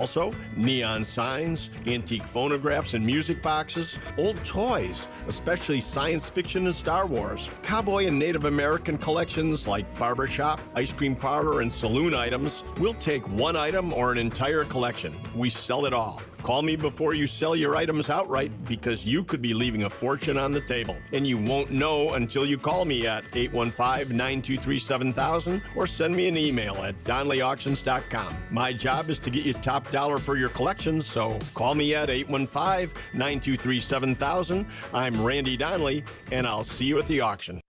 Also, neon signs, antique phonographs and music boxes, old toys, especially science fiction and Star Wars, cowboy and Native American collections like barbershop, ice cream parlor, and saloon items. We'll take one item or an entire collection. We sell it all. Call me before you sell your items outright because you could be leaving a fortune on the table. And you won't know until you call me at 815-923-7000 or send me an email at donleyauctions.com. My job is to get you top dollar for your collections, so call me at 815-923-7000. I'm Randy Donley, and I'll see you at the auction.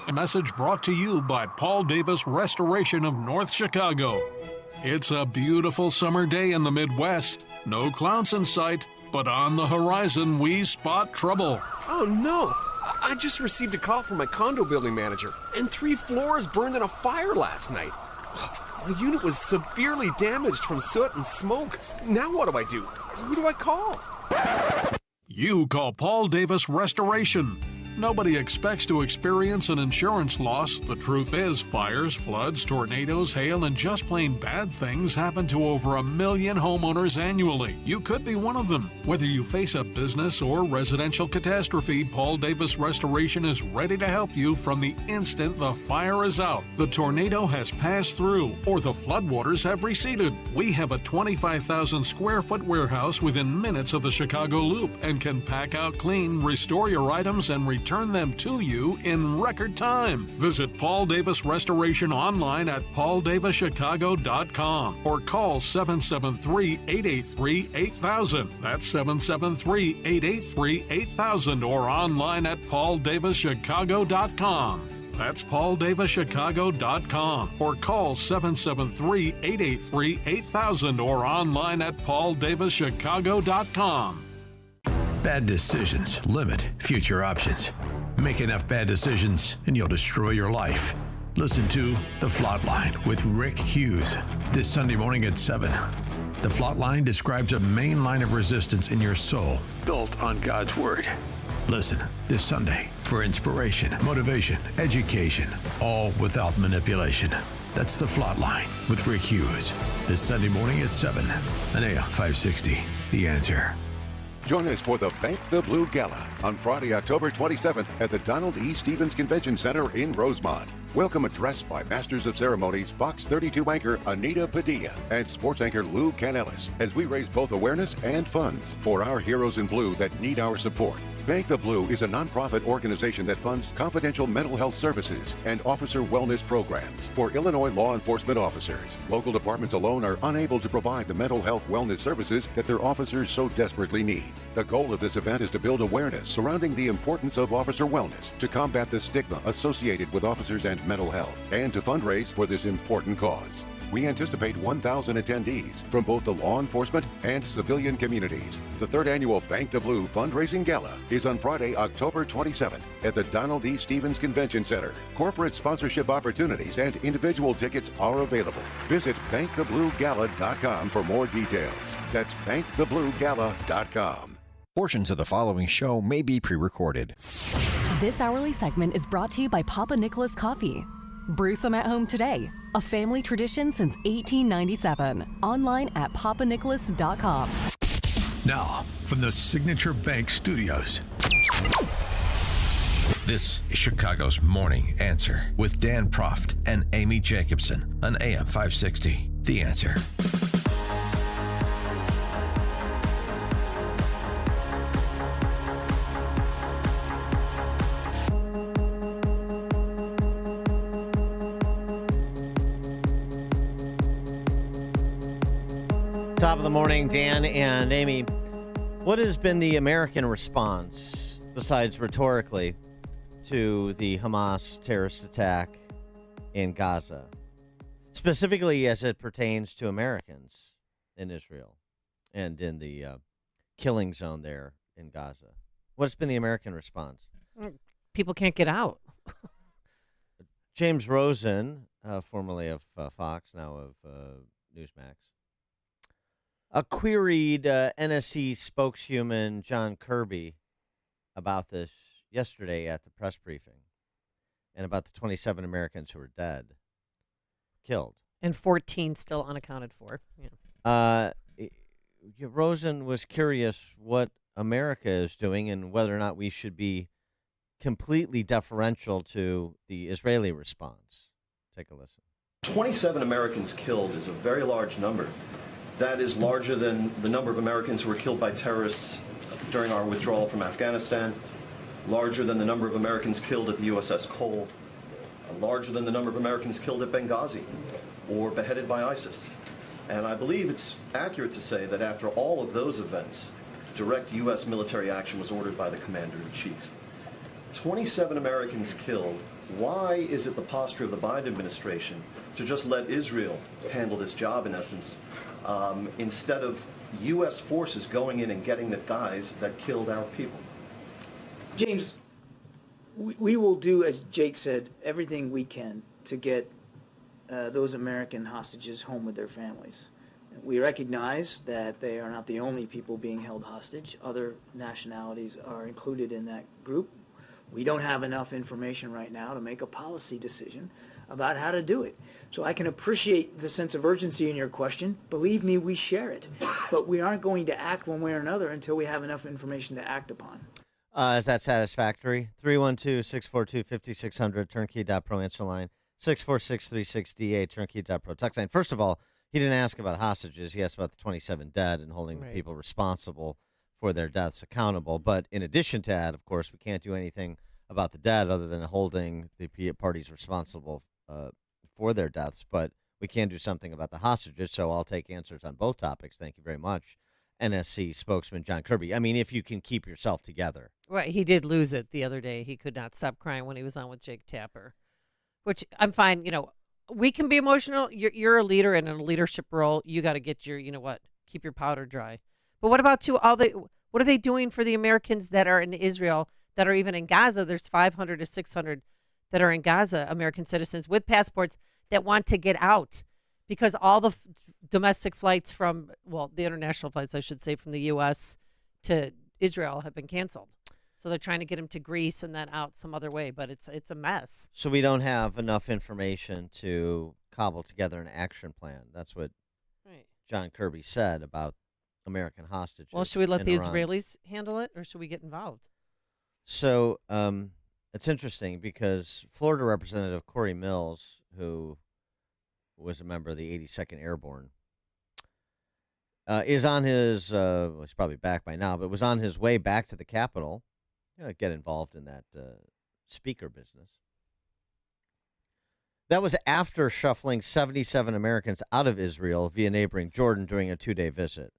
A message brought to you by Paul Davis Restoration of North Chicago. It's a beautiful summer day in the Midwest. No clouds in sight, but on the horizon we spot trouble. Oh no! I just received a call from my condo building manager, and 3 floors burned in a fire last night. My unit was severely damaged from soot and smoke. Now what do I do? Who do I call? You call Paul Davis Restoration. Nobody expects to experience an insurance loss. The truth is, fires, floods, tornadoes, hail, and just plain bad things happen to over 1 million homeowners annually. You could be one of them. Whether you face a business or residential catastrophe, Paul Davis Restoration is ready to help you from the instant the fire is out, the tornado has passed through, or the floodwaters have receded. We have a 25,000 square foot warehouse within minutes of the Chicago Loop and can pack out clean, restore your items, and return them to you in record time. Visit Paul Davis Restoration online at pauldavischicago.com or call 773-883-8000. That's 773-883-8000 or online at pauldavischicago.com. That's pauldavischicago.com or call 773-883-8000 or online at pauldavischicago.com. Bad decisions limit future options. Make enough bad decisions and you'll destroy your life. Listen to The Flatline with Rick Hughes this Sunday morning at 7. The Flatline describes a main line of resistance in your soul built on God's Word. Listen this Sunday for inspiration, motivation, education, all without manipulation. That's The Flatline with Rick Hughes this Sunday morning at 7 on AM 560. The Answer. Join us for the Bank the Blue Gala on Friday, October 27th at the Donald E. Stevens Convention Center in Rosemont. Welcome address by Masters of Ceremonies, Fox 32 anchor Anita Padilla and sports anchor Lou Canellis as we raise both awareness and funds for our heroes in blue that need our support. Bank the Blue is a nonprofit organization that funds confidential mental health services and officer wellness programs for Illinois law enforcement officers. Local departments alone are unable to provide the mental health wellness services that their officers so desperately need. The goal of this event is to build awareness surrounding the importance of officer wellness, to combat the stigma associated with officers and mental health, and to fundraise for this important cause. We anticipate 1,000 attendees from both the law enforcement and civilian communities. The third annual Bank the Blue fundraising gala is on Friday, October 27th at the Donald E. Stevens Convention Center. Corporate sponsorship opportunities and individual tickets are available. Visit bankthebluegala.com for more details. That's bankthebluegala.com. Portions of the following show may be pre-recorded. This hourly segment is brought to you by Papa Nicholas Coffee. Brew some at home today. A family tradition since 1897. Online at papanicholas.com. Now, from the Signature Bank Studios, this is Chicago's Morning Answer with Dan Proft and Amy Jacobson on AM 560. The Answer. Top of the morning, Dan and Amy. What has been the American response, besides rhetorically, to the Hamas terrorist attack in Gaza, specifically as it pertains to Americans in Israel and in the killing zone there in Gaza? What's been the American response? People can't get out. James Rosen, formerly of Fox, now of Newsmax, queried NSC spokeshuman John Kirby about this yesterday at the press briefing and about the 27 Americans who are dead. killed. And 14 still unaccounted for. Yeah. Rosen was curious what America is doing and whether or not we should be completely deferential to the Israeli response. Take a listen. 27 Americans killed is a very large number. That is larger than the number of Americans who were killed by terrorists during our withdrawal from Afghanistan, larger than the number of Americans killed at the USS Cole, larger than the number of Americans killed at Benghazi or beheaded by ISIS. And I believe it's accurate to say that after all of those events, direct U.S. military action was ordered by the Commander-in-Chief. 27 Americans killed. Why is it the posture of the Biden administration to just let Israel handle this job, in essence, instead of U.S. forces going in and getting the guys that killed our people? James, we will do, as Jake said, everything we can to get those American hostages home with their families. We recognize that they are not the only people being held hostage. Other nationalities are included in that group. We don't have enough information right now to make a policy decision about how to do it. So I can appreciate the sense of urgency in your question. Believe me, we share it. But we aren't going to act one way or another until we have enough information to act upon. Is that satisfactory? 312-642-5600, turnkey.pro answer line. 64636DA, turnkey.pro text line. First of all, he didn't ask about hostages. He asked about the 27 dead and holding the people responsible for their deaths accountable. But in addition to that, of course, we can't do anything about the dead other than holding the parties responsible for their deaths. But we can do something about the hostages, so I'll take answers on both topics. Thank you very much, NSC spokesman John Kirby. I mean, if you can keep yourself together. Right. He did lose it the other day. He could not stop crying when he was on with Jake Tapper, which I'm fine. You know, we can be emotional. You're a leader and in a leadership role. You got to get your, keep your powder dry. But what about what are they doing for the Americans that are in Israel, that are even in Gaza? There's 500 to 600 that are in Gaza, American citizens with passports that want to get out because all the domestic flights the international flights, I should say, from the U.S. to Israel have been canceled. So they're trying to get them to Greece and then out some other way, but it's a mess. So we don't have enough information to cobble together an action plan. That's what John Kirby said about American hostages. Well, should we let the Iran. Israelis handle it, or should we get involved? So it's interesting because Florida Representative Corey Mills, who was a member of the 82nd Airborne, is on his, he's probably back by now, but was on his way back to the Capitol. Get involved in that speaker business. That was after shuffling 77 Americans out of Israel via neighboring Jordan during a 2-day visit.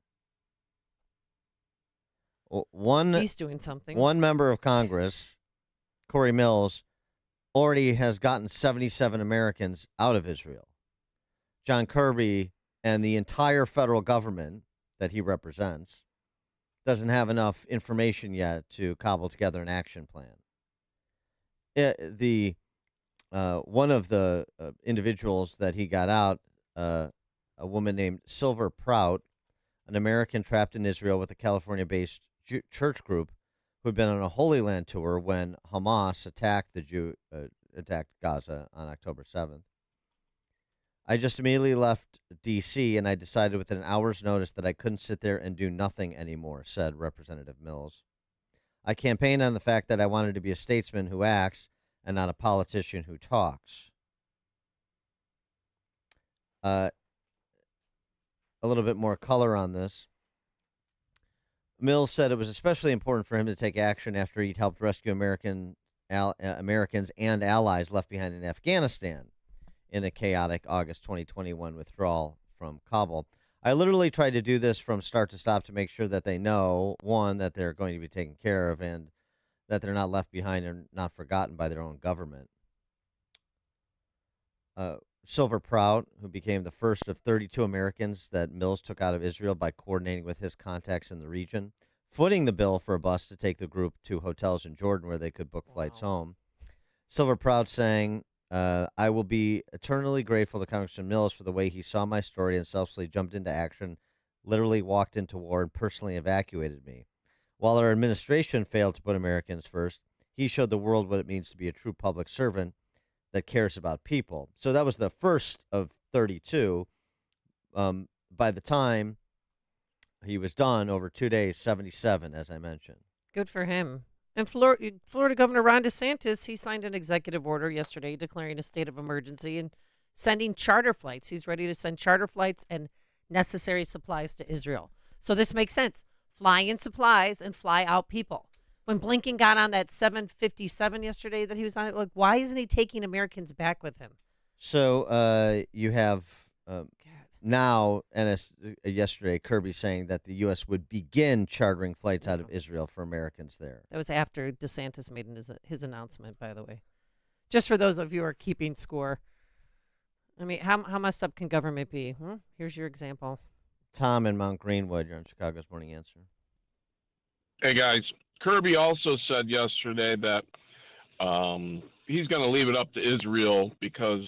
He's doing something. One member of Congress, Corey Mills, already has gotten 77 Americans out of Israel. John Kirby and the entire federal government that he represents doesn't have enough information yet to cobble together an action plan. One of the individuals that he got out, a woman named Silver Prout, an American trapped in Israel with a California-based church group who had been on a Holy Land tour when Hamas attacked attacked Gaza on October 7th. I just immediately left D.C., and I decided within an hour's notice that I couldn't sit there and do nothing anymore, said Representative Mills. I campaigned on the fact that I wanted to be a statesman who acts and not a politician who talks. A little bit more color on this. Mills said it was especially important for him to take action after he'd helped rescue Americans and allies left behind in Afghanistan in the chaotic August 2021 withdrawal from Kabul. I literally tried to do this from start to stop to make sure that they know, one, that they're going to be taken care of, and that they're not left behind and not forgotten by their own government. Silver Prout, who became the first of 32 Americans that Mills took out of Israel by coordinating with his contacts in the region, footing the bill for a bus to take the group to hotels in Jordan where they could book flights home. Silver Prout saying, I will be eternally grateful to Congressman Mills for the way he saw my story and selflessly jumped into action, literally walked into war, and personally evacuated me. While our administration failed to put Americans first, he showed the world what it means to be a true public servant that cares about people. So that was the first of 32. By the time he was done, over 2 days, 77, as I mentioned. Good for him. And Florida Governor Ron DeSantis, he signed an executive order yesterday declaring a state of emergency and sending charter flights. He's ready to send charter flights and necessary supplies to Israel. So this makes sense. Fly in supplies and fly out people. When Blinken got on that 757 yesterday that he was on, like, why isn't he taking Americans back with him? So you have now, and yesterday, Kirby saying that the U.S. would begin chartering flights out of Israel for Americans there. That was after DeSantis made his announcement, by the way. Just for those of you who are keeping score. I mean, how messed up can government be? Here's your example. Tom in Mount Greenwood, you're on Chicago's Morning Answer. Hey, guys. Kirby also said yesterday that he's going to leave it up to Israel because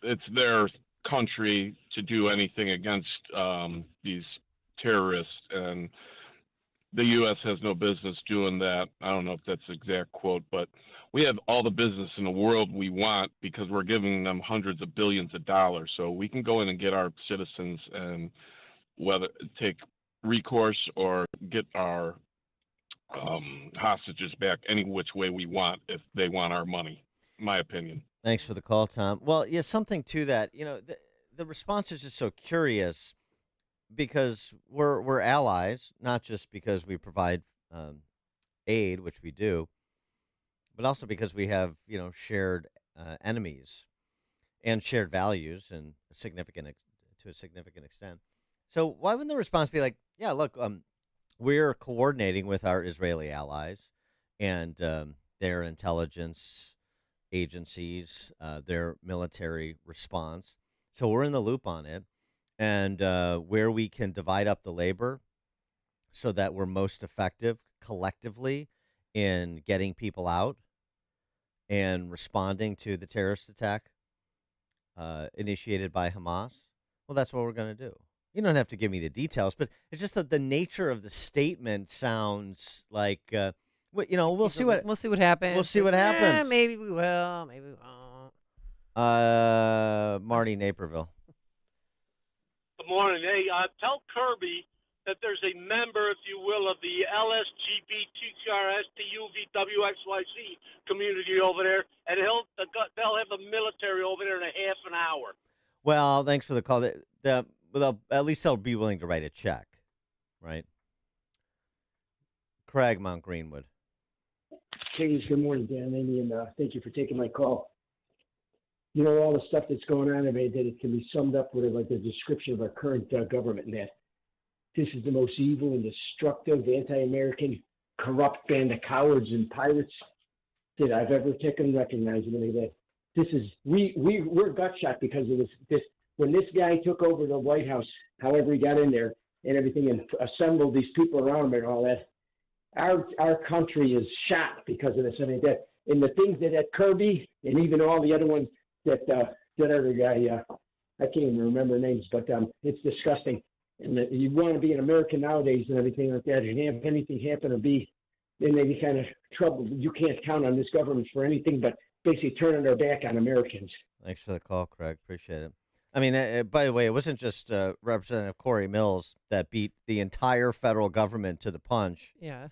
it's their country to do anything against these terrorists, and the U.S. has no business doing that. I don't know if that's the exact quote, but we have all the business in the world we want because we're giving them hundreds of billions of dollars. So we can go in and get our citizens and whether take recourse or get our hostages back any which way we want if they want our money, in my opinion. Thanks for the call, Tom. Well, yeah, something to that. The response is just so curious because we're allies, not just because we provide aid, which we do, but also because we have, shared enemies and shared values to a significant extent. So why wouldn't the response be like, yeah, look, we're coordinating with our Israeli allies and their intelligence agencies, their military response. So we're in the loop on it. And where we can divide up the labor so that we're most effective collectively in getting people out and responding to the terrorist attack initiated by Hamas, well, that's what we're going to do. You don't have to give me the details, but it's just that the nature of the statement sounds like, we'll see what happens. We'll see what happens. Maybe we will. Maybe we won't. Marty Naperville. Good morning. Hey, tell Kirby that there's a member, if you will, of the LSGBTQRSTUVWXYC community over there, and they'll have the military over there in a half an hour. Well, thanks for the call. At least they'll be willing to write a check, right? Craig, Mount Greenwood. James, good morning, Dan, Amy, and thank you for taking my call. All the stuff that's going on, that it can be summed up with like the description of our current government, and that this is the most evil and destructive, anti-American, corrupt band of cowards and pirates that I've ever taken and recognized. That this is we're gut shot because of this. When this guy took over the White House, however he got in there and everything, and assembled these people around him and all that, our country is shot because of this. And the things that Kirby and even all the other ones that other guy, I can't even remember names, but it's disgusting. And you want to be an American nowadays and everything like that, and have anything happen or be in any kind of trouble, you can't count on this government for anything but basically turning their back on Americans. Thanks for the call, Craig. Appreciate it. I mean, by the way, it wasn't just Representative Corey Mills that beat the entire federal government to the punch. Yeah.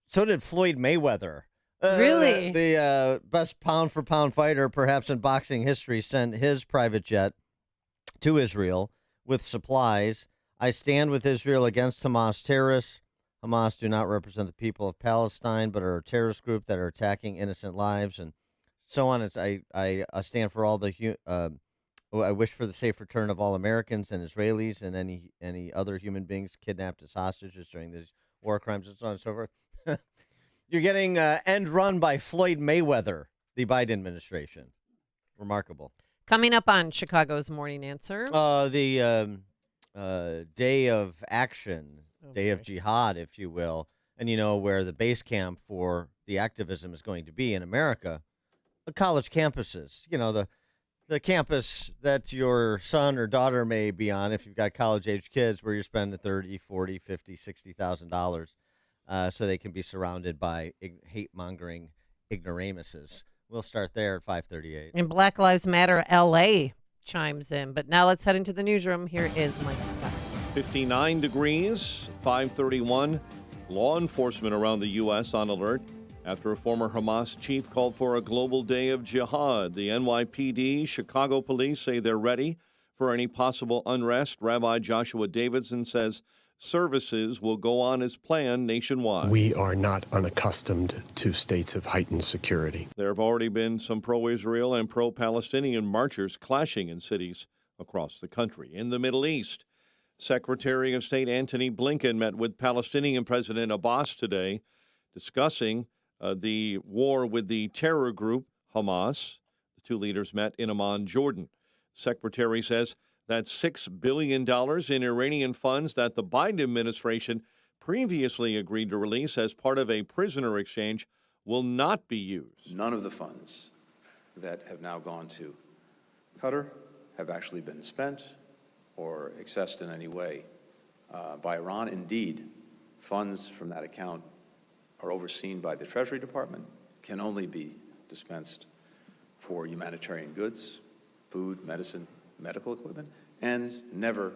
So did Floyd Mayweather. Really? The best pound-for-pound fighter, perhaps in boxing history, sent his private jet to Israel with supplies. I stand with Israel against Hamas terrorists. Hamas do not represent the people of Palestine, but are a terrorist group that are attacking innocent lives and so on. I stand for all the I wish for the safe return of all Americans and Israelis and any other human beings kidnapped as hostages during these war crimes and so on and so forth. You're getting end run by Floyd Mayweather, the Biden administration. Remarkable. Coming up on Chicago's Morning Answer. The day of action, day of jihad, if you will, and where the base camp for the activism is going to be in America. The college campuses, the campus that your son or daughter may be on if you've got college-age kids where you're spending $30,000, $40,000, $50,000, $60,000. so they can be surrounded by hate-mongering ignoramuses. We'll start there at 5:38. And Black Lives Matter LA chimes in. But now let's head into the newsroom. Here is Mike Scott. 59 degrees, 531. Law enforcement around the U.S. on alert after a former Hamas chief called for a global day of jihad. The NYPD, Chicago police say they're ready for any possible unrest. Rabbi Joshua Davidson says services will go on as planned nationwide. We are not unaccustomed to states of heightened security. There have already been some pro-Israel and pro-Palestinian marchers clashing in cities across the country. In the Middle East, Secretary of State Antony Blinken met with Palestinian President Abbas today, discussing the war with the terror group Hamas. The two leaders met in Amman, Jordan. Secretary says that $6 billion in Iranian funds that the Biden administration previously agreed to release as part of a prisoner exchange will not be used. None of the funds that have now gone to Qatar have actually been spent or accessed in any way by Iran. Indeed, funds from that account are overseen by the Treasury Department, can only be dispensed for humanitarian goods, food, medicine, medical equipment, and never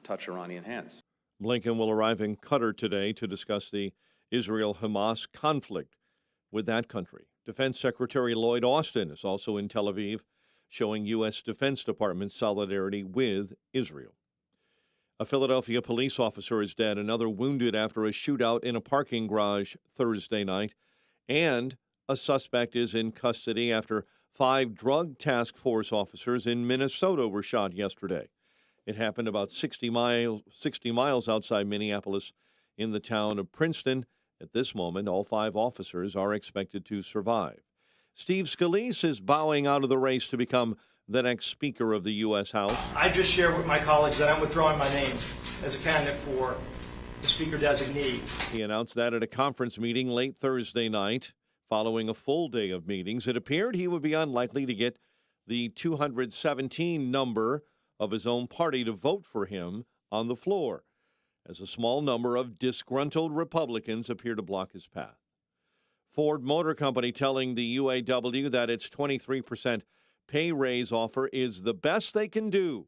touch Iranian hands. Blinken will arrive in Qatar today to discuss the Israel-Hamas conflict with that country. Defense Secretary Lloyd Austin is also in Tel Aviv, showing U.S. Defense Department solidarity with Israel. A Philadelphia police officer is dead, another wounded after a shootout in a parking garage Thursday night, and a suspect is in custody after 5 drug task force officers in Minnesota were shot yesterday. It happened about 60 miles outside Minneapolis in the town of Princeton. At this moment, all 5 officers are expected to survive. Steve Scalise is bowing out of the race to become the next Speaker of the U.S. House. I just shared with my colleagues that I'm withdrawing my name as a candidate for the Speaker designee. He announced that at a conference meeting late Thursday night. Following a full day of meetings, it appeared he would be unlikely to get the 217 number of his own party to vote for him on the floor, as a small number of disgruntled Republicans appear to block his path. Ford Motor Company telling the UAW that its 23% pay raise offer is the best they can do.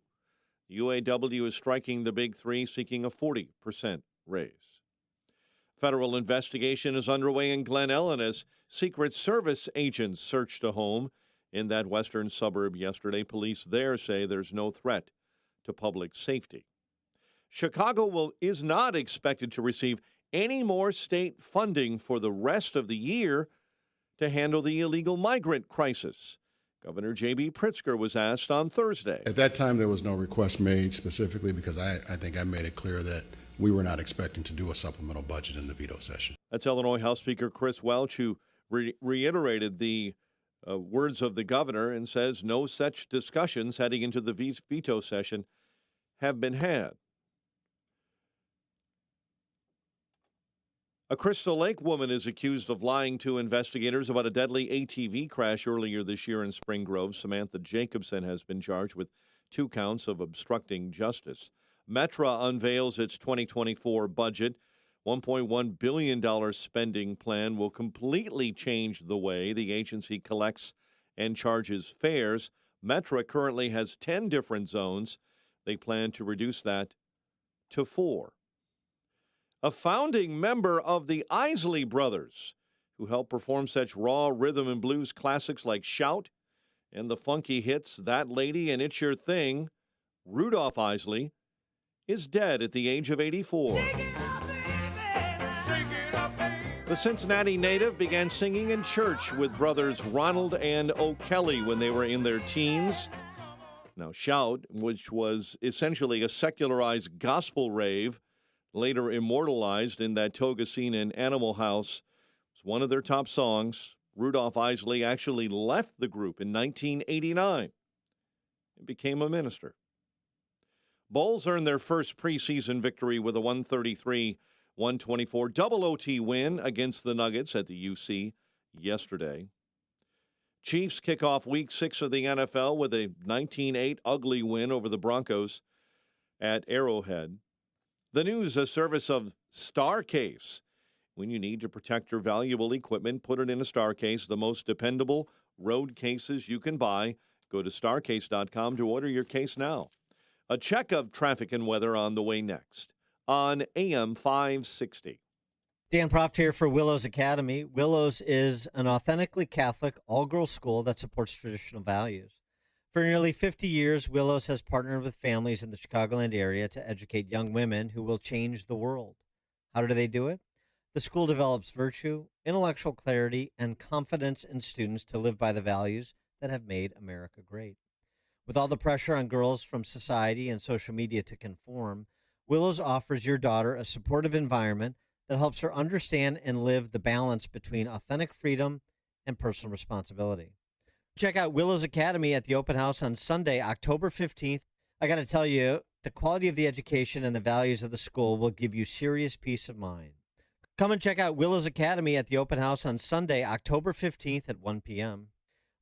The UAW is striking the big three, seeking a 40% raise. Federal investigation is underway in Glen Ellen as Secret Service agents searched a home in that western suburb yesterday. Police there say there's no threat to public safety. Chicago is not expected to receive any more state funding for the rest of the year to handle the illegal migrant crisis. Governor J.B. Pritzker was asked on Thursday. At that time, there was no request made specifically because I think I made it clear that we were not expecting to do a supplemental budget in the veto session. That's Illinois House Speaker Chris Welch, who reiterated the words of the governor and says no such discussions heading into the veto session have been had. A Crystal Lake woman is accused of lying to investigators about a deadly ATV crash earlier this year in Spring Grove. Samantha Jacobson has been charged with 2 counts of obstructing justice. Metra unveils its 2024 budget. $1.1 billion spending plan will completely change the way the agency collects and charges fares. Metra currently has 10 different zones. They plan to reduce that to 4. A founding member of the Isley Brothers, who helped perform such raw rhythm and blues classics like Shout and the funky hits That Lady and It's Your Thing, Rudolph Isley, is dead at the age of 84. The Cincinnati native began singing in church with brothers Ronald and O'Kelly when they were in their teens. Now, Shout, which was essentially a secularized gospel rave, later immortalized in that toga scene in Animal House, was one of their top songs. Rudolph Isley actually left the group in 1989 and became a minister. Bulls earned their first preseason victory with a 133-124 double OT win against the Nuggets at the UC yesterday. Chiefs kick off Week 6 of the NFL with a 19-8 ugly win over the Broncos at Arrowhead. The news, a service of Starcase. When you need to protect your valuable equipment, put it in a Star Case, the most dependable road cases you can buy. Go to starcase.com to order your case now. A check of traffic and weather on the way next on AM 560. Dan Proft here for Willows Academy. Willows is an authentically Catholic, all-girls school that supports traditional values. For nearly 50 years, Willows has partnered with families in the Chicagoland area to educate young women who will change the world. How do they do it? The school develops virtue, intellectual clarity, and confidence in students to live by the values that have made America great. With all the pressure on girls from society and social media to conform, Willows offers your daughter a supportive environment that helps her understand and live the balance between authentic freedom and personal responsibility. Check out Willows Academy at the open house on Sunday, October 15th. I got to tell you, the quality of the education and the values of the school will give you serious peace of mind. Come and check out Willows Academy at the open house on Sunday, October 15th at 1 p.m.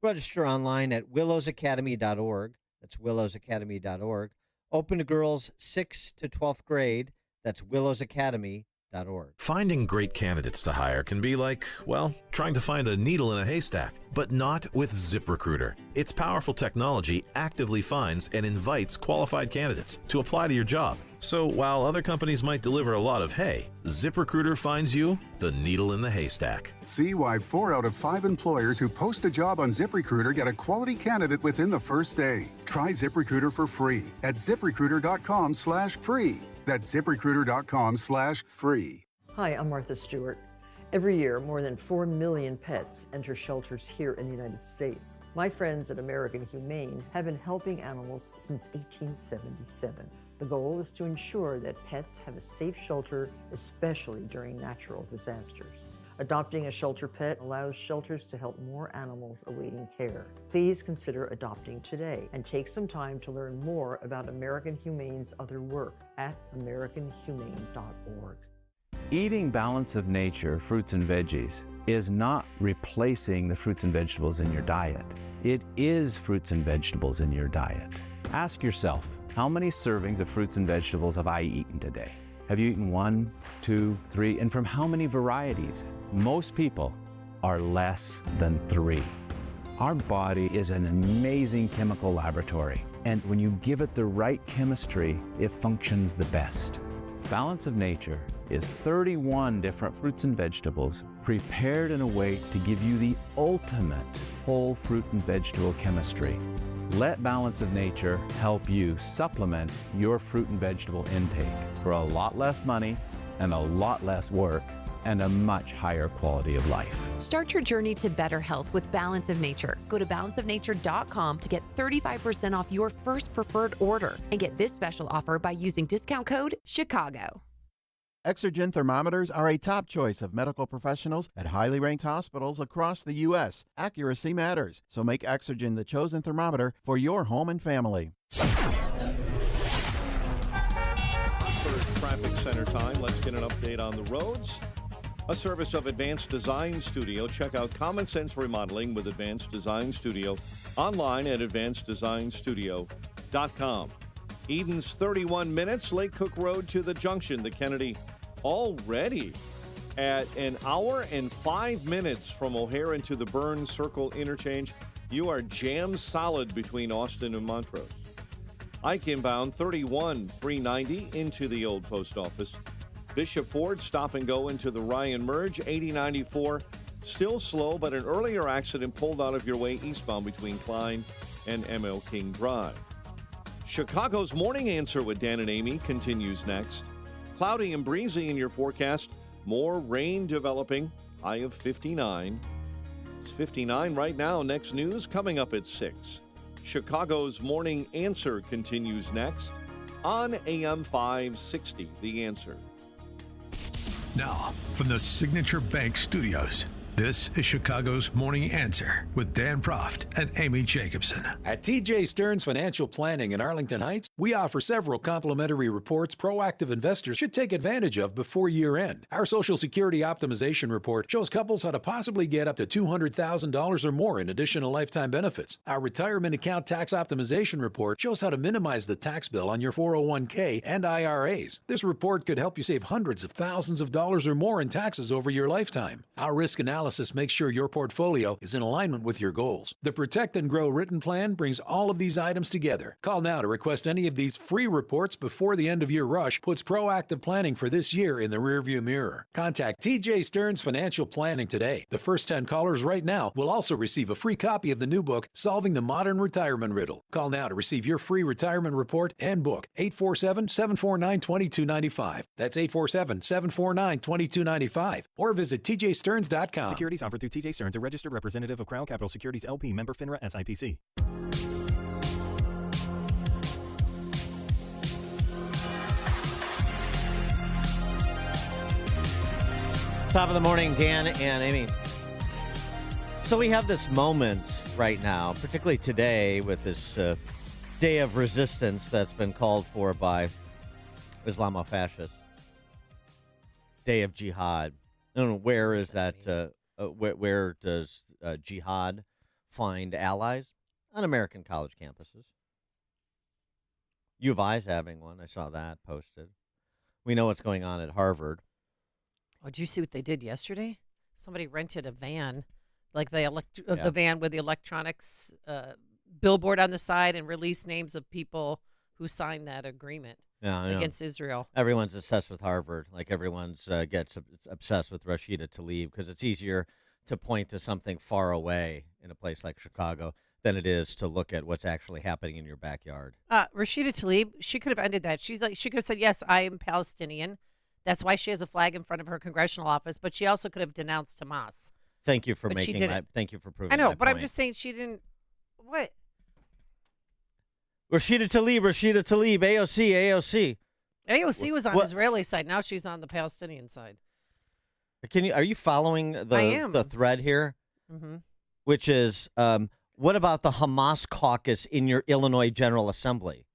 Register online at willowsacademy.org. That's willowsacademy.org. Open to girls 6th to 12th grade. That's willowsacademy.org. Finding great candidates to hire can be like, well, trying to find a needle in a haystack, but not with ZipRecruiter. Its powerful technology actively finds and invites qualified candidates to apply to your job. So while other companies might deliver a lot of hay, ZipRecruiter finds you the needle in the haystack. See why 4 out of 5 employers who post a job on ZipRecruiter get a quality candidate within the first day. Try ZipRecruiter for free at ZipRecruiter.com/free. That's ZipRecruiter.com/free. Hi, I'm Martha Stewart. Every year, more than 4 million pets enter shelters here in the United States. My friends at American Humane have been helping animals since 1877. The goal is to ensure that pets have a safe shelter, especially during natural disasters. Adopting a shelter pet allows shelters to help more animals awaiting care. Please consider adopting today and take some time to learn more about American Humane's other work at americanhumane.org. Eating balance of nature, fruits and veggies, is not replacing the fruits and vegetables in your diet. It is fruits and vegetables in your diet. Ask yourself, how many servings of fruits and vegetables have I eaten today? Have you eaten 1, 2, 3, and from how many varieties? Most people are less than 3. Our body is an amazing chemical laboratory, and when you give it the right chemistry, it functions the best. Balance of Nature is 31 different fruits and vegetables prepared in a way to give you the ultimate whole fruit and vegetable chemistry. Let Balance of Nature help you supplement your fruit and vegetable intake for a lot less money and a lot less work and a much higher quality of life. Start your journey to better health with Balance of Nature. Go to balanceofnature.com to get 35% off your first preferred order and get this special offer by using discount code CHICAGO. Exergen thermometers are a top choice of medical professionals at highly ranked hospitals across the U.S. Accuracy matters, so make Exergen the chosen thermometer for your home and family. For traffic center time, let's get an update on the roads. A service of Advanced Design Studio. Check out Common Sense Remodeling with Advanced Design Studio online at advanceddesignstudio.com. Eden's 31 minutes, Lake Cook Road to the junction, the Kennedy, already at an hour and 5 minutes from O'Hare into the Burns Circle interchange. You are jammed solid between Austin and Montrose. Ike inbound 31 390 into the old post office. Bishop Ford stop and go into the Ryan Merge. 8094 still slow, but an earlier accident pulled out of your way eastbound between Klein and ML King Drive. Chicago's Morning Answer with Dan and Amy continues next. Cloudy and breezy in your forecast. More rain developing. High of 59. It's 59 right now. Next news coming up at 6. Chicago's Morning Answer continues next on AM 560. The Answer. Now, from the Signature Bank Studios, This is Chicago's Morning Answer with Dan Proft and Amy Jacobson. At TJ Stern's Financial Planning in Arlington Heights, we offer several complimentary reports proactive investors should take advantage of before year end. Our Social Security Optimization Report shows couples how to possibly get up to $200,000 or more in additional lifetime benefits. Our Retirement Account Tax Optimization Report shows how to minimize the tax bill on your 401k and IRAs. This report could help you save hundreds of thousands of dollars or more in taxes over your lifetime. Our risk analysis makes sure your portfolio is in alignment with your goals. The Protect and Grow Written Plan brings all of these items together. Call now to request any of these free reports before the end of year rush puts proactive planning for this year in the rearview mirror. Contact TJ Stern's Financial Planning today. The first 10 callers right now will also receive a free copy of the new book, Solving the Modern Retirement Riddle. Call now to receive your free retirement report and book. 847-749-2295. That's 847-749-2295. Or visit tjstearns.com. Securities offered through TJ Stearns, a registered representative of Crown Capital Securities LP, member FINRA SIPC. Top of the morning, Dan and Amy. So we have this moment right now, particularly today with this day of resistance that's been called for by Islamofascists. Day of jihad. I don't know, where is that? Where does jihad find allies? On American college campuses. U of I is having one. I saw that posted. We know what's going on at Harvard. Oh, did you see what they did yesterday? Somebody rented a van, like the van with the electronics billboard on the side, and released names of people who signed that agreement against Israel. Everyone's obsessed with Harvard. Like everyone's gets obsessed with Rashida Tlaib because it's easier to point to something far away in a place like Chicago than it is to look at what's actually happening in your backyard. Rashida Tlaib, she could have ended that. She could have said, yes, I am Palestinian. That's why she has a flag in front of her congressional office. But she also could have denounced Hamas. Thank you for thank you for proving. I know, but I'm just saying she didn't. What? Rashida Tlaib, AOC. AOC was on the Israeli side. Now she's on the Palestinian side. Are you following the thread here? Mm-hmm. Which is, what about the Hamas caucus in your Illinois General Assembly,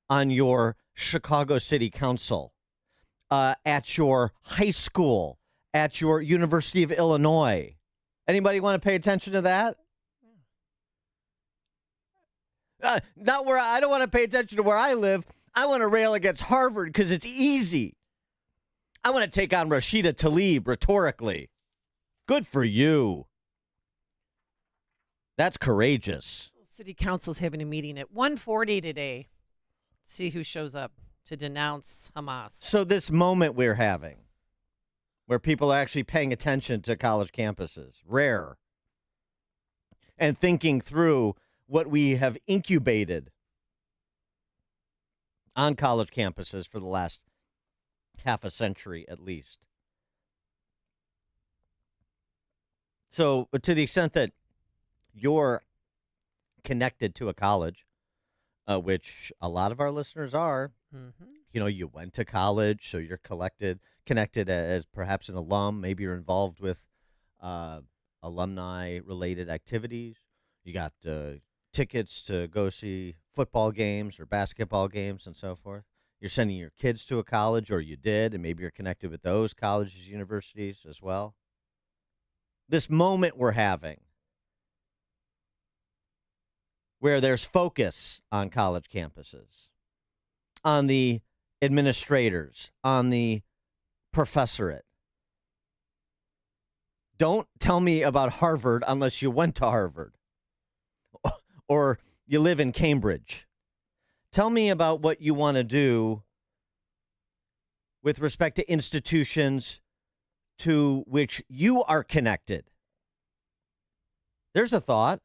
on your Chicago City Council, at your high school, at your University of Illinois? Anybody want to pay attention to that? Not where I don't want to pay attention to where I live. I want to rail against Harvard because it's easy. I want to take on Rashida Tlaib rhetorically. Good for you. That's courageous. City Council's having a meeting at 1:40 today. See who shows up to denounce Hamas. So this moment we're having, where people are actually paying attention to college campuses, rare, and thinking through what we have incubated on college campuses for the last half a century at least. So to the extent that you're connected to a college, which a lot of our listeners are, you went to college, so you're connected as perhaps an alum. Maybe you're involved with alumni-related activities. You got tickets to go see football games or basketball games and so forth. You're sending your kids to a college, or you did, and maybe you're connected with those colleges, universities as well. This moment we're having, where there's focus on college campuses, on the administrators, on the professorate. Don't tell me about Harvard unless you went to Harvard or you live in Cambridge. Tell me about what you want to do with respect to institutions to which you are connected. There's a thought.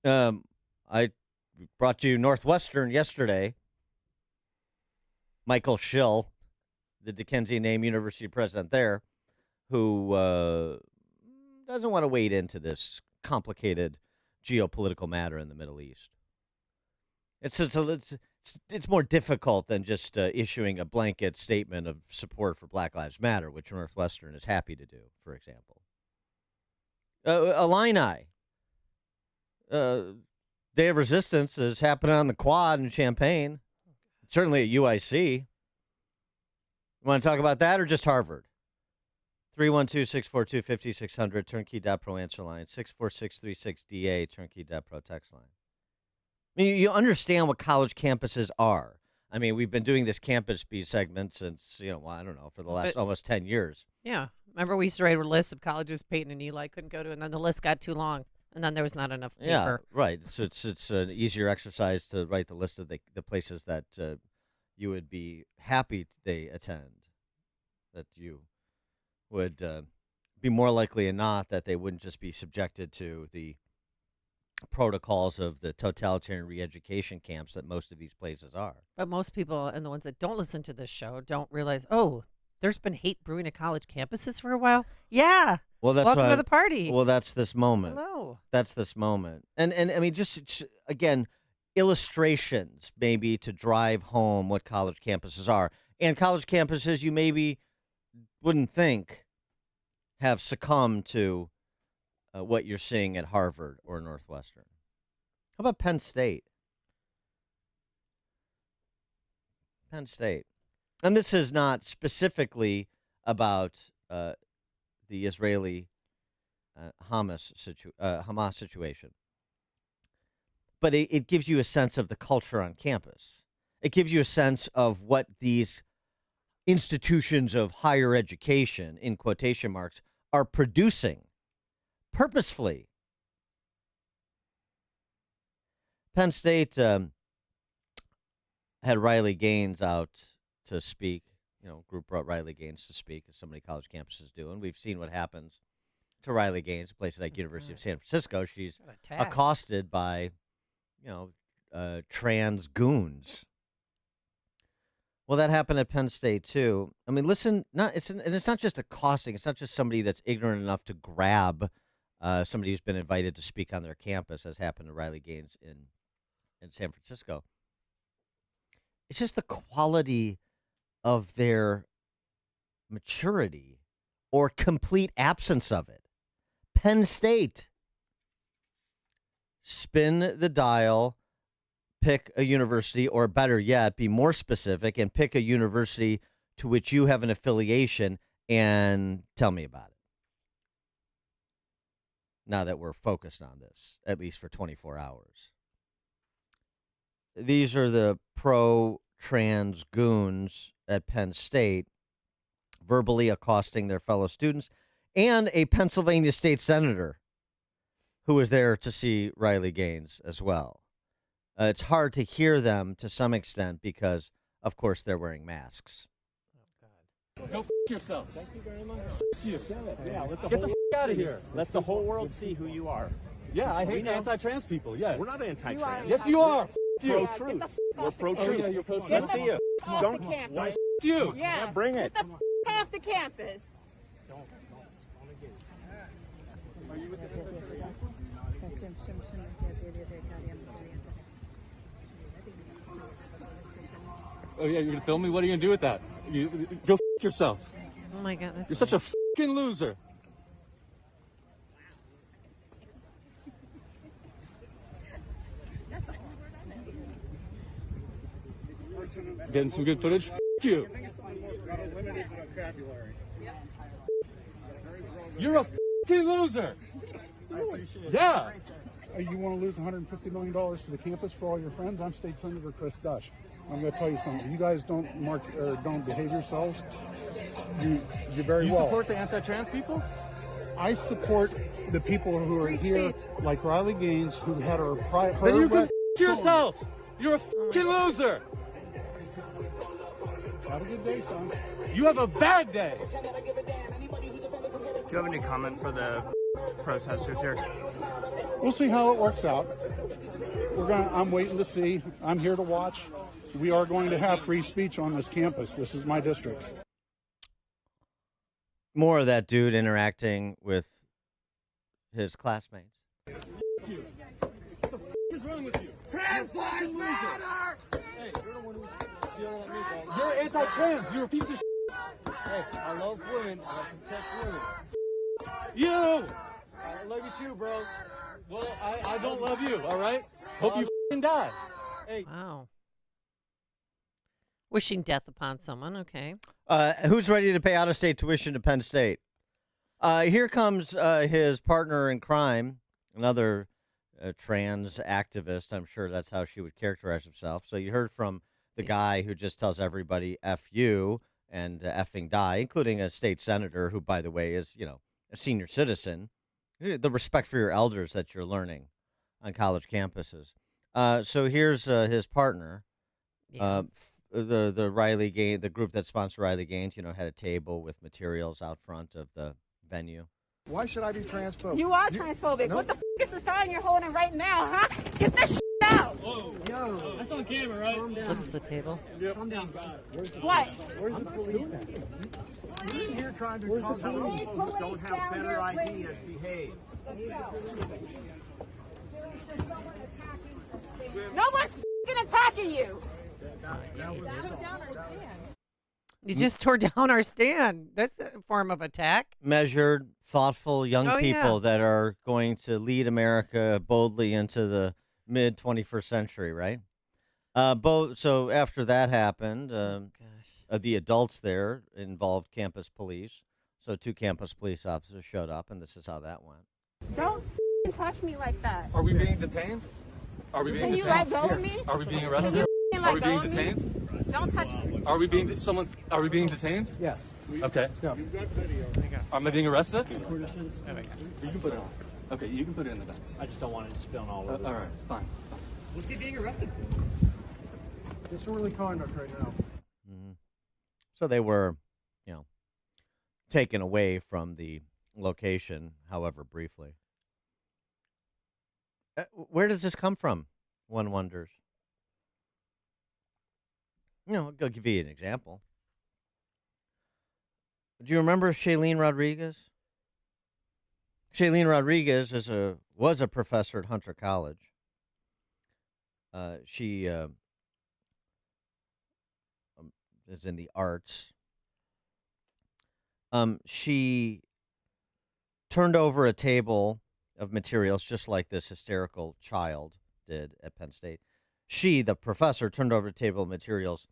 I brought you Northwestern yesterday. Michael Schill, the Dickensian name University president there, who doesn't want to wade into this complicated geopolitical matter in the Middle East. It's it's more difficult than just issuing a blanket statement of support for Black Lives Matter, which Northwestern is happy to do, for example. Illini. Day of Resistance is happening on the Quad in Champaign. Certainly at UIC. You want to talk about that or just Harvard? 312-642-5600, turnkey.pro answer line, 64636DA, turnkey.pro text line. I mean, you understand what college campuses are. I mean, we've been doing this campus speed segment since, I don't know, for the last almost 10 years. Yeah. Remember we used to write a list of colleges Peyton and Eli couldn't go to, and then the list got too long, and then there was not enough paper. Yeah, right. So it's an easier exercise to write the list of the places that you would be happy they attend, that you would be more likely than not that they wouldn't just be subjected to the protocols of the totalitarian re-education camps that most of these places are. But most people, and the ones that don't listen to this show, don't realize, there's been hate brewing at college campuses for a while. Yeah. Well, that's welcome to the party. Well, that's this moment. Hello. That's this moment. And I mean, just again, illustrations maybe to drive home what college campuses are. And college campuses you maybe wouldn't think have succumbed to what you're seeing at Harvard or Northwestern. How about Penn State? Penn State. And this is not specifically about the Israeli-Hamas situation. But it gives you a sense of the culture on campus. It gives you a sense of what these institutions of higher education, in quotation marks, are producing purposefully. Penn State had Riley Gaines out to speak. Group brought Riley Gaines to speak, as so many college campuses do. And we've seen what happens to Riley Gaines at places like University of San Francisco. She's accosted by, trans goons. Well, that happened at Penn State, too. I mean, listen, it's not just accosting. It's not just somebody that's ignorant enough to grab somebody who's been invited to speak on their campus, as happened to Riley Gaines in San Francisco. It's just the quality of their maturity or complete absence of it. Penn State. Spin the dial, pick a university, or better yet, be more specific and pick a university to which you have an affiliation and tell me about it. Now that we're focused on this, at least for 24 hours. These are the pro-trans goons at Penn State verbally accosting their fellow students and a Pennsylvania state senator who was there to see Riley Gaines as well. It's hard to hear them to some extent because, of course, they're wearing masks. Go f*** yourself. Thank you very much. Yeah, get the f*** out of here. Let the whole world see who you are. Yeah, I hate anti-trans people. Yeah, we're not anti-trans. Yes, you are. Pro-truth. We're pro-truth. Oh, yeah, you're pro-truth. Let's see you. Don't campus. F*** you. Yeah, bring it. Get the f*** off the campus. Are you with the Oh, yeah, you're going to film me? What are you going to do with that? Go f*** yourself. Oh, my goodness. You're such a f***ing loser. Getting some good footage? F*** you. You're a f***ing loser. Yeah. You want to lose $150 million to the campus for all your friends? I'm State Senator Chris Dush. I'm going to tell you something. You guys don't don't behave yourselves. You're very well. You support the anti-trans people? I support the people who are here, like Riley Gaines, who had her private. Then you can f*** yourself. You're a f***ing loser. Have a good day, son. You have a bad day. Do you have any comment for the protesters here? We'll see how it works out. I'm waiting to see. I'm here to watch. We are going to have free speech on this campus. This is my district. More of that dude interacting with his classmates. What the f*** is wrong with you? Trans lives matter! Hey, you're the one who's yelling at me, bro. You're anti-trans. You're a piece of shit. Hey, I love women. I protect women. You! I love you too, bro. Well, I don't love you, all right? Hope you f***ing die. Hey. Wow. Wishing death upon someone. Okay. Who's ready to pay out-of-state tuition to Penn State? Here comes his partner in crime, another trans activist. I'm sure that's how she would characterize herself. So you heard from the guy who just tells everybody F you and effing die, including a state senator who, by the way, is, a senior citizen. The respect for your elders that you're learning on college campuses. So here's his partner. The Riley Gaines, the group that sponsored Riley Gaines, had a table with materials out front of the venue. Why should I be transphobic? You are transphobic. No. What the f*** is the sign you're holding right now, huh? Get this shit out. Whoa. Yo. That's on camera, right? Calm down. Flips the table. Yep. Calm down. What? Where's the police at? You're here trying to tell people who don't have better ideas behave. No one's f***ing attacking you. You just tore down our stand. That's a form of attack. Measured, thoughtful young Oh, people yeah. that are going to lead America boldly into the mid 21st century, right? So after that happened, the adults there involved campus police. So 2 campus police officers showed up, and this is how that went. Don't f***ing touch me like that. Are we being detained? Are we being Can you detained? let go of me? Are we being Can arrested? you f***ing Are let we go being of me? detained? Don't touch me. Are we being Are we being detained? Yes. Okay. Go. Am I being arrested? You can put it on. Okay, you can put it in the back. I just don't want it spilling all over. All right, fine. What's he being arrested for? Disorderly conduct right now. So they were, taken away from the location, however briefly. Where does this come from? One wonders. I'll give you an example. Do you remember Shailene Rodriguez? Shailene Rodriguez was a professor at Hunter College. She is in the arts. She turned over a table of materials just like this hysterical child did at Penn State. She, the professor, turned over a table of materials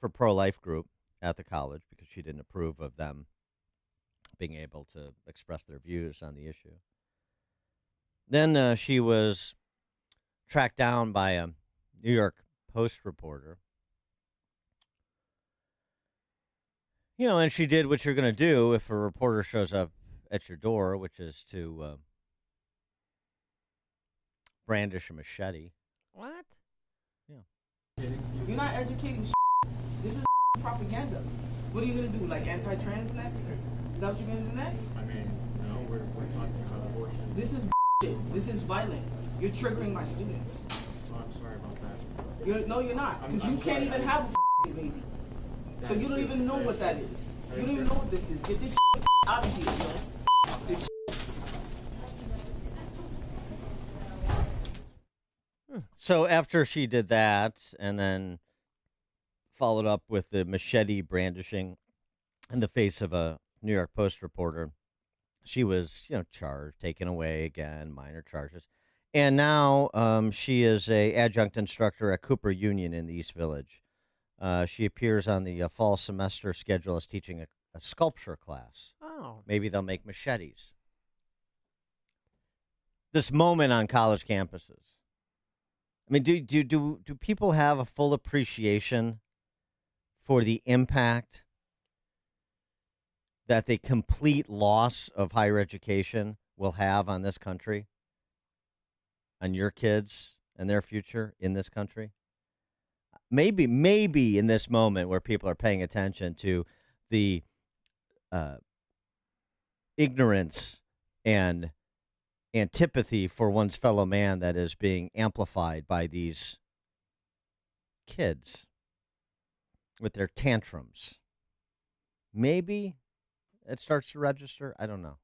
for pro-life group at the college because she didn't approve of them being able to express their views on the issue. Then she was tracked down by a New York Post reporter. And she did what you're going to do if a reporter shows up at your door, which is to brandish a machete. What? You're not educating This is propaganda. What are you going to do, like anti-trans next? Is that what you're going to do next? I mean, no, we're talking about abortion. This is This is violent. You're triggering my students. Oh, I'm sorry about that. No, you're not. Because you can't even have a baby. So you don't even know what that is. You don't even know what this is. Get this out of here, yo. This So after she did that and then followed up with the machete brandishing in the face of a New York Post reporter, she was, charged, taken away again, minor charges. And now she is a adjunct instructor at Cooper Union in the East Village. She appears on the fall semester schedule as teaching a sculpture class. Oh. Maybe they'll make machetes. This moment on college campuses. I mean, do people have a full appreciation for the impact that the complete loss of higher education will have on this country, on your kids and their future in this country? Maybe in this moment where people are paying attention to the ignorance and antipathy for one's fellow man that is being amplified by these kids with their tantrums. Maybe it starts to register. I don't know.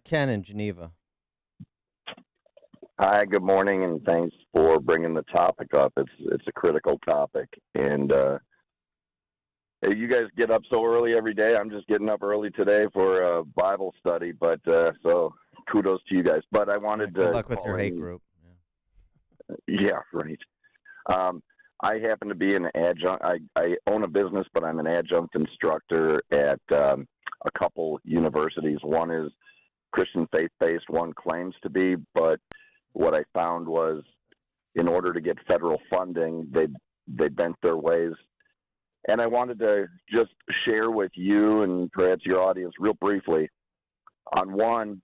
Ken in Geneva. Hi, good morning, and thanks for bringing the topic up. It's a critical topic, and you guys get up so early every day. I'm just getting up early today for a Bible study, but so kudos to you guys. But I wanted to Good luck with your hate group. Yeah, right. I happen to be an adjunct. I own a business, but I'm an adjunct instructor at a couple universities. One is Christian faith-based, one claims to be, but what I found was in order to get federal funding, they bent their ways. And I wanted to just share with you and perhaps your audience real briefly on one,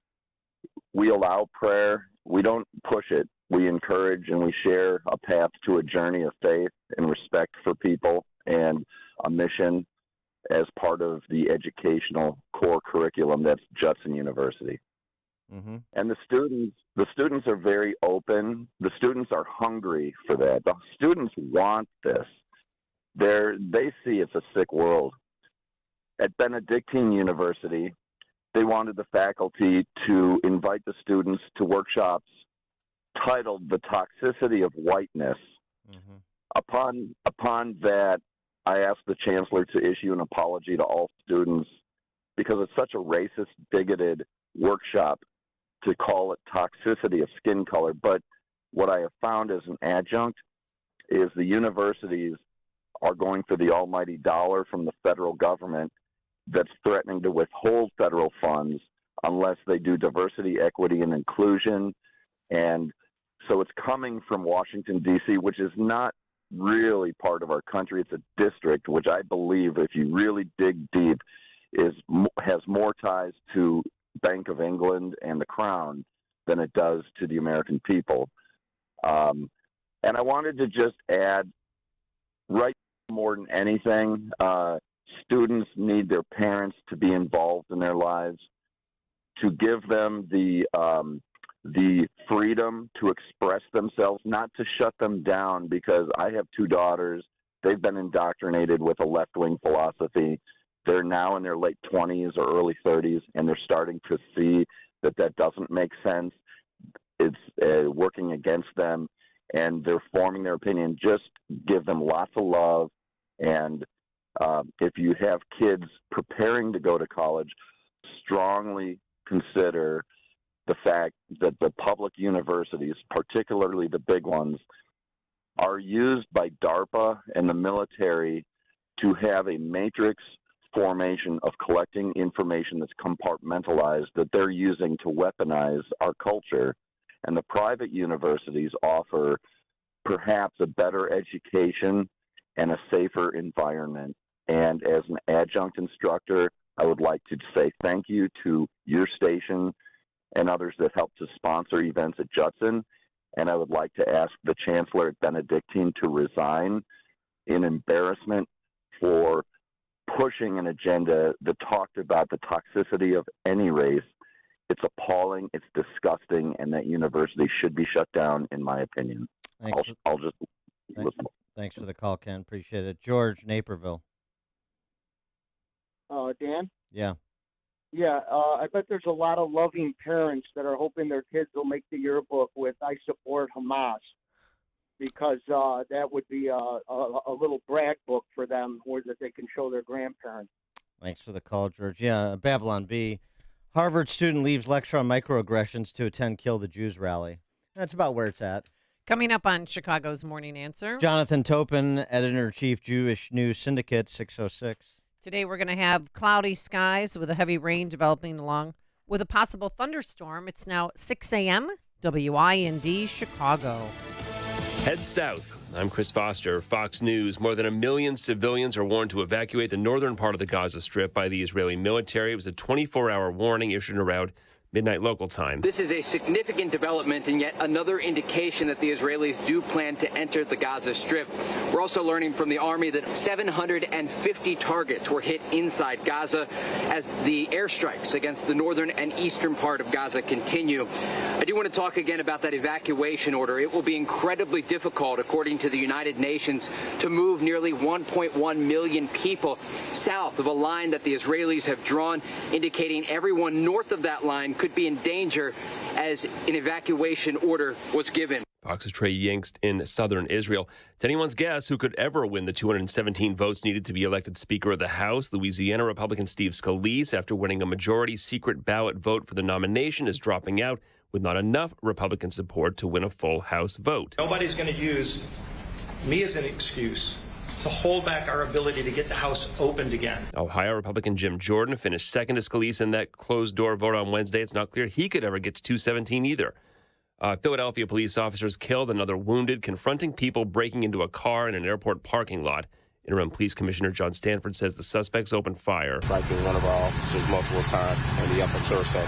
we allow prayer. We don't push it. We encourage and we share a path to a journey of faith and respect for people and a mission as part of the educational core curriculum that's Judson University. Mm-hmm. And the students are very open. The students are hungry for that. The students want this. They see it's a sick world. At Benedictine University, they wanted the faculty to invite the students to workshops titled The Toxicity of Whiteness. Mm-hmm. Upon that, I asked the chancellor to issue an apology to all students because it's such a racist, bigoted workshop to call it toxicity of skin color. But what I have found as an adjunct is the universities are going for the almighty dollar from the federal government that's threatening to withhold federal funds unless they do diversity, equity, and inclusion. And so it's coming from Washington, D.C., which is not really part of our country. It's a district, which I believe, if you really dig deep, has more ties to Bank of England and the Crown than it does to the American people. And I wanted to just add, right more than anything, students need their parents to be involved in their lives, to give them the freedom to express themselves, not to shut them down, because I have two daughters. They've been indoctrinated with a left-wing philosophy. They're now in their late 20s or early 30s, and they're starting to see that doesn't make sense. It's working against them, and they're forming their opinion. Just give them lots of love. And if you have kids preparing to go to college, strongly consider the fact that the public universities, particularly the big ones, are used by DARPA and the military to have a matrix formation of collecting information that's compartmentalized that they're using to weaponize our culture. And the private universities offer perhaps a better education and a safer environment. And as an adjunct instructor, I would like to say thank you to your station and others that help to sponsor events at Judson. And I would like to ask the chancellor at Benedictine to resign in embarrassment for pushing an agenda that talked about the toxicity of any race. It's appalling, it's disgusting, and that university should be shut down, in my opinion. I'll just listen. Thanks for the call, Ken. Appreciate it. George, Naperville. Dan? Yeah. Yeah, I bet there's a lot of loving parents that are hoping their kids will make the yearbook with "I support Hamas," because that would be a little brag book for them, or that they can show their grandparents. Thanks for the call, George. Yeah, Babylon B. Harvard student leaves lecture on microaggressions to attend Kill the Jews rally. That's about where it's at. Coming up on Chicago's Morning Answer. Jonathan Tobin, Editor-in-Chief, Jewish News Syndicate, 606. Today we're going to have cloudy skies with a heavy rain developing along with a possible thunderstorm. It's now 6 a.m. WIND Chicago. Head south. I'm Chris Foster, Fox News. More than 1 million civilians are warned to evacuate the northern part of the Gaza Strip by the Israeli military. It was a 24-hour warning issued around midnight local time. This is a significant development and yet another indication that the Israelis do plan to enter the Gaza Strip. We're also learning from the Army that 750 targets were hit inside Gaza as the airstrikes against the northern and eastern part of Gaza continue. I do want to talk again about that evacuation order. It will be incredibly difficult, according to the United Nations, to move nearly 1.1 million people south of a line that the Israelis have drawn, indicating everyone north of that line could be in danger as an evacuation order was given. Fox's Trey Yingst in southern Israel. To anyone's guess who could ever win the 217 votes needed to be elected Speaker of the House, Louisiana Republican Steve Scalise, after winning a majority secret ballot vote for the nomination, is dropping out with not enough Republican support to win a full House vote. Nobody's going to use me as an excuse to hold back our ability to get the House opened again. Ohio Republican Jim Jordan finished second to Scalise in that closed-door vote on Wednesday. It's not clear he could ever get to 217 either. Philadelphia police officers killed, another wounded, confronting people breaking into a car in an airport parking lot. Interim Police Commissioner John Stanford says the suspects opened fire. Striking one of our officers multiple times in the upper torso,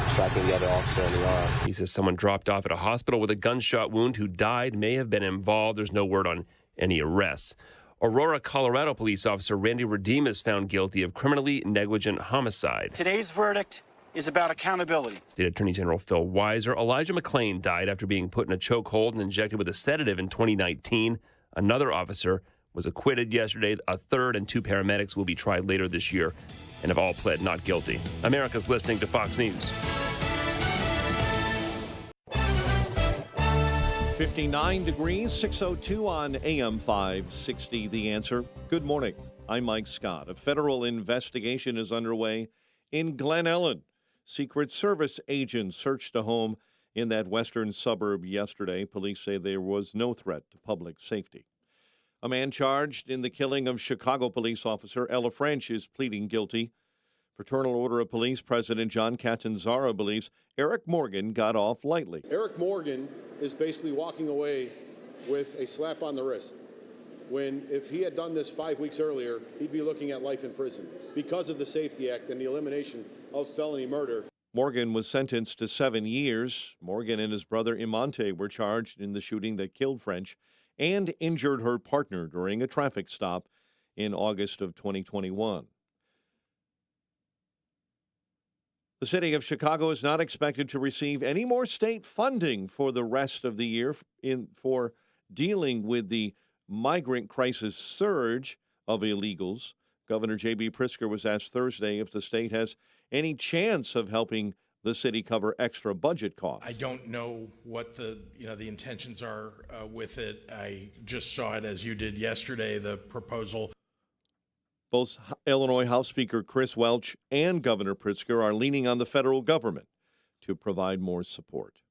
striking the other officer in the arm. He says someone dropped off at a hospital with a gunshot wound who died, may have been involved. There's no word on any arrests. Aurora, Colorado police officer Randy Redeem is found guilty of criminally negligent homicide. Today's verdict is about accountability. State Attorney General Phil Weiser. Elijah McClain died after being put in a chokehold and injected with a sedative in 2019. Another officer was acquitted yesterday. A third and two paramedics will be tried later this year and have all pled not guilty. America's listening to Fox News. 59 degrees, 6:02 on AM 560. The Answer. Good morning. I'm Mike Scott. A federal investigation is underway in Glen Ellen. Secret Service agents searched a home in that western suburb yesterday. Police say there was no threat to public safety. A man charged in the killing of Chicago police officer Ella French is pleading guilty. Fraternal Order of Police President John Catanzaro believes Eric Morgan got off lightly. Eric Morgan is basically walking away with a slap on the wrist, when if he had done this 5 weeks earlier, he'd be looking at life in prison because of the Safety Act and the elimination of felony murder. Morgan was sentenced to 7 years. Morgan and his brother Imante were charged in the shooting that killed French and injured her partner during a traffic stop in August of 2021. The city of Chicago is not expected to receive any more state funding for the rest of the year for dealing with the migrant crisis surge of illegals. Governor J.B. Pritzker was asked Thursday if the state has any chance of helping the city cover extra budget costs. I don't know what the intentions are with it. I just saw it as you did yesterday, the proposal. Both Illinois House Speaker Chris Welch and Governor Pritzker are leaning on the federal government to provide more support.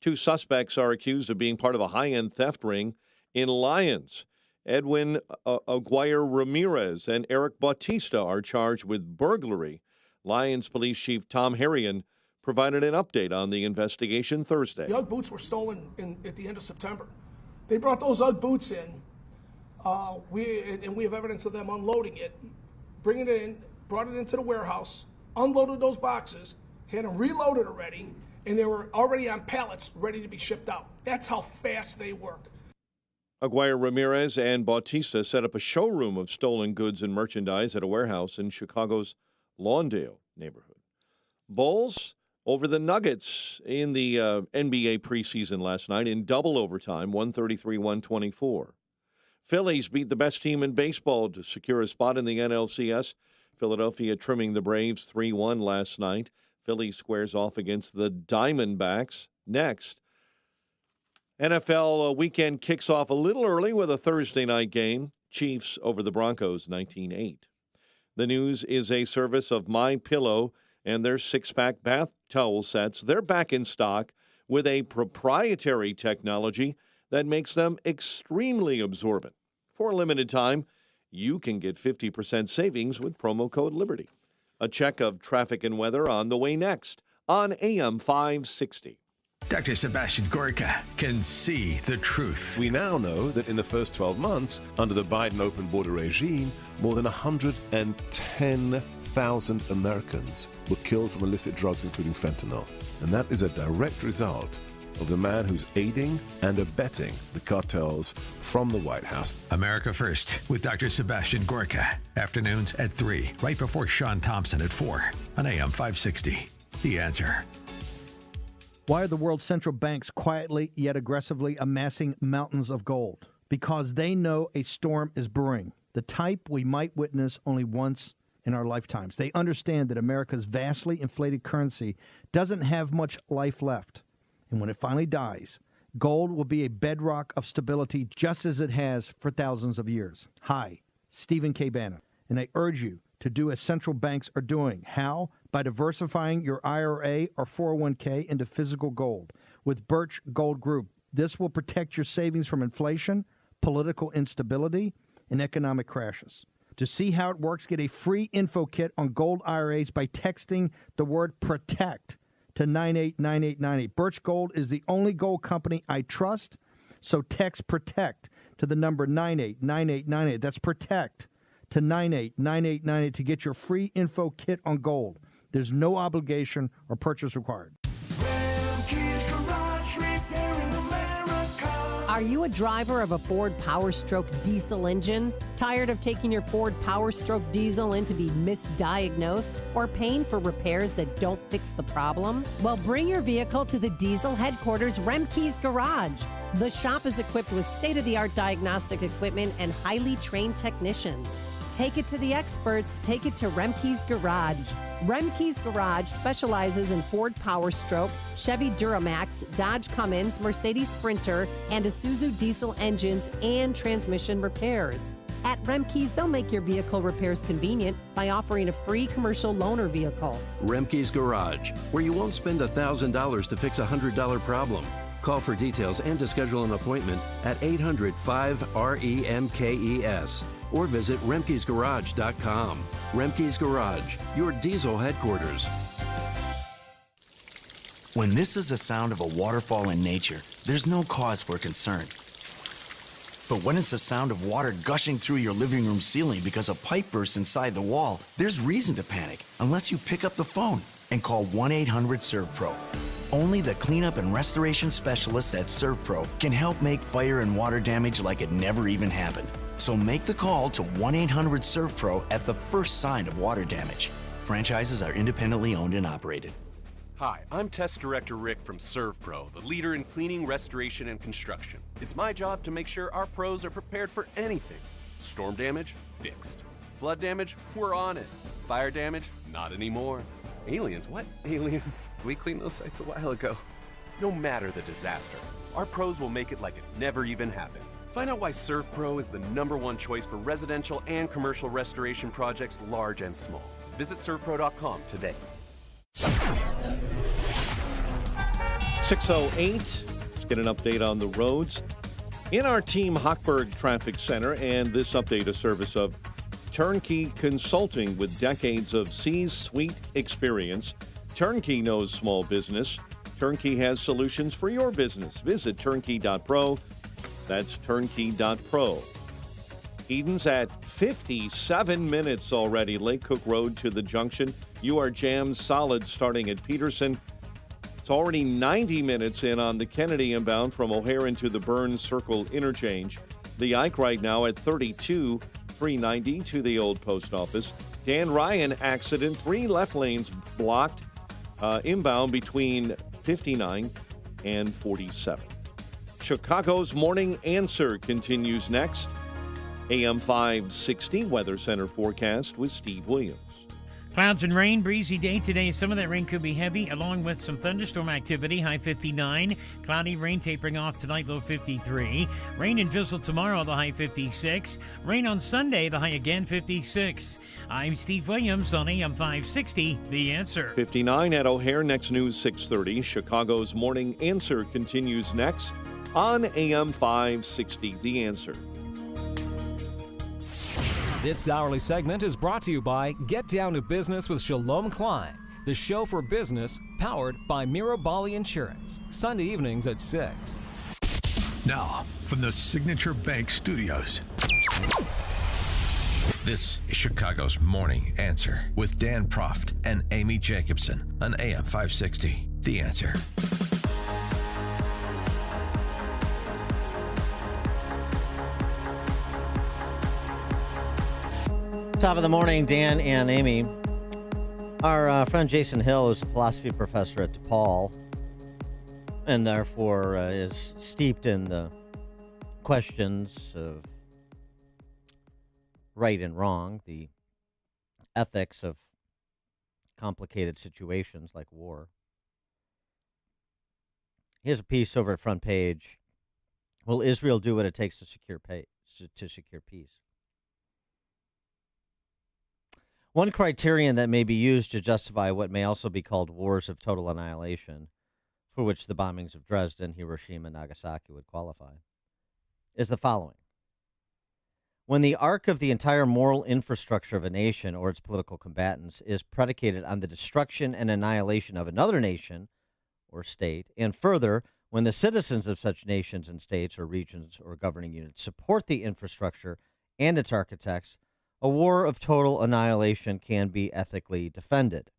2 suspects are accused of being part of a high-end theft ring in Lyons. Edwin Aguirre Ramirez and Eric Bautista are charged with burglary. Lyons Police Chief Tom Harrion provided an update on the investigation Thursday. The UGG boots were stolen at the end of September. They brought those UGG boots in. We have evidence of them unloading it, bringing it in, brought it into the warehouse, unloaded those boxes, had them reloaded already, and they were already on pallets ready to be shipped out. That's how fast they work. Aguirre Ramirez and Bautista set up a showroom of stolen goods and merchandise at a warehouse in Chicago's Lawndale neighborhood. Bulls over the Nuggets in the NBA preseason last night in double overtime, 133-124. Phillies beat the best team in baseball to secure a spot in the NLCS. Philadelphia trimming the Braves 3-1 last night. Phillies squares off against the Diamondbacks next. NFL weekend kicks off a little early with a Thursday night game. Chiefs over the Broncos 19-8. The news is a service of MyPillow and their 6-pack bath towel sets. They're back in stock with a proprietary technology that makes them extremely absorbent. For a limited time, you can get 50% savings with promo code LIBERTY. A check of traffic and weather on the way next on AM 560. Dr. Sebastian Gorka can see the truth. We now know that in the first 12 months, under the Biden open border regime, more than 110,000 Americans were killed from illicit drugs, including fentanyl. And that is a direct result of the man who's aiding and abetting the cartels from the White House. America First with Dr. Sebastian Gorka. Afternoons at 3, right before Sean Thompson at 4 on AM 560. The Answer. Why are the world's central banks quietly yet aggressively amassing mountains of gold? Because they know a storm is brewing, the type we might witness only once in our lifetimes. They understand that America's vastly inflated currency doesn't have much life left. And when it finally dies, gold will be a bedrock of stability just as it has for thousands of years. Hi, Stephen K. Bannon, and I urge you to do as central banks are doing. How? By diversifying your IRA or 401k into physical gold with Birch Gold Group. This will protect your savings from inflation, political instability, and economic crashes. To see how it works, get a free info kit on gold IRAs by texting the word PROTECT to 989898. Birch Gold is the only gold company I trust, so text PROTECT to the number 989898. That's PROTECT to 989898 to get your free info kit on gold. There's no obligation or purchase required. Are you a driver of a Ford Power Stroke diesel engine? Tired of taking your Ford Power Stroke diesel in to be misdiagnosed or paying for repairs that don't fix the problem? Well, bring your vehicle to the diesel headquarters, Remke's Garage. The shop is equipped with state-of-the-art diagnostic equipment and highly trained technicians. Take it to the experts. Take it to Remke's Garage. Remke's Garage specializes in Ford Power Stroke, Chevy Duramax, Dodge Cummins, Mercedes Sprinter, and Isuzu diesel engines and transmission repairs. At Remke's, they'll make your vehicle repairs convenient by offering a free commercial loaner vehicle. Remke's Garage, where you won't spend $1,000 to fix a $100 problem. Call for details and to schedule an appointment at 800-5-REMKES or visit remkesgarage.com. Remke's Garage, your diesel headquarters. When this is the sound of a waterfall in nature, there's no cause for concern. But when it's the sound of water gushing through your living room ceiling because a pipe bursts inside the wall, there's reason to panic unless you pick up the phone and call 1-800-SERVPRO. Only the cleanup and restoration specialists at ServPro can help make fire and water damage like it never even happened. So make the call to 1-800-SERVPRO at the first sign of water damage. Franchises are independently owned and operated. Hi, I'm Test Director Rick from ServPro, the leader in cleaning, restoration, and construction. It's my job to make sure our pros are prepared for anything. Storm damage? Fixed. Flood damage? We're on it. Fire damage? Not anymore. Aliens? What? Aliens? We cleaned those sites a while ago. No matter the disaster, our pros will make it like it never even happened. Find out why ServPro is the #1 choice for residential and commercial restoration projects large and small. Visit servpro.com today. 6:08. Let's get an update on the roads. In our Team Hochberg Traffic Center, and this update a service of Turnkey Consulting with decades of C-suite experience. Turnkey knows small business. Turnkey has solutions for your business. Visit turnkey.pro. That's turnkey.pro. Eden's at 57 minutes already. Lake Cook Road to the junction. You are jammed solid starting at Peterson. It's already 90 minutes in on the Kennedy inbound from O'Hare into the Burns Circle interchange. The Ike right now at 32, 390 to the old post office. Dan Ryan accident, 3 left lanes blocked inbound between 59 and 47. Chicago's Morning Answer continues next. AM 560 Weather Center forecast with Steve Williams. Clouds and rain, breezy day today. Some of that rain could be heavy, along with some thunderstorm activity, high 59. Cloudy, rain tapering off tonight, low 53. Rain and drizzle tomorrow, the high 56. Rain on Sunday, the high again 56. I'm Steve Williams on AM 560, The Answer. 59 at O'Hare, next news 6:30. Chicago's Morning Answer continues next on AM 560, The Answer. This hourly segment is brought to you by Get Down to Business with Shalom Klein, the show for business powered by Mirabali Insurance, Sunday evenings at 6. Now, from the Signature Bank Studios, this is Chicago's Morning Answer with Dan Proft and Amy Jacobson on AM 560, The Answer. Top of the morning, Dan and Amy. Our friend Jason Hill is a philosophy professor at DePaul and therefore is steeped in the questions of right and wrong, the ethics of complicated situations like war. Here's a piece over at Front Page. Will Israel do what it takes to secure peace? One criterion that may be used to justify what may also be called wars of total annihilation, for which the bombings of Dresden, Hiroshima, and Nagasaki would qualify, is the following. When the arc of the entire moral infrastructure of a nation or its political combatants is predicated on the destruction and annihilation of another nation or state, and further, when the citizens of such nations and states or regions or governing units support the infrastructure and its architects, a war of total annihilation can be ethically defended.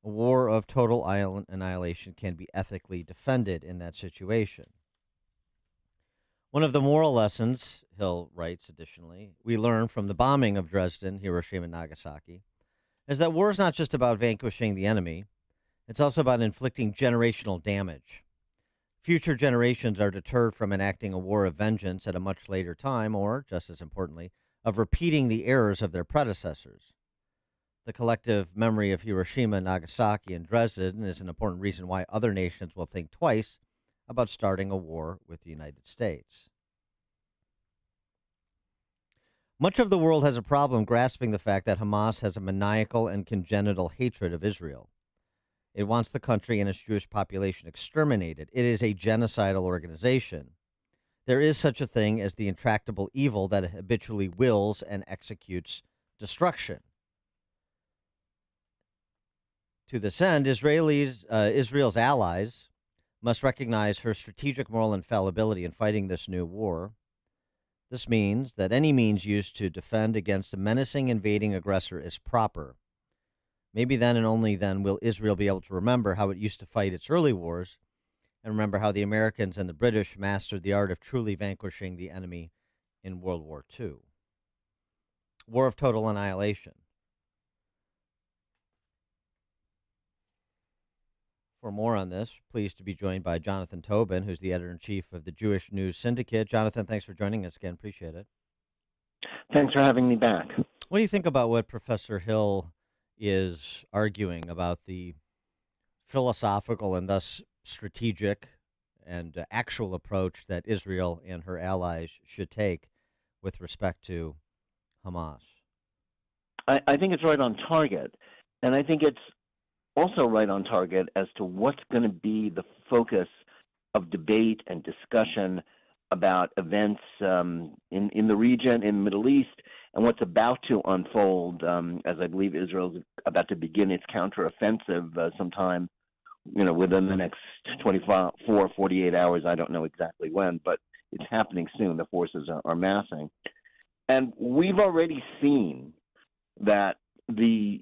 A war of total annihilation can be ethically defended in that situation. One of the moral lessons, Hill writes additionally, we learn from the bombing of Dresden, Hiroshima, and Nagasaki, is that war is not just about vanquishing the enemy, it's also about inflicting generational damage. Future generations are deterred from enacting a war of vengeance at a much later time, or, just as importantly, of repeating the errors of their predecessors. The collective memory of Hiroshima, Nagasaki, and Dresden is an important reason why other nations will think twice about starting a war with the United States. Much of the world has a problem grasping the fact that Hamas has a maniacal and congenital hatred of Israel. It wants the country and its Jewish population exterminated. It is a genocidal organization. There is such a thing as the intractable evil that habitually wills and executes destruction. To this end, Israel's allies must recognize her strategic moral infallibility in fighting this new war. This means that any means used to defend against a menacing invading aggressor is proper. Maybe then and only then will Israel be able to remember how it used to fight its early wars and remember how the Americans and the British mastered the art of truly vanquishing the enemy in World War II. War of total annihilation. For more on this, pleased to be joined by Jonathan Tobin, who's the editor-in-chief of the Jewish News Syndicate. Jonathan, thanks for joining us again. Appreciate it. Thanks for having me back. What do you think about what Professor Hill is arguing about the philosophical and thus strategic and actual approach that Israel and her allies should take with respect to Hamas? I think it's right on target, and I think it's also right on target as to what's going to be the focus of debate and discussion about events in the region, in the Middle East, and what's about to unfold as I believe Israel's about to begin its counteroffensive sometime, within the next 48 hours. I don't know exactly when, but it's happening soon. The forces are massing. And we've already seen that the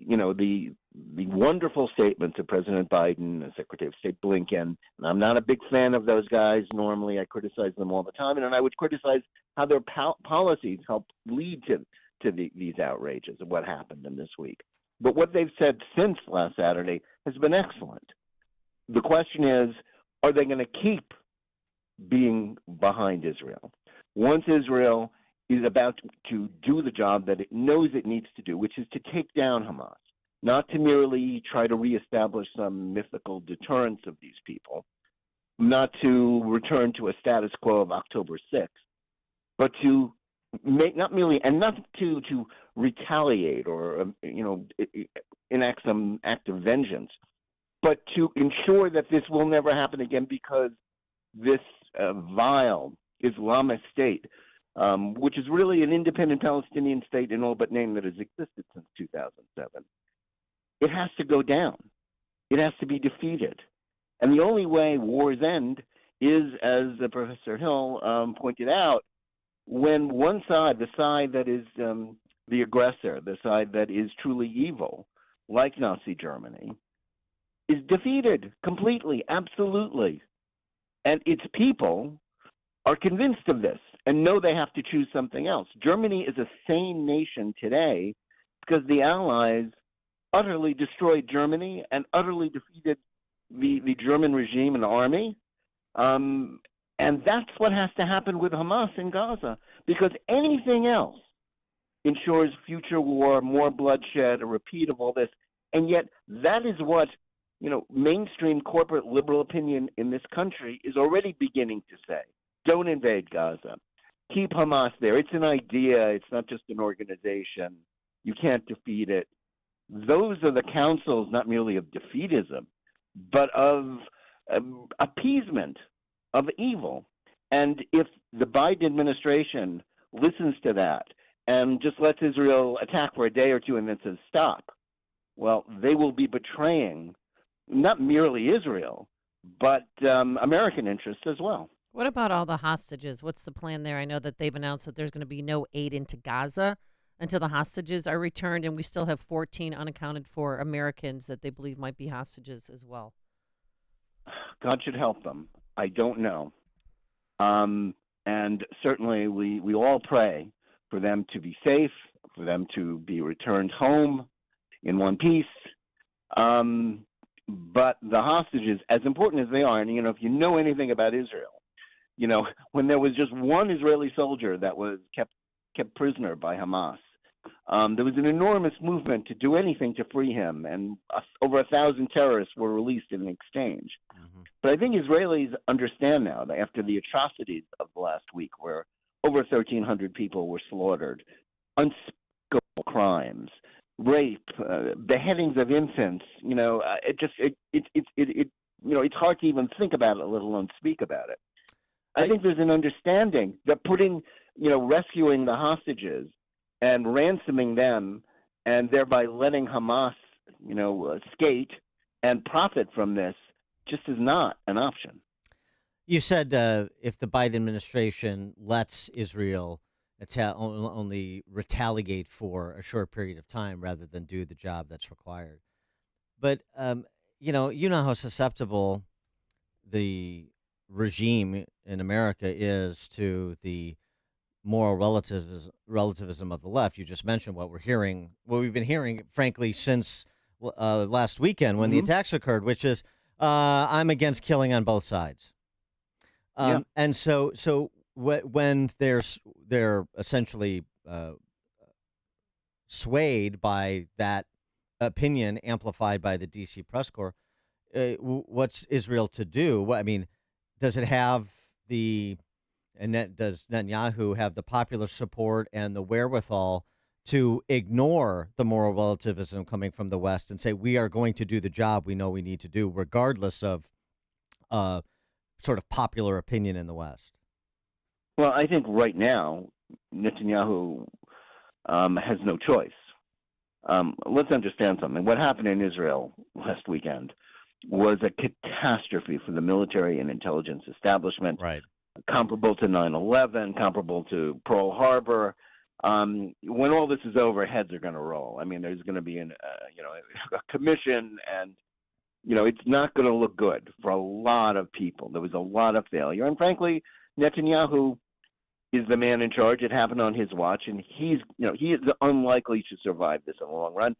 wonderful statements of President Biden and Secretary of State Blinken, and I'm not a big fan of those guys. Normally, I criticize them all the time, and I would criticize how their policies help lead to these outrages of what happened in this week. But what they've said since last Saturday has been excellent. The question is, are they going to keep being behind Israel? Once Israel is about to do the job that it knows it needs to do, which is to take down Hamas, not to merely try to reestablish some mythical deterrence of these people, not to return to a status quo of October 6th, but to make not to retaliate or enact some act of vengeance, but to ensure that this will never happen again, because this vile Islamist state, which is really an independent Palestinian state in all but name that has existed since 2007, it has to go down. It has to be defeated. And the only way wars end is, as Professor Hill pointed out, when one side, the side that is the aggressor, the side that is truly evil, like Nazi Germany, is defeated completely, absolutely. And its people are convinced of this and know they have to choose something else. Germany is a sane nation today because the Allies utterly destroyed Germany and utterly defeated the German regime and army. And that's what has to happen with Hamas in Gaza, because anything else ensures future war, more bloodshed, a repeat of all this. And yet that is what, mainstream corporate liberal opinion in this country is already beginning to say. Don't invade Gaza. Keep Hamas there. It's an idea. It's not just an organization. You can't defeat it. Those are the counsels not merely of defeatism, but of appeasement of evil. And if the Biden administration listens to that and just lets Israel attack for a day or two and then says stop, well, they will be betraying not merely Israel, but American interests as well. What about all the hostages? What's the plan there? I know that they've announced that there's going to be no aid into Gaza until the hostages are returned, and we still have 14 unaccounted for Americans that they believe might be hostages as well. God should help them. I don't know. And certainly we all pray for them to be safe, for them to be returned home in one piece. But the hostages, as important as they are, and if you know anything about Israel, when there was just one Israeli soldier that was kept prisoner by Hamas, there was an enormous movement to do anything to free him, and over 1,000 terrorists were released in exchange. Mm-hmm. But I think Israelis understand now that after the atrocities of the last week, where over 1,300 people were slaughtered, unspeakable crimes, rape, beheadings of infants, it's hard to even think about it, let alone speak about it. I think there's an understanding that rescuing the hostages and ransoming them and thereby letting Hamas, skate and profit from this just is not an option. You said if the Biden administration lets Israel only retaliate for a short period of time rather than do the job that's required. But, you know how susceptible the regime in America is to the moral relativism of the left. You just mentioned what we've been hearing, frankly, since last weekend when the attacks occurred, which is I'm against killing on both sides. And so when they're essentially swayed by that opinion amplified by the DC press corps, what's Israel to do? I mean, does Netanyahu have the popular support and the wherewithal to ignore the moral relativism coming from the West and say, we are going to do the job we know we need to do, regardless of sort of popular opinion in the West? Well, I think right now, Netanyahu has no choice. Let's understand something. What happened in Israel last weekend was a catastrophe for the military and intelligence establishment. Right. Comparable to 9/11, comparable to Pearl Harbor. When all this is over, heads are going to roll. I mean, there's going to be a commission, and it's not going to look good for a lot of people. There was a lot of failure, and frankly, Netanyahu is the man in charge. It happened on his watch, and he is unlikely to survive this in the long run.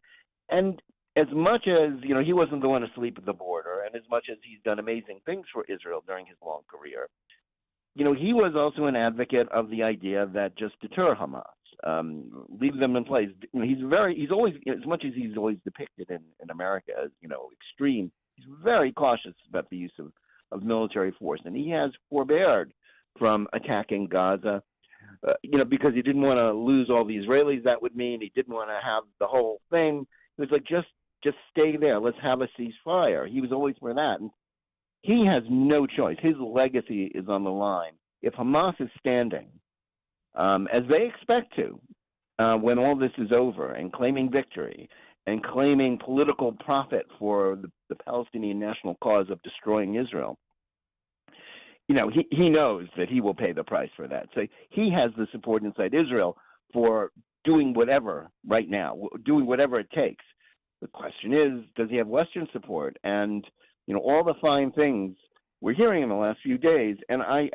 And as much as he wasn't the one asleep at the border, and as much as he's done amazing things for Israel during his long career, he was also an advocate of the idea that just deter Hamas, leave them in place. He's always, as much as he's always depicted in America as extreme, he's very cautious about the use of military force, and he has forbeared from attacking Gaza, because he didn't want to lose all the Israelis. That would mean he didn't want to have the whole thing. It was like, just stay there. Let's have a ceasefire. He was always for that. And he has no choice. His legacy is on the line. If Hamas is standing, as they expect to, when all this is over, and claiming victory and claiming political profit for the Palestinian national cause of destroying Israel, he knows that he will pay the price for that. So he has the support inside Israel for doing whatever right now, doing whatever it takes. The question is, does he have Western support? And all the fine things we're hearing in the last few days. And I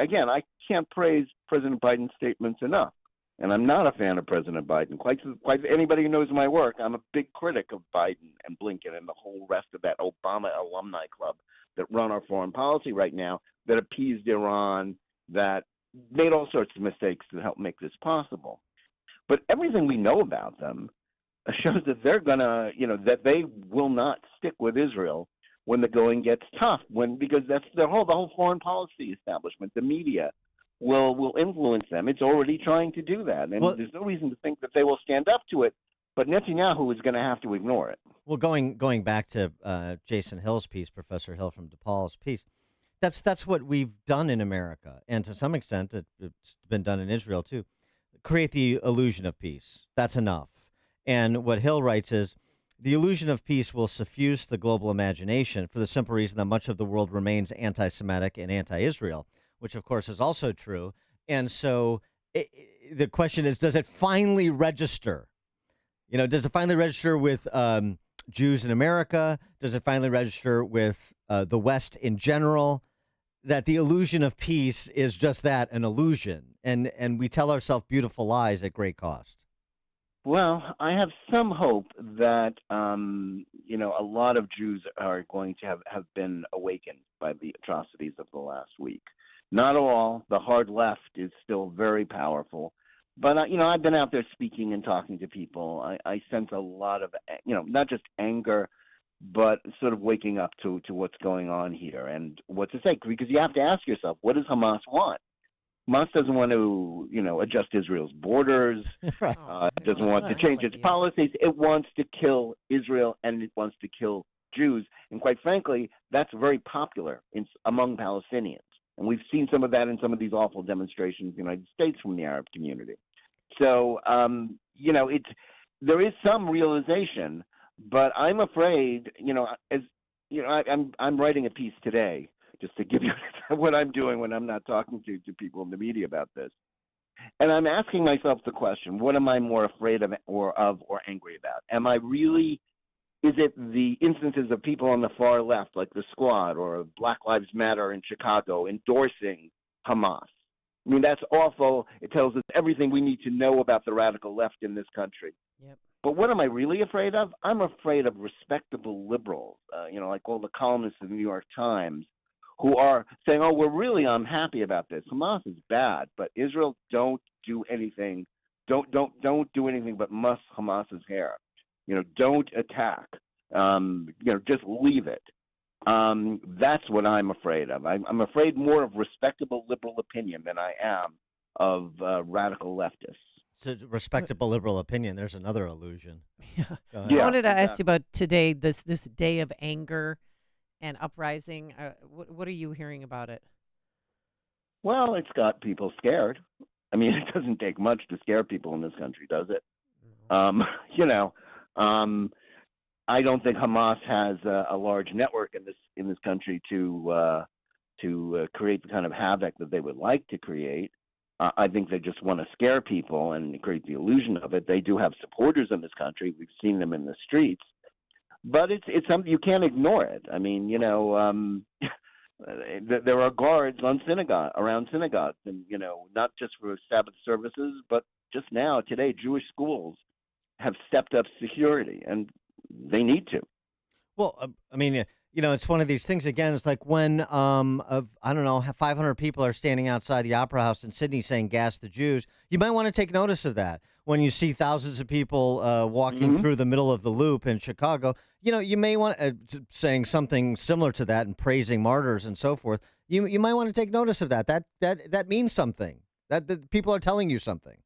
can't praise President Biden's statements enough. And I'm not a fan of President Biden. Quite anybody who knows my work, I'm a big critic of Biden and Blinken and the whole rest of that Obama alumni club that run our foreign policy right now, that appeased Iran, that made all sorts of mistakes to help make this possible. But everything we know about them shows that they're gonna, that they will not stick with Israel when the going gets tough. Because that's the whole foreign policy establishment, the media, will influence them. It's already trying to do that, and there's no reason to think that they will stand up to it. But Netanyahu is going to have to ignore it. Well, going back to Jason Hill's piece, Professor Hill from DePaul's piece, that's what we've done in America, and to some extent it's been done in Israel too. Create the illusion of peace. That's enough. And what Hill writes is, the illusion of peace will suffuse the global imagination for the simple reason that much of the world remains anti-Semitic and anti-Israel, which of course is also true. And so the question is, does it finally register? Does it finally register with Jews in America? Does it finally register with the West in general? That the illusion of peace is just that, an illusion. And we tell ourselves beautiful lies at great cost. Well, I have some hope that, a lot of Jews are going to have been awakened by the atrocities of the last week. Not all. The hard left is still very powerful. But, I've been out there speaking and talking to people. I sense a lot of, not just anger, but sort of waking up to what's going on here and what to say. Because you have to ask yourself, what does Hamas want? Hamas doesn't want to, adjust Israel's borders. It doesn't want to change its policies. It wants to kill Israel, and it wants to kill Jews. And quite frankly, that's very popular among Palestinians. And we've seen some of that in some of these awful demonstrations in the United States from the Arab community. So, there is some realization, but I'm afraid, I'm writing a piece today, just to give you what I'm doing when I'm not talking to people in the media about this. And I'm asking myself the question, what am I more afraid of or angry about? Is it the instances of people on the far left, like the Squad or Black Lives Matter in Chicago, endorsing Hamas? I mean, that's awful. It tells us everything we need to know about the radical left in this country. Yep. But what am I really afraid of? I'm afraid of respectable liberals, like all the columnists of the New York Times, who are saying, oh, we're really unhappy about this. Hamas is bad, but Israel don't do anything. Don't do anything but muss Hamas's hair. Don't attack. Just leave it. That's what I'm afraid of. I'm afraid more of respectable liberal opinion than I am of radical leftists. So respectable liberal opinion, there's another illusion. Yeah. I wanted to ask you about today, this day of anger and uprising. What are you hearing about it? Well, it's got people scared. I mean, it doesn't take much to scare people in this country, does it? I don't think Hamas has a large network in this country to create the kind of havoc that they would like to create. I think they just want to scare people and create the illusion of it. They do have supporters in this country. We've seen them in the streets. But it's something you can't ignore it. I mean, there are guards around synagogues, and not just for Sabbath services, but just now today, Jewish schools have stepped up security, and they need to. Well, it's one of these things. Again, it's like when 500 people are standing outside the Opera House in Sydney saying "Gas the Jews." You might want to take notice of that. When you see thousands of people walking through the middle of the Loop in Chicago, you may want saying something similar to that and praising martyrs and so forth. You might want to take notice of that. That means something. That people are telling you something.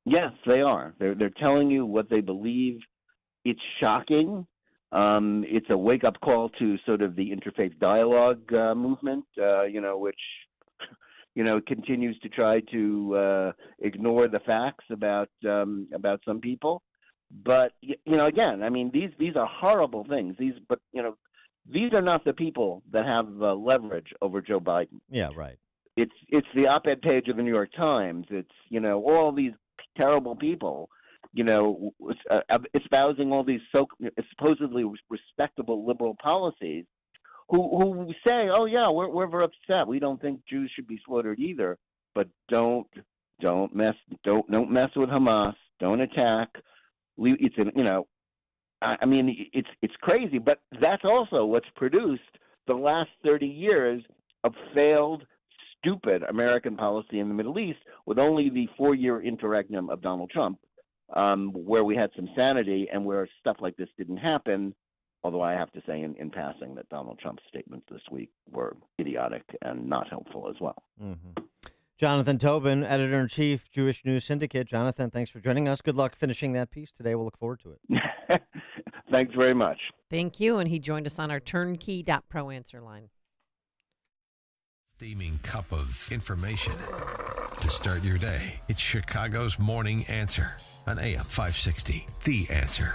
Yes, they are. They're telling you what they believe. It's shocking. It's a wake-up call to sort of the interfaith dialogue movement, which continues to try to ignore the facts about some people. But again, I mean, these are horrible things. These are not the people that have leverage over Joe Biden. Yeah, right. It's the op-ed page of the New York Times. It's all these terrible people, espousing all these supposedly respectable liberal policies, who say, "Oh yeah, we're very upset. We don't think Jews should be slaughtered either, but don't mess with Hamas. Don't attack." It's crazy, but that's also what's produced the last 30 years of failed, stupid American policy in the Middle East with only the 4-year interregnum of Donald Trump, where we had some sanity and where stuff like this didn't happen. Although I have to say in passing that Donald Trump's statements this week were idiotic and not helpful as well. Mm-hmm. Jonathan Tobin, editor-in-chief, Jewish News Syndicate. Jonathan, thanks for joining us. Good luck finishing that piece today. We'll look forward to it. Thanks very much. Thank you. And he joined us on our turnkey.pro answer line. Steaming cup of information to start your day. It's Chicago's Morning Answer on AM 560. The Answer.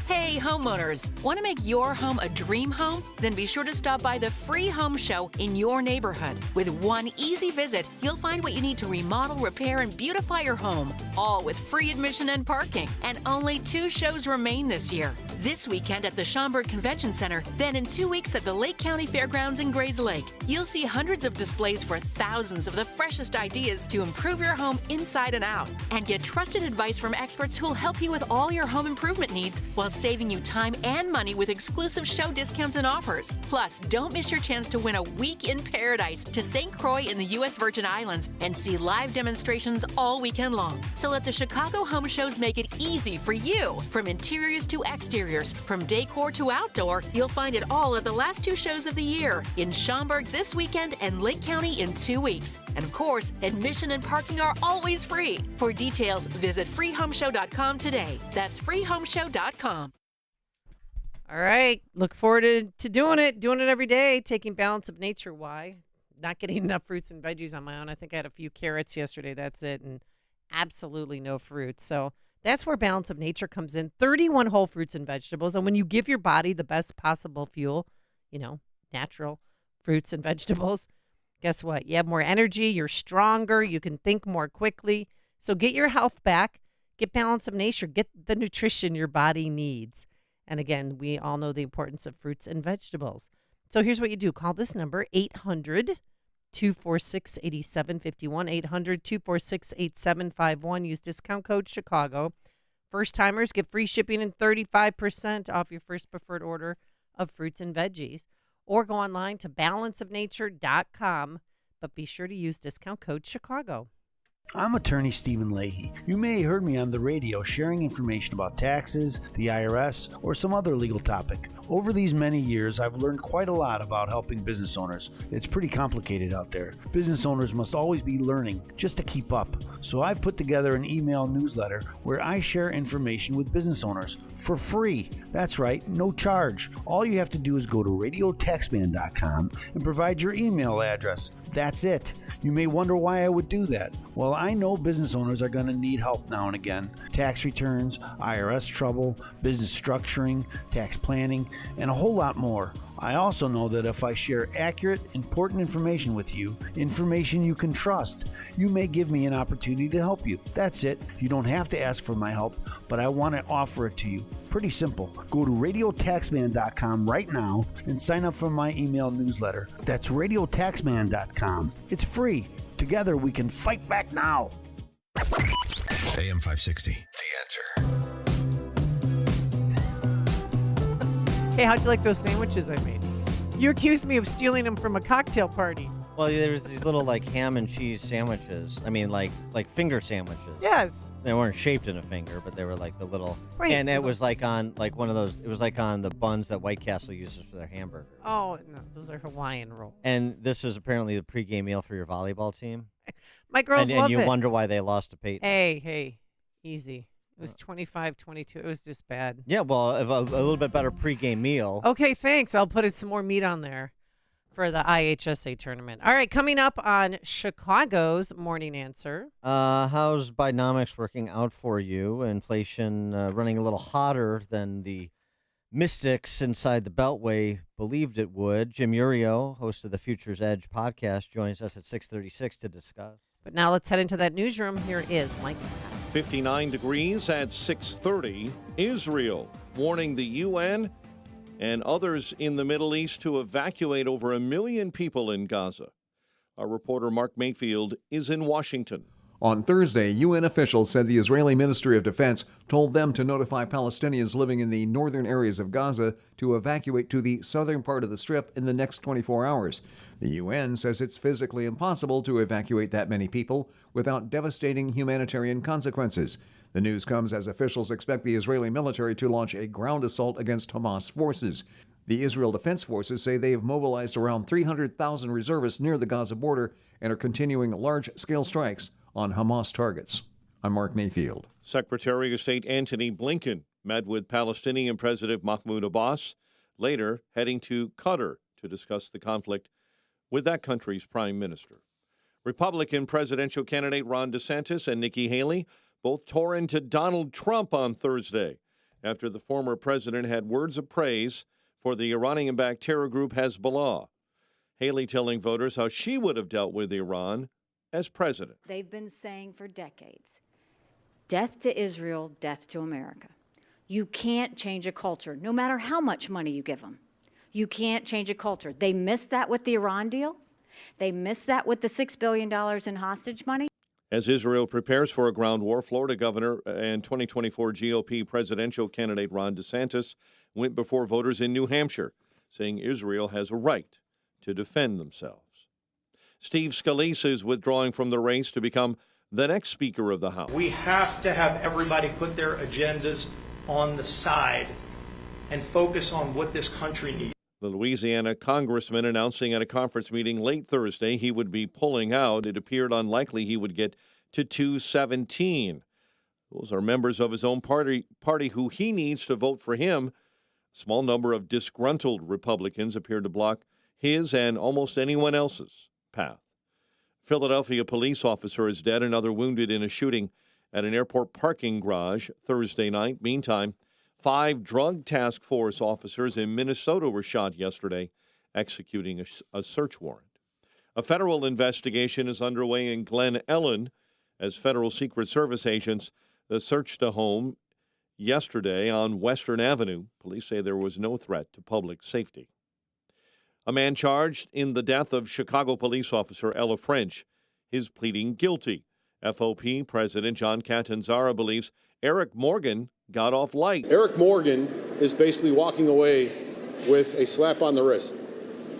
Hey, homeowners. Want to make your home a dream home? Then be sure to stop by the free home show in your neighborhood. With one easy visit, you'll find what you need to remodel, repair, and beautify your home, all with free admission and parking. And only 2 shows remain this year. This weekend at the Schaumburg Convention Center, then in 2 weeks at the Lake County Fairgrounds in Grays Lake. You'll see hundreds of displays for thousands of the freshest ideas to improve your home inside and out. And get trusted advice from experts who'll help you with all your home improvement needs while saving you time and money with exclusive show discounts and offers. Plus, don't miss your chance to win a week in paradise to St. Croix in the U.S. Virgin Islands and see live demonstrations all weekend long. So let the Chicago Home Shows make it easy for you. From interiors to exteriors, from decor to outdoor, you'll find it all at the last 2 shows of the year in Schaumburg this weekend and Lake County in 2 weeks. And of course, admission and parking are always free. For details, visit freehomeshow.com today. That's freehomeshow.com. All right. Look forward to doing it every day, taking balance of nature. Why? Not getting enough fruits and veggies on my own. I think I had a few carrots yesterday. That's it. And absolutely no fruit. So that's where balance of nature comes in. 31 whole fruits and vegetables. And when you give your body the best possible fuel, natural fruits and vegetables, guess what? You have more energy. You're stronger. You can think more quickly. So get your health back. Get balance of nature. Get the nutrition your body needs. And again, we all know the importance of fruits and vegetables. So here's what you do. Call this number, 800-246-8751, 800-246-8751. Use discount code Chicago. First-timers get free shipping and 35% off your first preferred order of fruits and veggies. Or go online to balanceofnature.com, but be sure to use discount code Chicago. I'm attorney Stephen Leahy. You may have heard me on the radio sharing information about taxes, the IRS, or some other legal topic. Over these many years, I've learned quite a lot about helping business owners. It's pretty complicated out there. Business owners must always be learning just to keep up. So I've put together an email newsletter where I share information with business owners for free. That's right, no charge. All you have to do is go to radiotaxman.com and provide your email address. That's it. You may wonder why I would do that. Well, I know business owners are going to need help now and again. Tax returns, IRS trouble, business structuring, tax planning, and a whole lot more. I also know that if I share accurate, important information with you, information you can trust, you may give me an opportunity to help you. That's it. You don't have to ask for my help, but I want to offer it to you. Pretty simple. Go to radiotaxman.com right now and sign up for my email newsletter. That's radiotaxman.com. It's free. Together we can fight back now. AM 560, The Answer. Hey, how'd you like those sandwiches I made? You accused me of stealing them from a cocktail party. Well, there's these little ham and cheese sandwiches. I mean, like finger sandwiches. Yes. They weren't shaped in a finger, but they were like the little. Right. And it was on one of those. It was on the buns that White Castle uses for their hamburgers. Oh no, those are Hawaiian rolls. And this is apparently the pregame meal for your volleyball team. My girls love it. And you wonder why they lost to Peyton. Hey, easy. It was 25-22. It was just bad. Yeah, well, a little bit better pregame meal. Okay, thanks. I'll put some more meat on there for the IHSA tournament. All right, coming up on Chicago's Morning Answer. How's Bidenomics working out for you? Inflation running a little hotter than the mystics inside the Beltway believed it would. Jim Iorio, host of the Future's Edge podcast, joins us at 6:36 to discuss. But now let's head into that newsroom. Here is Mike Sapp. 59 degrees at 6:30. Israel warning the UN and others in the Middle East to evacuate over 1 million people in Gaza. Our reporter Mark Mayfield is in Washington. On Thursday, UN officials said the Israeli Ministry of Defense told them to notify Palestinians living in the northern areas of Gaza to evacuate to the southern part of the Strip in the next 24 hours. The UN says it's physically impossible to evacuate that many people without devastating humanitarian consequences. The news comes as officials expect the Israeli military to launch a ground assault against Hamas forces. The Israel Defense Forces say they have mobilized around 300,000 reservists near the Gaza border and are continuing large-scale strikes on Hamas targets. I'm Mark Mayfield. Secretary of State Antony Blinken met with Palestinian President Mahmoud Abbas, later heading to Qatar to discuss the conflict with that country's prime minister. Republican presidential candidate Ron DeSantis and Nikki Haley both tore into Donald Trump on Thursday after the former president had words of praise for the Iranian-backed terror group Hezbollah. Haley telling voters how she would have dealt with Iran as president. They've been saying for decades, death to Israel, death to America. You can't change a culture, no matter how much money you give them. You can't change a culture. They missed that with the Iran deal. They missed that with the $6 billion in hostage money. As Israel prepares for a ground war, Florida governor and 2024 GOP presidential candidate Ron DeSantis went before voters in New Hampshire, saying Israel has a right to defend themselves. Steve Scalise is withdrawing from the race to become the next Speaker of the House. We have to have everybody put their agendas on the side and focus on what this country needs. The Louisiana congressman announcing at a conference meeting late Thursday he would be pulling out. It appeared unlikely he would get to 217. Those are members of his own party who he needs to vote for him. A small number of disgruntled Republicans appeared to block his and almost anyone else's path. Philadelphia police officer is dead, another wounded in a shooting at an airport parking garage Thursday night. Meantime, 5 drug task force officers in Minnesota were shot yesterday, executing a search warrant. A federal investigation is underway in Glen Ellen as federal Secret Service agents searched a home yesterday on Western Avenue. Police say there was no threat to public safety. A man charged in the death of Chicago police officer Ella French is pleading guilty. FOP President John Catanzara believes Eric Morgan got off light. Eric Morgan is basically walking away with a slap on the wrist,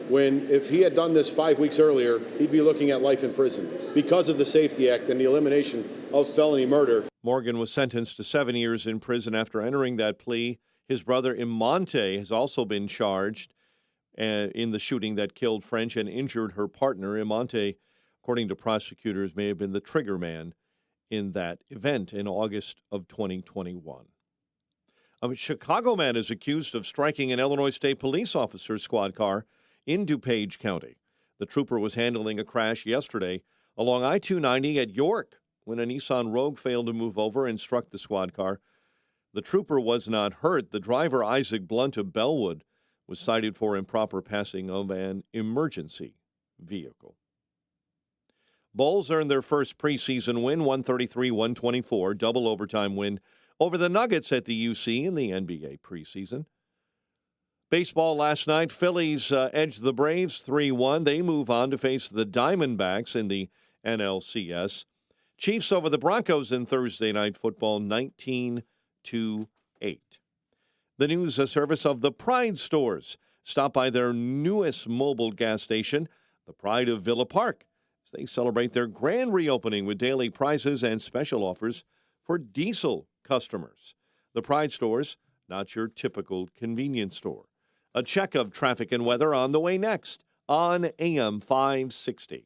when if he had done this 5 weeks earlier, he'd be looking at life in prison because of the Safety Act and the elimination of felony murder. Morgan was sentenced to 7 years in prison after entering that plea. His brother Imonte has also been charged in the shooting that killed French and injured her partner. Imonte, according to prosecutors, may have been the trigger man in that event in August of 2021. A Chicago man is accused of striking an Illinois State police officer's squad car in DuPage County. The trooper was handling a crash yesterday along I-290 at York when a Nissan Rogue failed to move over and struck the squad car. The trooper was not hurt. The driver, Isaac Blunt of Bellwood, was cited for improper passing of an emergency vehicle. Bulls earned their first preseason win, 133-124, double overtime win over the Nuggets at the UC in the NBA preseason. Baseball last night, Phillies edged the Braves 3-1. They move on to face the Diamondbacks in the NLCS. Chiefs over the Broncos in Thursday night football, 19-8. The news service of the Pride stores. Stop by their newest mobile gas station, the Pride of Villa Park, as they celebrate their grand reopening with daily prizes and special offers for diesel customers. The Pride stores, not your typical convenience store. A check of traffic and weather on the way next on AM 560.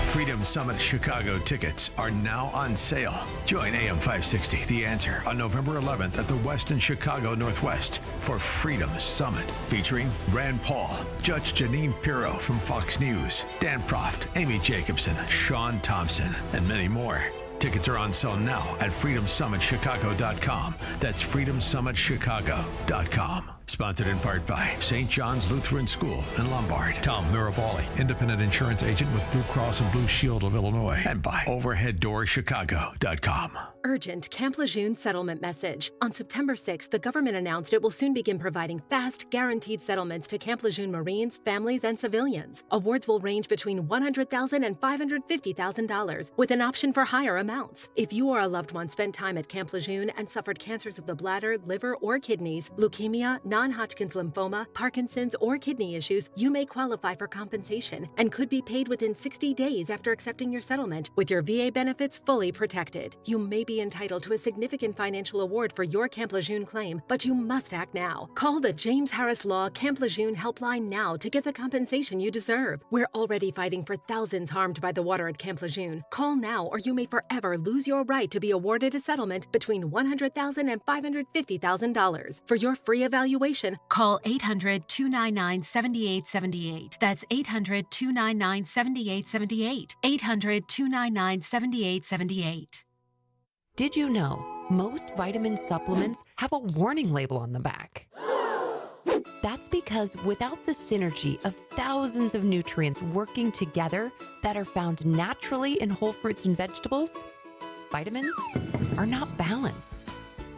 Freedom Summit Chicago tickets are now on sale. Join AM 560, The Answer, on November 11th at the Westin Chicago Northwest for Freedom Summit, featuring Rand Paul, Judge Janine Pirro from Fox News, Dan Proft, Amy Jacobson, Sean Thompson, and many more. Tickets are on sale now at freedomsummitchicago.com. That's freedomsummitchicago.com. Sponsored in part by St. John's Lutheran School in Lombard. Tom Mirabali, independent insurance agent with Blue Cross and Blue Shield of Illinois. And by OverheadDoorChicago.com. Urgent Camp Lejeune settlement message. On September 6th, the government announced it will soon begin providing fast, guaranteed settlements to Camp Lejeune Marines, families, and civilians. Awards will range between $100,000 and $550,000, with an option for higher amounts. If you or a loved one spent time at Camp Lejeune and suffered cancers of the bladder, liver, or kidneys, leukemia, non-Hodgkin's lymphoma, Parkinson's, or kidney issues, you may qualify for compensation and could be paid within 60 days after accepting your settlement, with your VA benefits fully protected. You may be entitled to a significant financial award for your Camp Lejeune claim, but you must act now. Call the James Harris Law Camp Lejeune helpline now to get the compensation you deserve. We're already fighting for thousands harmed by the water at Camp Lejeune. Call now or you may forever lose your right to be awarded a settlement between $100,000 and $550,000. For your free evaluation, call 800-299-7878. That's 800-299-7878. 800-299-7878. Did you know most vitamin supplements have a warning label on the back? That's because without the synergy of thousands of nutrients working together that are found naturally in whole fruits and vegetables, vitamins are not balanced.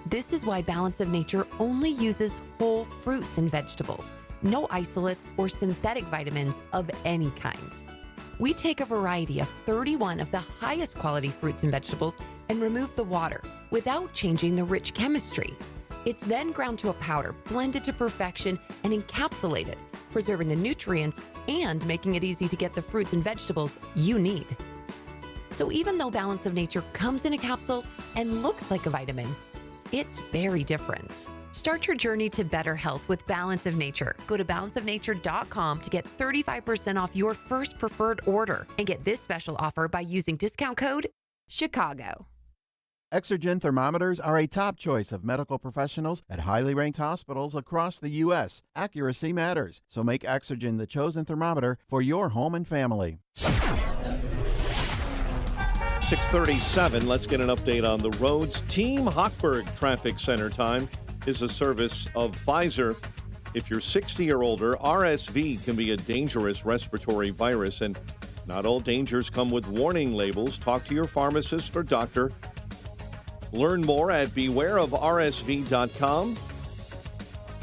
This is why Balance of Nature only uses whole fruits and vegetables, no isolates or synthetic vitamins of any kind. We take a variety of 31 of the highest quality fruits and vegetables and remove the water without changing the rich chemistry. It's then ground to a powder, blended to perfection, and encapsulated, preserving the nutrients and making it easy to get the fruits and vegetables you need. So even though Balance of Nature comes in a capsule and looks like a vitamin, it's very different. Start your journey to better health with Balance of Nature. Go to balanceofnature.com to get 35% off your first preferred order and get this special offer by using discount code CHICAGO. Exergen thermometers are a top choice of medical professionals at highly ranked hospitals across the U.S. Accuracy matters, so make Exergen the chosen thermometer for your home and family. 6:37. Let's get an update on the roads. Team Hochberg Traffic Center time is a service of Pfizer. If you're 60 or older, RSV can be a dangerous respiratory virus, and not all dangers come with warning labels. Talk to your pharmacist or doctor. Learn more at bewareofrsv.com.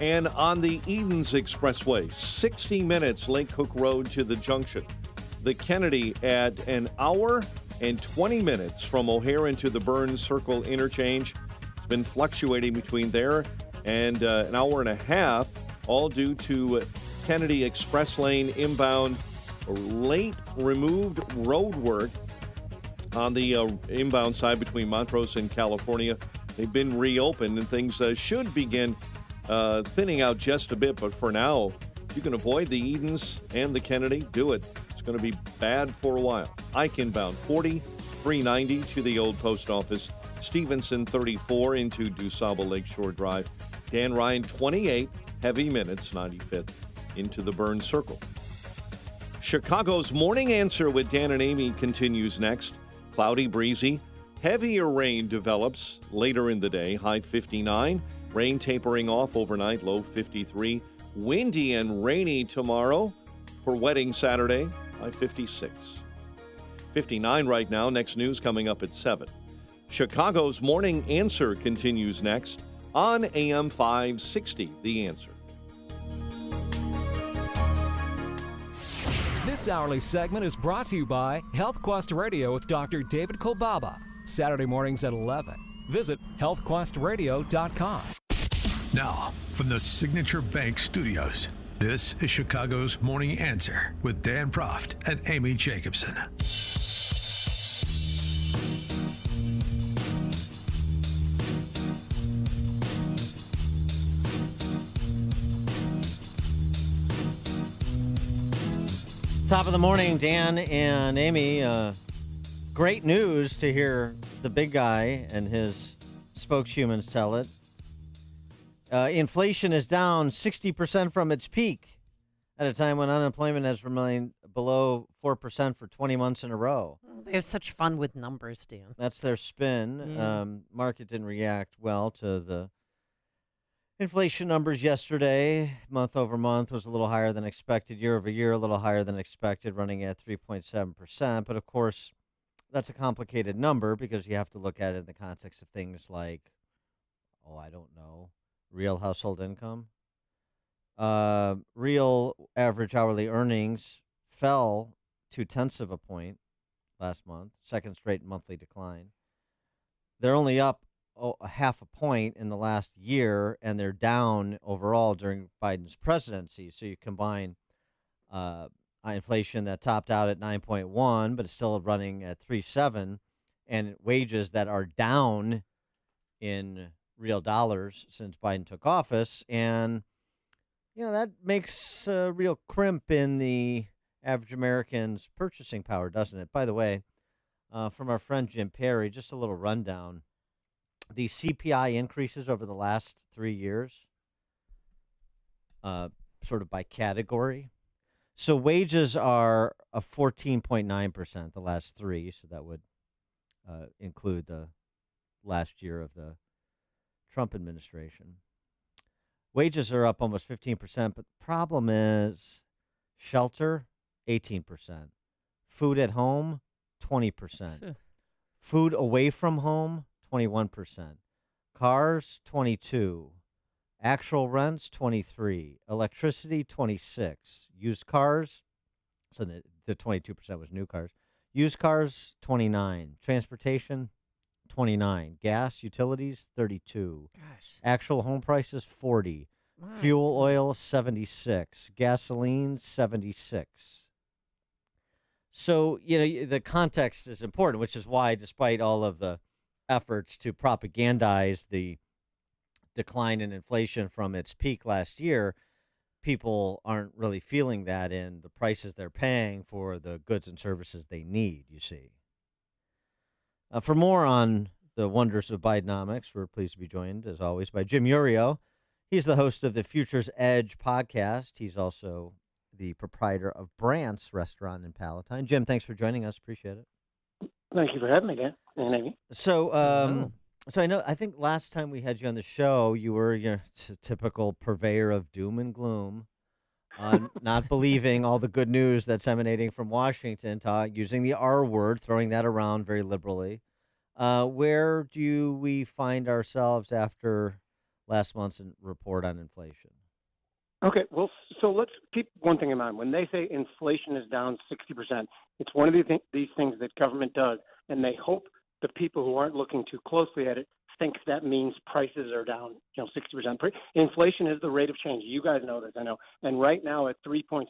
And on the Edens Expressway, 60 minutes Lake Cook Road to the junction. The Kennedy at an hour and 20 minutes from O'Hare into the Burns Circle interchange. It's been fluctuating between there and an hour and a half, all due to Kennedy Express Lane inbound late removed road work on the inbound side between Montrose and California. They've been reopened and things should begin thinning out just a bit, but for now, if you can avoid the Edens and the Kennedy, do it. It's going to be bad for a while. Ike inbound 40, 390 to the old post office. Stevenson 34 into DuSable Lakeshore Drive. Dan Ryan 28, heavy minutes 95th into the Burns Circle. Chicago's Morning Answer with Dan and Amy continues next. Cloudy, breezy. Heavier rain develops later in the day, high 59. Rain tapering off overnight, low 53. Windy and rainy tomorrow for wedding Saturday, high 56. 59 right now. Next news coming up at 7. Chicago's Morning Answer continues next on AM 560, The Answer. This hourly segment is brought to you by Health Quest Radio with Dr. David Kolbaba, Saturday mornings at 11. Visit healthquestradio.com. Now, from the Signature Bank Studios, this is Chicago's Morning Answer with Dan Proft and Amy Jacobson. Top of the morning, Dan and Amy. Great news to hear the big guy and his spokeshumans tell it. Inflation is down 60% from its peak at a time when unemployment has remained below 4% for 20 months in a row. They have such fun with numbers, Dan. That's their spin. Yeah. Market didn't react well to the Inflation numbers yesterday, month over month, was a little higher than expected. Year over year, a little higher than expected, running at 3.7%. But of course, that's a complicated number because you have to look at it in the context of things like, I don't know, real household income. Real average hourly earnings fell 0.2 of a point last month, second straight monthly decline. They're only up a half a point in the last year, and they're down overall during Biden's presidency. So you combine inflation that topped out at 9.1, but it's still running at 3.7, and wages that are down in real dollars since Biden took office. And, that makes a real crimp in the average American's purchasing power, doesn't it? By the way, from our friend Jim Perry, just a little rundown. The CPI increases over the last 3 years, sort of by category. So wages are a 14.9% the last 3, so that would include the last year of the Trump administration. Wages are up almost 15%, but the problem is shelter, 18%. Food at home, 20%. Food away from home, 21%. Cars, 22%. Actual rents, 23%. Electricity, 26%. Used cars, so the 22% was new cars. Used cars, 29%. Transportation, 29%. Gas, utilities, 32%. Gosh. Actual home prices, 40%. My Fuel oil, goodness. 76%. Gasoline, 76%. So, the context is important, which is why, despite all of the efforts to propagandize the decline in inflation from its peak last year, people aren't really feeling that in the prices they're paying for the goods and services they need, you see. For more on the wonders of Bidenomics, we're pleased to be joined, as always, by Jim Iorio. He's the host of the Future's Edge podcast. He's also the proprietor of Brandt's Restaurant in Palatine. Jim, thanks for joining us. Appreciate it. Thank you for having me, Dan. So, I think last time we had you on the show, you were your typical purveyor of doom and gloom, not believing all the good news that's emanating from Washington, using the R word, throwing that around very liberally. Where do we find ourselves after last month's report on inflation? Okay, well, so let's keep one thing in mind. When they say inflation is down 60%, it's one of these things that government does, and they hope the people who aren't looking too closely at it think that means prices are down, 60%. Inflation is the rate of change. You guys know this, I know. And right now at 3.7%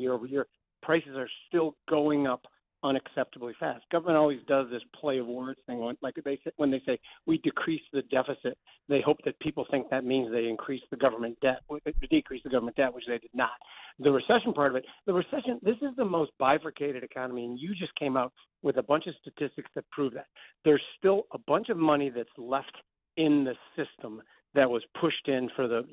year over year, prices are still going up unacceptably fast. Government always does this play of words thing, when they say we decrease the deficit, they hope that people think that means they increase the government debt, decrease the government debt, which they did not. The recession part of it, this is the most bifurcated economy, and you just came out with a bunch of statistics that prove that. There's still a bunch of money that's left in the system that was pushed in for the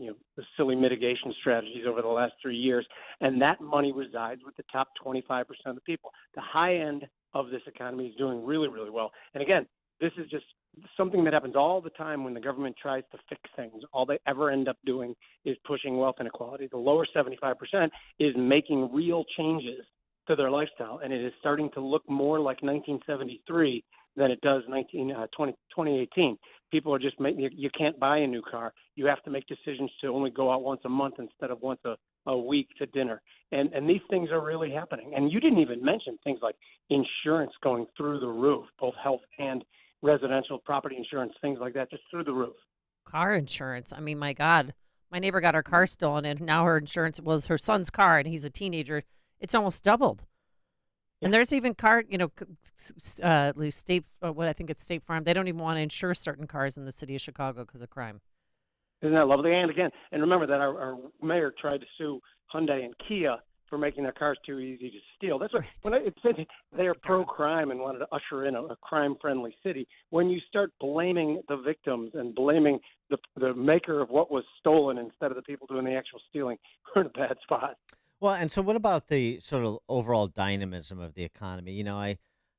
silly mitigation strategies over the last 3 years, and that money resides with the top 25% of the people. The high end of this economy is doing really, really well. And again, this is just something that happens all the time when the government tries to fix things. All they ever end up doing is pushing wealth inequality. The lower 75% is making real changes to their lifestyle, and it is starting to look more like 1973 than it does 2018. People are just you can't buy a new car. You have to make decisions to only go out once a month instead of once a week to dinner. And these things are really happening. And you didn't even mention things like insurance going through the roof, both health and residential property insurance, things like that, just through the roof. Car insurance. I mean, my God, my neighbor got her car stolen, and now her insurance was her son's car, and he's a teenager. It's almost doubled. And there's even car, State Farm. They don't even want to insure certain cars in the city of Chicago because of crime. Isn't that lovely? And again, remember that our mayor tried to sue Hyundai and Kia for making their cars too easy to steal. That's what when it said they are pro-crime and wanted to usher in a crime-friendly city. When you start blaming the victims and blaming the maker of what was stolen instead of the people doing the actual stealing, we're in a bad spot. Well, and so what about the sort of overall dynamism of the economy?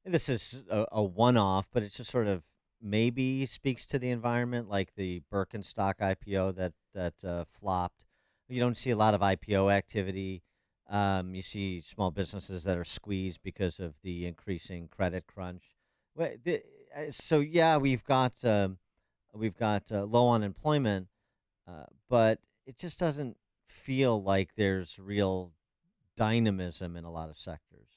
This is a one-off, but it just sort of maybe speaks to the environment, like the Birkenstock IPO that flopped. You don't see a lot of IPO activity. You see small businesses that are squeezed because of the increasing credit crunch. So yeah, we've got low unemployment, but it just doesn't feel like there's real dynamism in a lot of sectors.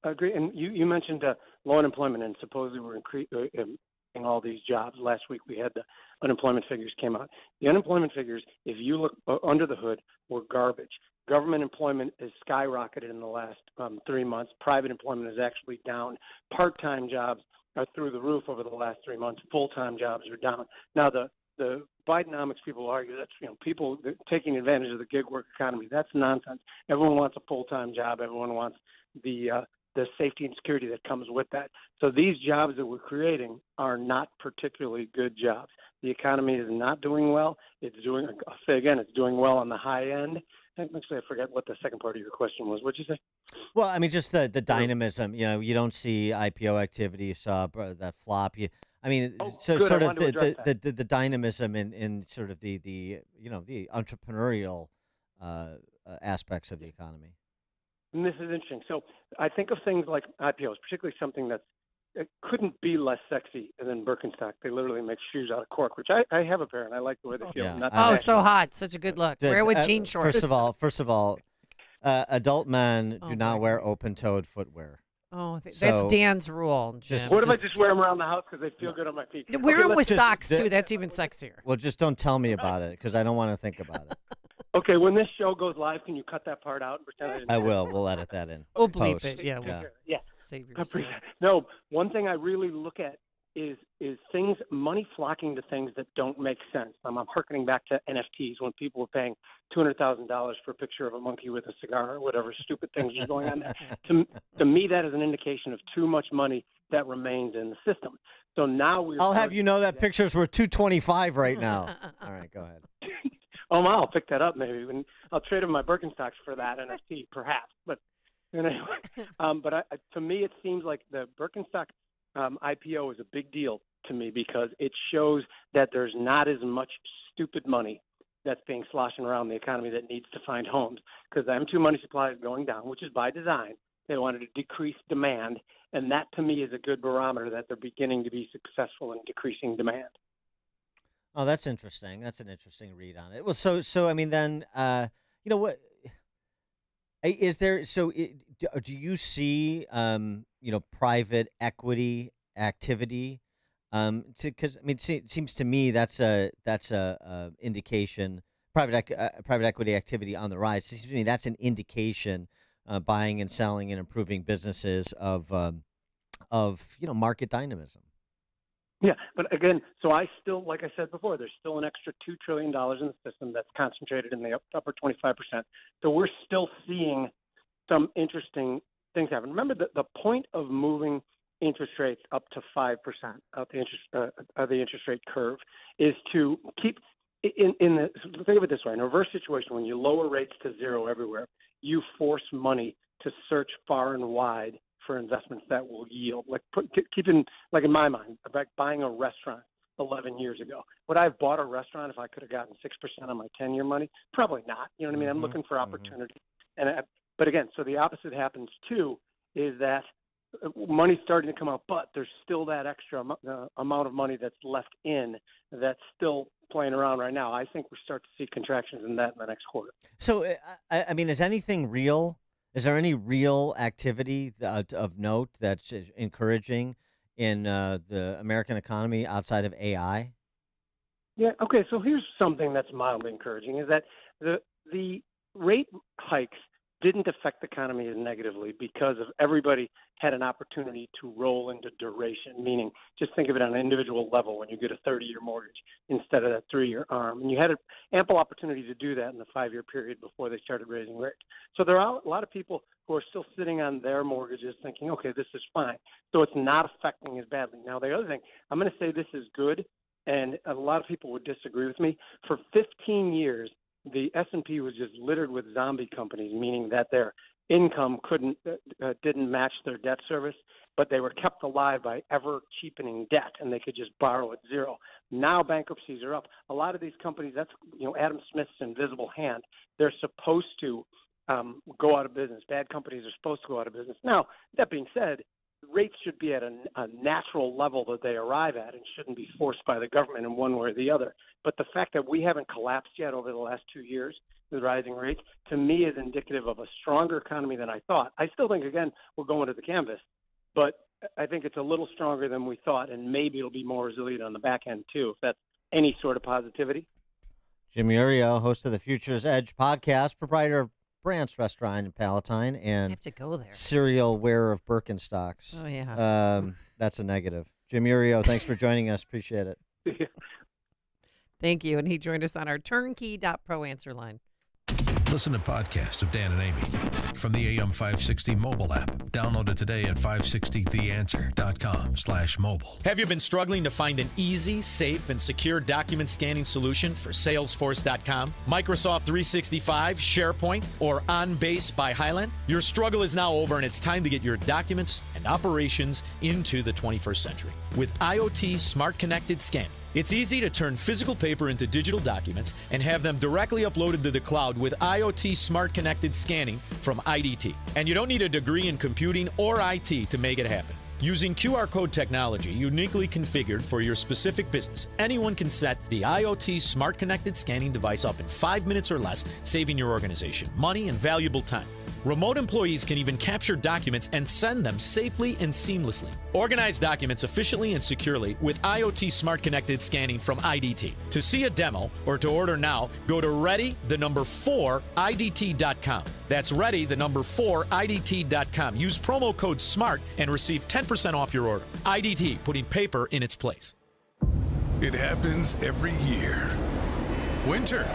I agree. And you mentioned low unemployment, and supposedly we're increasing all these jobs. Last week we had the unemployment figures came out. The unemployment figures, if you look under the hood, were garbage. Government employment has skyrocketed in the last 3 months. Private employment is actually down. Part-time jobs are through the roof over the last 3 months. Full-time jobs are down. Now, the Bidenomics people argue that's people taking advantage of the gig work economy. That's nonsense. Everyone wants a full-time job. Everyone wants the safety and security that comes with that. So these jobs that we're creating are not particularly good jobs. The economy is not doing well. It's doing well on the high end. Actually, I forget what the second part of your question was. What'd you say? Well, I mean, just the dynamism. You don't see IPO activity. You saw that flop. Sort of the dynamism in sort of the entrepreneurial aspects of the economy. And this is interesting. So I think of things like IPOs, particularly something it couldn't be less sexy than Birkenstock. They literally make shoes out of cork, which I have a pair, and I like the way they feel. Yeah. So hot. Such a good look. Wear with jean shorts. First of all, adult men do not wear open-toed footwear. Oh, that's Dan's rule, Jim. What if I just wear them around the house because they feel good on my feet? Wear them with socks, too. That's even sexier. Well, just don't tell me about it because I don't want to think about it. Okay, when this show goes live, can you cut that part out and pretend I didn't I will. We'll edit that in. We'll bleep Post. it. Yeah. Yeah. Save yourself. No, one thing I really look at is money flocking to things that don't make sense. I'm harkening back to NFTs when people were paying $200,000 for a picture of a monkey with a cigar or whatever stupid things are going on there. To me, that is an indication of too much money that remains in the system. So now I'll have you know that picture's worth $225 right now. All right, go ahead. Oh, I'll pick that up maybe. I'll trade in my Birkenstocks for that NFT, perhaps. But anyway, to me, it seems like the Birkenstock IPO is a big deal to me because it shows that there's not as much stupid money that's being sloshing around the economy that needs to find homes because the M2 money supply is going down, which is by design. They wanted to decrease demand, and that to me is a good barometer that they're beginning to be successful in decreasing demand. Oh, that's interesting. That's an interesting read on it. Well, so I mean, then what is there? So do you see private equity activity? Because it seems to me that's a indication. Private equity activity on the rise. It seems to me that's an indication. Buying and selling and improving businesses of market dynamism. Yeah, but again, so I still, like I said before, there's still an extra $2 trillion in the system that's concentrated in the upper 25%. So we're still seeing some interesting things happen. Remember, the point of moving interest rates up to 5% of the interest rate curve is to keep think of it this way: in a reverse situation, when you lower rates to zero everywhere, you force money to search far and wide for investments that will yield. In my mind, about buying a restaurant 11 years ago. Would I have bought a restaurant if I could have gotten 6% on my 10-year money? Probably not. You know what I mean? I'm looking for opportunity. But again, so the opposite happens too, is that money's starting to come out, but there's still that extra amount of money that's left in that's still playing around right now. I think we start to see contractions in that in the next quarter. So, I mean, is anything real? Is there any real activity of note that's encouraging in the American economy outside of AI? Yeah. Okay. So here's something that's mildly encouraging: is that the rate hikes didn't affect the economy as negatively because of everybody had an opportunity to roll into duration, meaning just think of it on an individual level when you get a 30-year mortgage instead of that 3-year ARM. And you had an ample opportunity to do that in the 5-year period before they started raising rates. So there are a lot of people who are still sitting on their mortgages thinking, okay, this is fine. So it's not affecting as badly. Now, the other thing, I'm going to say this is good, and a lot of people would disagree with me. For 15 years, the S&P was just littered with zombie companies, meaning that their income didn't match their debt service, but they were kept alive by ever cheapening debt, and they could just borrow at zero. Now bankruptcies are up. A lot of these companies, that's Adam Smith's invisible hand. They're supposed to go out of business. Bad companies are supposed to go out of business. Now, that being said, rates should be at a natural level that they arrive at and shouldn't be forced by the government in one way or the other. But the fact that we haven't collapsed yet over the last 2 years with rising rates, to me, is indicative of a stronger economy than I thought. I still think, again, we're going to the canvas, but I think it's a little stronger than we thought, and maybe it'll be more resilient on the back end, too, if that's any sort of positivity. Jim Iorio, host of the Future's Edge podcast, proprietor of Brandt's Restaurant in Palatine, and I have to go there. Serial wearer of Birkenstocks. Oh, yeah. That's a negative. Jim Iorio, thanks for joining us. Appreciate it. Thank you. And he joined us on our turnkey.pro answer line. Listen to podcasts of Dan and Amy from the AM 560 mobile app. Download it today at 560theanswer.com/mobile. Have you been struggling to find an easy, safe, and secure document scanning solution for Salesforce.com, Microsoft 365, SharePoint, or OnBase by Highland? Your struggle is now over, and it's time to get your documents and operations into the 21st century with IoT Smart Connected Scanning. It's easy to turn physical paper into digital documents and have them directly uploaded to the cloud with IoT Smart Connected Scanning from IDT. And you don't need a degree in computing or IT to make it happen. Using QR code technology uniquely configured for your specific business, anyone can set the IoT Smart Connected Scanning device up in 5 minutes or less, saving your organization money and valuable time. Remote employees can even capture documents and send them safely and seamlessly. Organize documents efficiently and securely with IoT Smart Connected Scanning from IDT. To see a demo or to order now, go to ready4idt.com. That's ready4idt.com. Use promo code SMART and receive 10% off your order. IDT, putting paper in its place. It happens every year. Winter.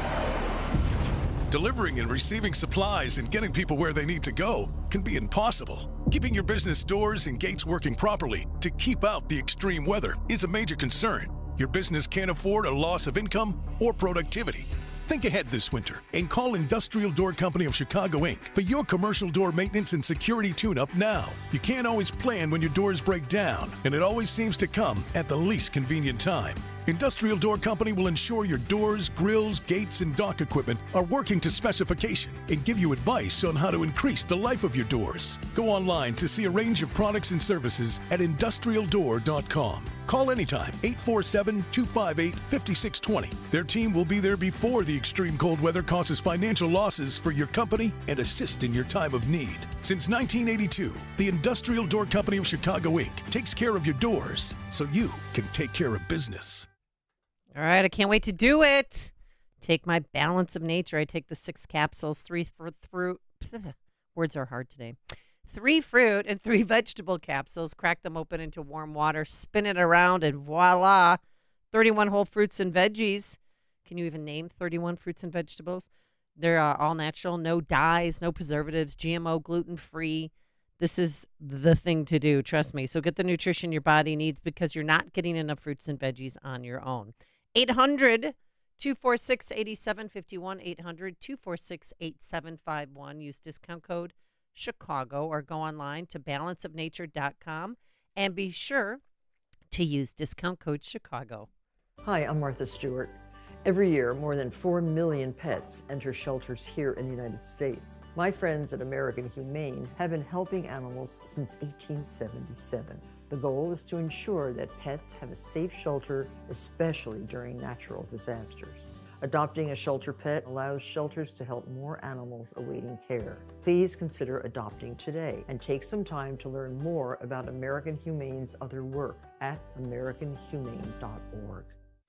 Delivering and receiving supplies and getting people where they need to go can be impossible. Keeping your business doors and gates working properly to keep out the extreme weather is a major concern. Your business can't afford a loss of income or productivity. Think ahead this winter and call Industrial Door Company of Chicago, Inc. for your commercial door maintenance and security tune-up now. You can't always plan when your doors break down, and it always seems to come at the least convenient time. Industrial Door Company will ensure your doors, grills, gates, and dock equipment are working to specification and give you advice on how to increase the life of your doors. Go online to see a range of products and services at industrialdoor.com. Call anytime, 847-258-5620. Their team will be there before the extreme cold weather causes financial losses for your company and assist in your time of need. Since 1982, the Industrial Door Company of Chicago, Inc. takes care of your doors so you can take care of business. All right, I can't wait to do it. Take my balance of nature. I take the 6 capsules, 3 fruit. Words are hard today. 3 fruit and 3 vegetable capsules. Crack them open into warm water, spin it around, and voila, 31 whole fruits and veggies. Can you even name 31 fruits and vegetables? They're all natural, no dyes, no preservatives, GMO, gluten-free. This is the thing to do, trust me. So get the nutrition your body needs because you're not getting enough fruits and veggies on your own. 800-246-8751, 800-246-8751. Use discount code Chicago or go online to balanceofnature.com and be sure to use discount code Chicago. Hi, I'm Martha Stewart. Every year, more than 4 million pets enter shelters here in the United States. My friends at American Humane have been helping animals since 1877. The goal is to ensure that pets have a safe shelter, especially during natural disasters. Adopting a shelter pet allows shelters to help more animals awaiting care. Please consider adopting today and take some time to learn more about American Humane's other work at americanhumane.org.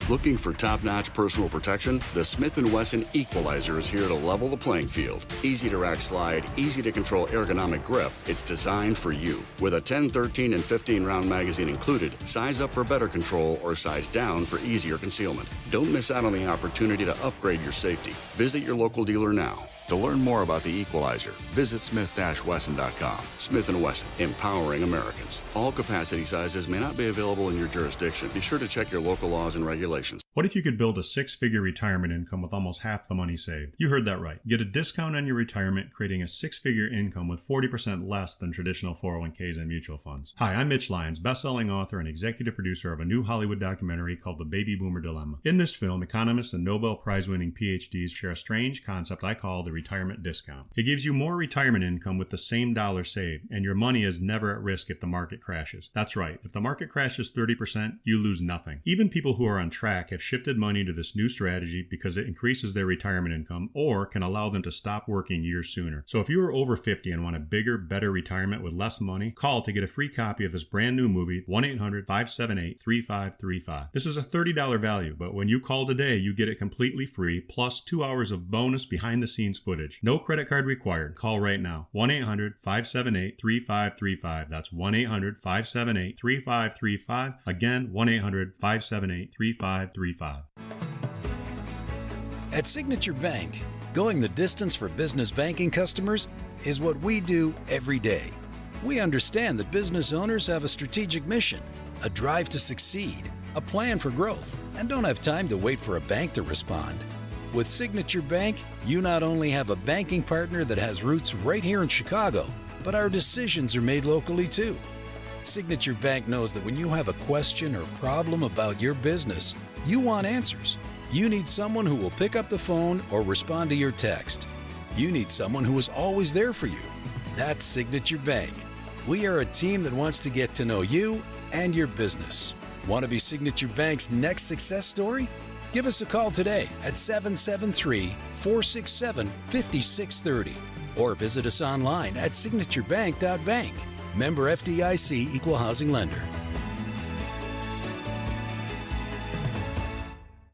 Looking for top-notch personal protection? The Smith & Wesson Equalizer is here to level the playing field. Easy to rack slide, easy to control ergonomic grip. It's designed for you. With a 10, 13, and 15-round magazine included, size up for better control or size down for easier concealment. Don't miss out on the opportunity to upgrade your safety. Visit your local dealer now. To learn more about the Equalizer, visit smith-wesson.com. Smith & Wesson, empowering Americans. All capacity sizes may not be available in your jurisdiction. Be sure to check your local laws and regulations. What if you could build a six-figure retirement income with almost half the money saved? You heard that right. Get a discount on your retirement, creating a six-figure income with 40% less than traditional 401ks and mutual funds. Hi, I'm Mitch Lyons, best-selling author and executive producer of a new Hollywood documentary called The Baby Boomer Dilemma. In this film, economists and Nobel Prize-winning PhDs share a strange concept I call the retirement discount. It gives you more retirement income with the same dollar saved, and your money is never at risk if the market crashes. That's right. If the market crashes 30%, you lose nothing. Even people who are on track have shifted money to this new strategy because it increases their retirement income or can allow them to stop working years sooner. So if you are over 50 and want a bigger, better retirement with less money, call to get a free copy of this brand new movie, 1-800-578-3535. This is a $30 value, but when you call today, you get it completely free, plus 2 hours of bonus behind-the-scenes footage. No credit card required. Call right now. 1-800-578-3535. That's 1-800-578-3535. Again, 1-800-578-3535. At Signature Bank, going the distance for business banking customers is what we do every day. We understand that business owners have a strategic mission, a drive to succeed, a plan for growth, and don't have time to wait for a bank to respond. With Signature Bank, you not only have a banking partner that has roots right here in Chicago, but our decisions are made locally too. Signature Bank knows that when you have a question or problem about your business, you want answers. You need someone who will pick up the phone or respond to your text. You need someone who is always there for you. That's Signature Bank. We are a team that wants to get to know you and your business. Want to be Signature Bank's next success story? Give us a call today at 773-467-5630 or visit us online at signaturebank.bank. Member FDIC Equal Housing Lender.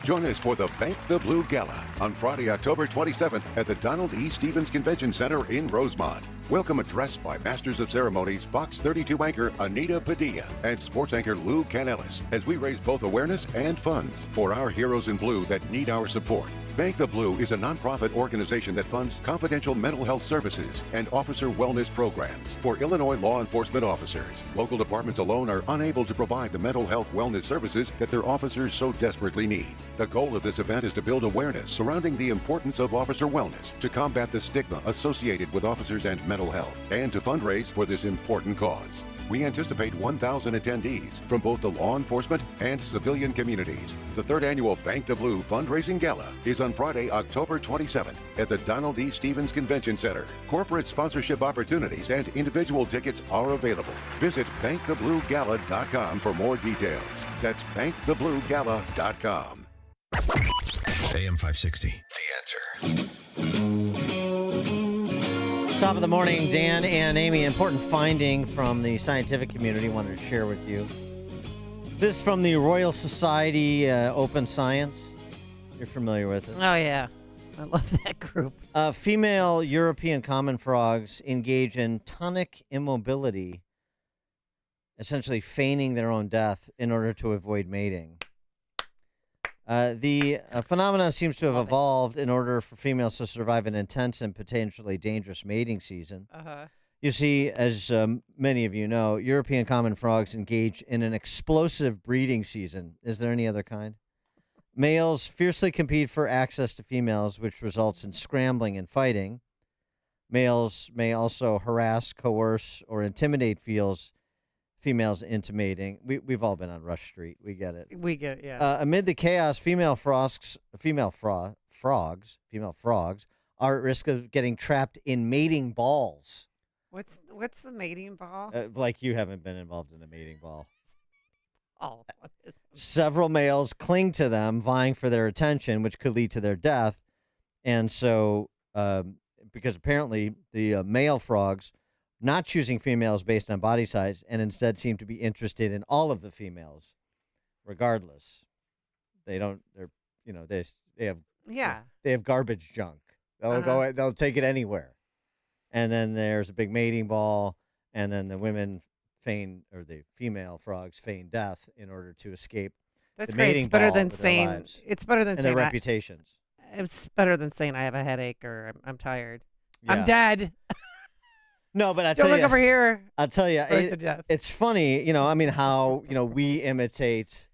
Join us for the Bank the Blue Gala on Friday, October 27th at the Donald E. Stevens Convention Center in Rosemont. Welcome address by Masters of Ceremonies Fox 32 anchor Anita Padilla and sports anchor Lou Canellis as we raise both awareness and funds for our heroes in blue that need our support. Bank the Blue is a nonprofit organization that funds confidential mental health services and officer wellness programs for Illinois law enforcement officers. Local departments alone are unable to provide the mental health wellness services that their officers so desperately need. The goal of this event is to build awareness surrounding the importance of officer wellness, to combat the stigma associated with officers and mental health, and to fundraise for this important cause. We anticipate 1,000 attendees from both the law enforcement and civilian communities. The third annual Bank the Blue fundraising gala is on Friday, October 27th at the Donald E. Stevens Convention Center. Corporate sponsorship opportunities and individual tickets are available. Visit bankthebluegala.com for more details. That's bankthebluegala.com. AM 560, The Answer. Top of the morning, Dan and Amy. Important finding from the scientific community wanted to share with you. This from the Royal Society Open Science. You're familiar with it. Oh, yeah. I love that group. Female European common frogs engage in tonic immobility, essentially feigning their own death in order to avoid mating. The phenomenon seems to have evolved in order for females to survive an intense and potentially dangerous mating season. You see, as many of you know, European common frogs engage in an explosive breeding season. Is there any other kind? Males fiercely compete for access to females, which results in scrambling and fighting. Males may also harass, coerce, or intimidate females into mating. We've all been on Rush Street. We get it. We get it, yeah. Amid the chaos, female frogs are at risk of getting trapped in mating balls. What's the mating ball? Like you haven't been involved in a mating ball. Oh, what is it? Several males cling to them, vying for their attention, which could lead to their death. And so, because apparently the male frogs not choosing females based on body size, and instead seem to be interested in all of the females, regardless. They have garbage junk. They'll take it anywhere. And then there's a big mating ball, and then the female frogs feign death in order to escape. That's the great. mating It's better ball than with their saying lives it's better than and saying their that. reputations. It's better than saying I have a headache or I'm tired. Yeah. I'm dead. No, but I Don't tell look you, over here. I'll tell you, First of death. it's funny, I mean, how, we imitate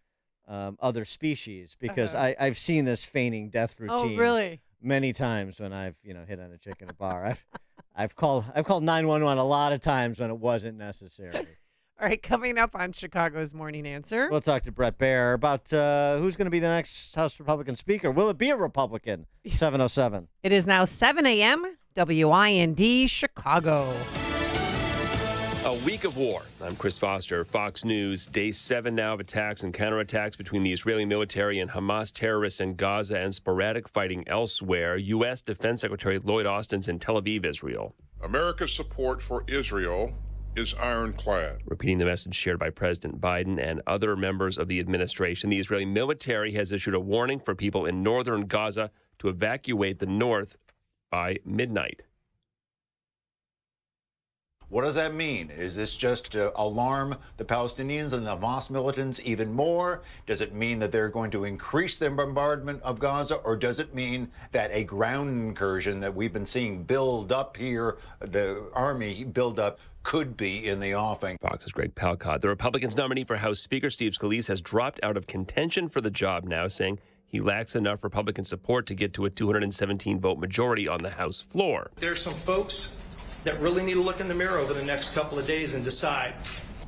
other species because I've seen this feigning death routine. Oh, really? Many times when I've, hit on a chick in a bar. I've called 911 a lot of times when it wasn't necessary. All right, coming up on Chicago's Morning Answer. We'll talk to Brett Baer about who's going to be the next House Republican Speaker. Will it be a Republican? 7:07. It is now 7 a.m. WIND Chicago. A week of war. I'm Chris Foster, Fox News. Day 7 now of attacks and counterattacks between the Israeli military and Hamas terrorists in Gaza and sporadic fighting elsewhere. U.S. Defense Secretary Lloyd Austin's in Tel Aviv, Israel. America's support for Israel is ironclad. Repeating the message shared by President Biden and other members of the administration, the Israeli military has issued a warning for people in northern Gaza to evacuate the north by midnight. What does that mean? Is this just to alarm the Palestinians and the Hamas militants even more? Does it mean that they're going to increase their bombardment of Gaza? Or does it mean that a ground incursion that we've been seeing build up here, the army build up, could be in the offing? Fox's Greg Palcott. The Republicans' nominee for House Speaker Steve Scalise has dropped out of contention for the job now, saying he lacks enough Republican support to get to a 217-vote majority on the House floor. There's some folks that really need to look in the mirror over the next couple of days and decide,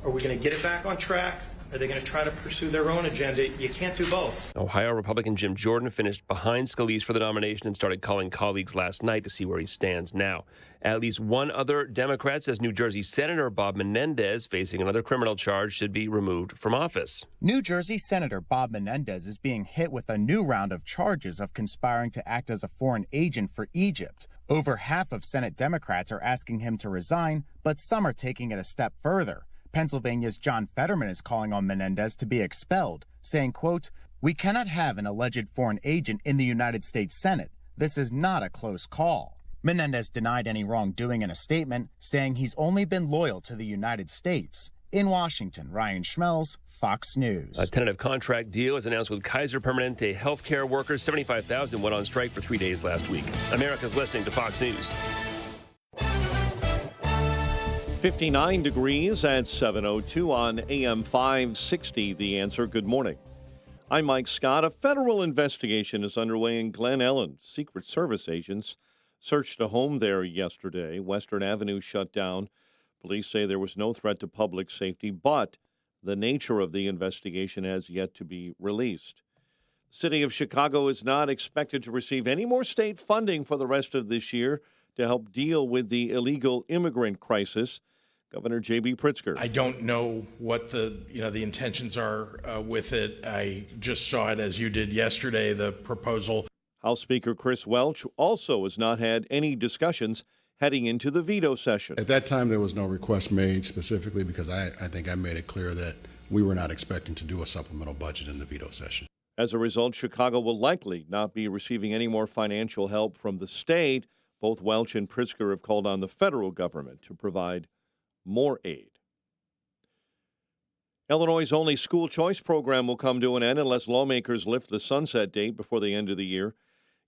are we going to get it back on track? Are they going to try to pursue their own agenda? You can't do both. Ohio Republican Jim Jordan finished behind Scalise for the nomination and started calling colleagues last night to see where he stands now. At least one other Democrat says New Jersey Senator Bob Menendez, facing another criminal charge, should be removed from office. New Jersey Senator Bob Menendez is being hit with a new round of charges of conspiring to act as a foreign agent for Egypt. Over half of Senate Democrats are asking him to resign, but some are taking it a step further. Pennsylvania's John Fetterman is calling on Menendez to be expelled, saying, quote, "We cannot have an alleged foreign agent in the United States Senate. This is not a close call." Menendez denied any wrongdoing in a statement, saying he's only been loyal to the United States. In Washington, Ryan Schmelz, Fox News. A tentative contract deal is announced with Kaiser Permanente healthcare workers. 75,000 went on strike for 3 days last week. America's listening to Fox News. 59 degrees at 7:02 on AM 560. The Answer. Good morning. I'm Mike Scott. A federal investigation is underway in Glen Ellen. Secret Service agents searched a home there yesterday. Western Avenue shut down. Police say there was no threat to public safety, but the nature of the investigation has yet to be released. The city of Chicago is not expected to receive any more state funding for the rest of this year to help deal with the illegal immigrant crisis. Governor J.B. Pritzker. I don't know what the intentions are with it. I just saw it as you did yesterday, the proposal. House Speaker Chris Welch also has not had any discussions heading into the veto session. At that time, there was no request made specifically because I think I made it clear that we were not expecting to do a supplemental budget in the veto session. As a result, Chicago will likely not be receiving any more financial help from the state. Both Welch and Pritzker have called on the federal government to provide more aid. Illinois' only school choice program will come to an end unless lawmakers lift the sunset date before the end of the year.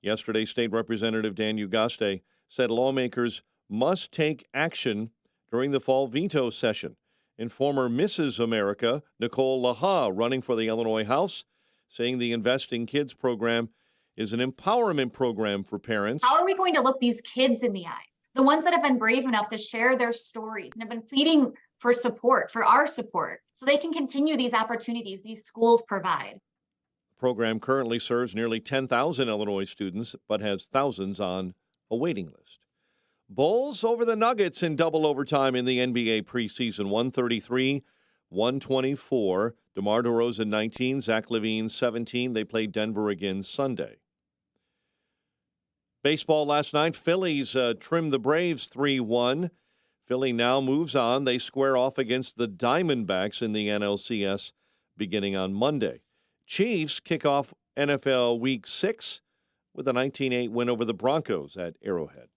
Yesterday, State Representative Dan Ugaste said lawmakers must take action during the fall veto session. And former Mrs. America, Nicole Laha, running for the Illinois House, saying the Invest in Kids program is an empowerment program for parents. How are we going to look these kids in the eye? The ones that have been brave enough to share their stories and have been pleading for support, for our support, so they can continue these opportunities these schools provide. The program currently serves nearly 10,000 Illinois students, but has thousands on a waiting list. Bulls over the Nuggets in double overtime in the NBA preseason, 133-124. DeMar DeRozan 19, Zach LaVine 17. They play Denver again Sunday. Baseball last night, Phillies trimmed the Braves 3-1. Philly now moves on. They square off against the Diamondbacks in the NLCS beginning on Monday. Chiefs kick off NFL Week 6 with a 19-8 win over the Broncos at Arrowhead.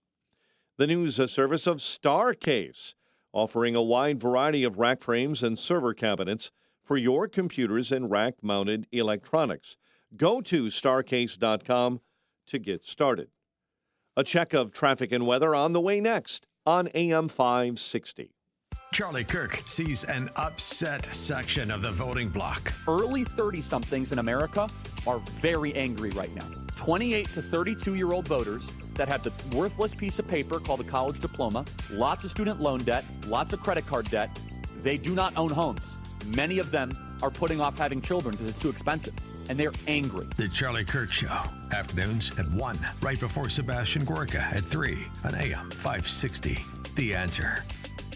The news service of Starcase, offering a wide variety of rack frames and server cabinets for your computers and rack-mounted electronics. Go to starcase.com to get started. A check of traffic and weather on the way next on AM 560. Charlie Kirk sees an upset section of the voting bloc. Early 30-somethings in America are very angry right now. 28 to 32-year-old voters that have the worthless piece of paper called a college diploma, lots of student loan debt, lots of credit card debt. They do not own homes. Many of them are putting off having children because it's too expensive, and they're angry. The Charlie Kirk Show, afternoons at 1, right before Sebastian Gorka at 3 on AM 560. The Answer.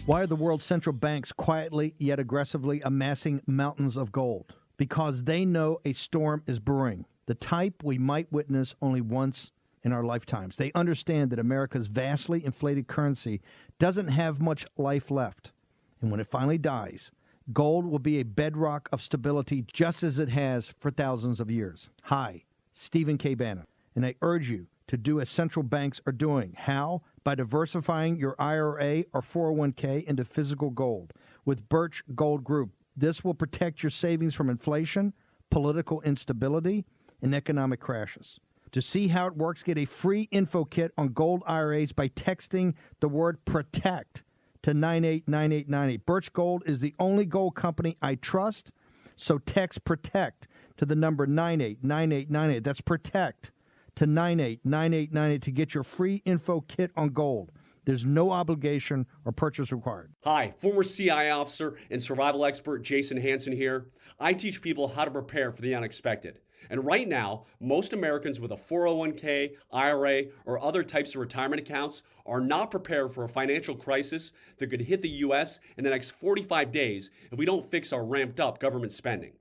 Why are the world's central banks quietly yet aggressively amassing mountains of gold? Because they know a storm is brewing, the type we might witness only once in our lifetimes. They understand that America's vastly inflated currency doesn't have much life left. And when it finally dies, gold will be a bedrock of stability just as it has for thousands of years. Hi, Stephen K. Bannon, and I urge you to do as central banks are doing. How? By diversifying your IRA or 401k into physical gold with Birch Gold Group. This will protect your savings from inflation, political instability, and economic crashes. To see how it works, get a free info kit on gold IRAs by texting the word PROTECT to 989898. Birch Gold is the only gold company I trust, so text PROTECT to the number 989898. That's PROTECT to 989898 to get your free info kit on gold. There's no obligation or purchase required. Hi, former CI officer and survival expert Jason Hansen here. I teach people how to prepare for the unexpected. And right now, most Americans with a 401k, IRA, or other types of retirement accounts are not prepared for a financial crisis that could hit the U.S. in the next 45 days if we don't fix our ramped up government spending.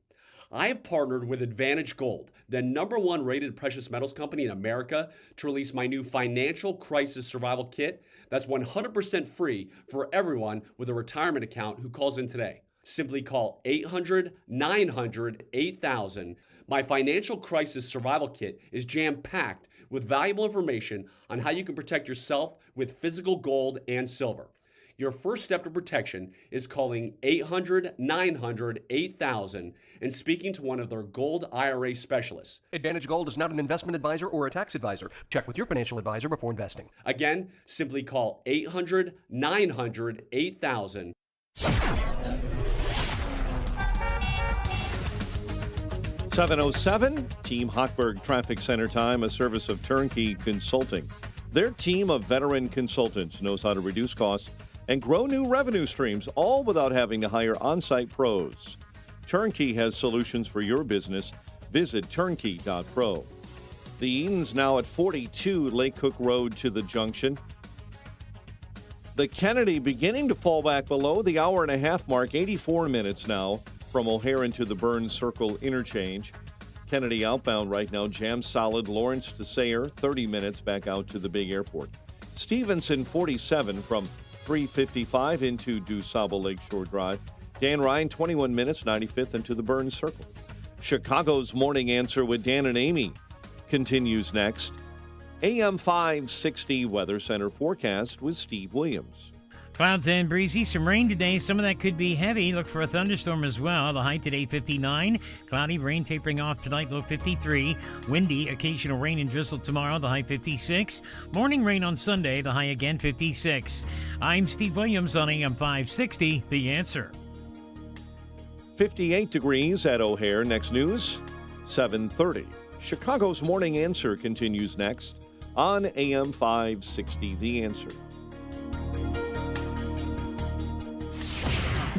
I have partnered with Advantage Gold, the #1 rated precious metals company in America, to release my new Financial Crisis Survival Kit that's 100% free for everyone with a retirement account who calls in today. Simply call 800-900-8000. My Financial Crisis Survival Kit is jam-packed with valuable information on how you can protect yourself with physical gold and silver. Your first step to protection is calling 800-900-8000 and speaking to one of their gold IRA specialists. Advantage Gold is not an investment advisor or a tax advisor. Check with your financial advisor before investing. Again, simply call 800-900-8000. 7:07, Team Hochberg Traffic Center time, a service of Turnkey Consulting. Their team of veteran consultants knows how to reduce costs and grow new revenue streams, all without having to hire on-site pros. Turnkey has solutions for your business. Visit turnkey.pro. The Eden's now at 42 Lake Cook Road to the junction. The Kennedy beginning to fall back below the hour-and-a-half mark, 84 minutes now from O'Hare into the Burns Circle interchange. Kennedy outbound right now, jammed solid. Lawrence to Sayre, 30 minutes back out to the big airport. Stevenson, 47 from 355 into DuSable Lakeshore Drive. Dan Ryan, 21 minutes, 95th into the Burns Circle. Chicago's Morning Answer with Dan and Amy continues next. AM 560 Weather Center forecast with Steve Williams. Clouds and breezy, some rain today. Some of that could be heavy. Look for a thunderstorm as well. The high today 59. Cloudy, rain tapering off tonight, low 53. Windy, occasional rain and drizzle tomorrow, the high 56. Morning rain on Sunday, the high again 56. I'm Steve Williams on AM 560, The Answer. 58 degrees at O'Hare. Next news, 7:30. Chicago's Morning Answer continues next on AM 560, The Answer.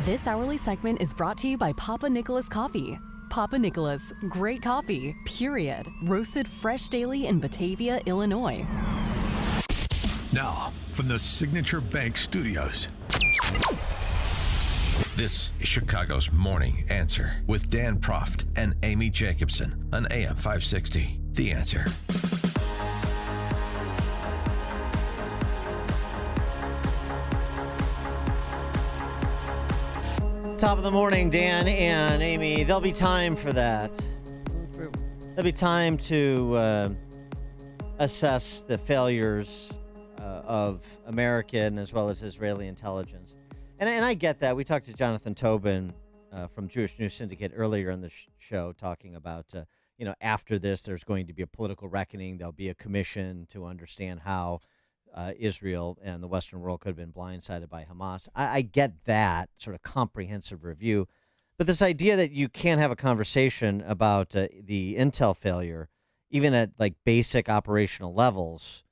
This hourly segment is brought to you by Papa Nicholas Coffee. Papa Nicholas, great coffee, period. Roasted fresh daily in Batavia, Illinois. Now, from the Signature Bank Studios, this is Chicago's Morning Answer with Dan Proft and Amy Jacobson on AM 560. The Answer. Top of the morning, Dan and Amy. There'll be time for that. There'll be time to assess the failures of American as well as Israeli intelligence. And I get that. We talked to Jonathan Tobin from Jewish News Syndicate earlier in the show talking about after this, there's going to be a political reckoning. There'll be a commission to understand how Israel and the Western world could have been blindsided by Hamas. I get that sort of comprehensive review. But this idea that you can't have a conversation about the intel failure, even at like basic operational levels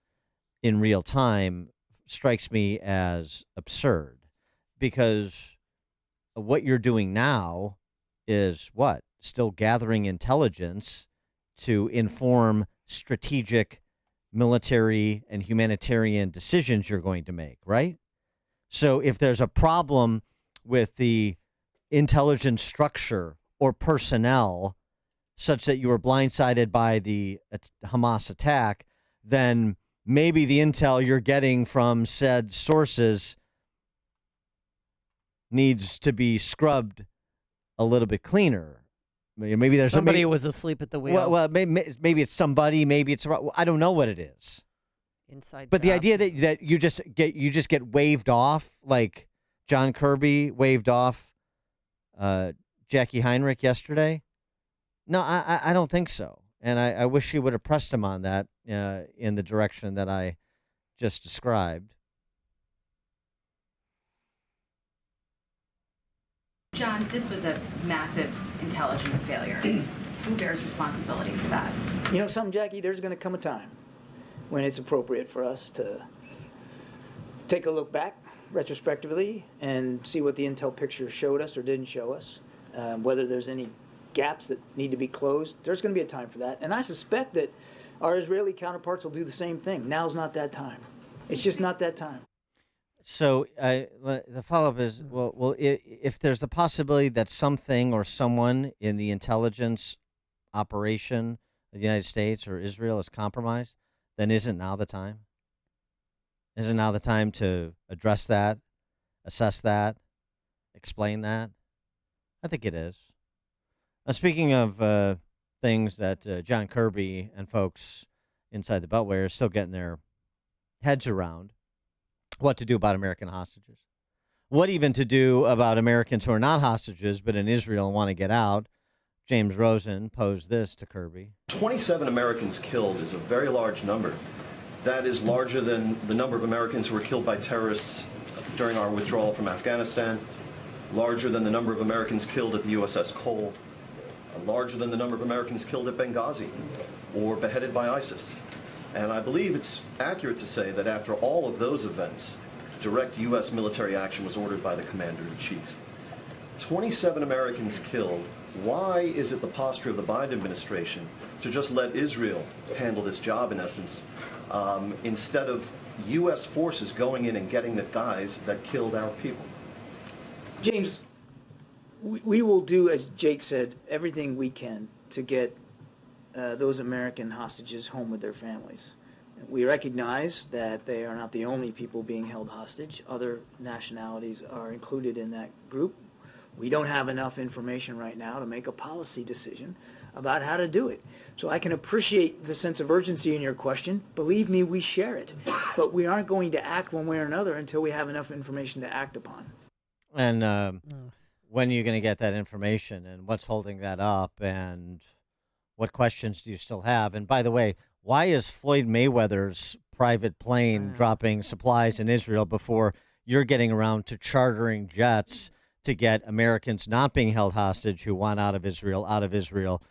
in real time, strikes me as absurd, because what you're doing now is what? Still gathering intelligence to inform strategic military and humanitarian decisions you're going to make, right? So if there's a problem with the intelligence structure or personnel such that you were blindsided by the Hamas attack, then maybe the intel you're getting from said sources needs to be scrubbed a little bit cleaner. Maybe there's somebody was asleep at the wheel. Well, maybe it's somebody. Maybe it's I don't know what it is. Inside. But the idea that you just get waved off, like John Kirby waved off Jackie Heinrich yesterday. No, I don't think so. And I wish she would have pressed him on that in the direction that I just described. John, this was a massive intelligence failure. Who bears responsibility for that? Something, Jackie, there's going to come a time when it's appropriate for us to take a look back retrospectively and see what the intel picture showed us or didn't show us, whether there's any gaps that need to be closed. There's going to be a time for that. And I suspect that our Israeli counterparts will do the same thing. Now's not that time. It's just not that time. So the follow-up is, well, if there's the possibility that something or someone in the intelligence operation of the United States or Israel is compromised, then isn't now the time? Isn't now the time to address that, assess that, explain that? I think it is. Speaking of things that John Kirby and folks inside the Beltway are still getting their heads around, what to do about American hostages, what even to do about Americans who are not hostages but in Israel and want to get out. James Rosen posed this to Kirby. 27 Americans killed is a very large number. That is larger than the number of Americans who were killed by terrorists during our withdrawal from Afghanistan, larger than the number of Americans killed at the USS Cole, larger than the number of Americans killed at Benghazi or beheaded by ISIS. And I believe it's accurate to say that after all of those events, direct U.S. military action was ordered by the Commander-in-Chief. 27 Americans killed. Why is it the posture of the Biden administration to just let Israel handle this job, in essence, instead of U.S. forces going in and getting the guys that killed our people? James, we will do, as Jake said, everything we can to get those American hostages home with their families. We recognize that they are not the only people being held hostage. Other nationalities are included in that group. We don't have enough information right now to make a policy decision about how to do it. So I can appreciate the sense of urgency in your question. Believe me, we share it. But we aren't going to act one way or another until we have enough information to act upon. And when are you going to get that information, and what's holding that up, and what questions do you still have? And by the way, why is Floyd Mayweather's private plane dropping supplies in Israel before you're getting around to chartering jets to get Americans not being held hostage who want out of Israel,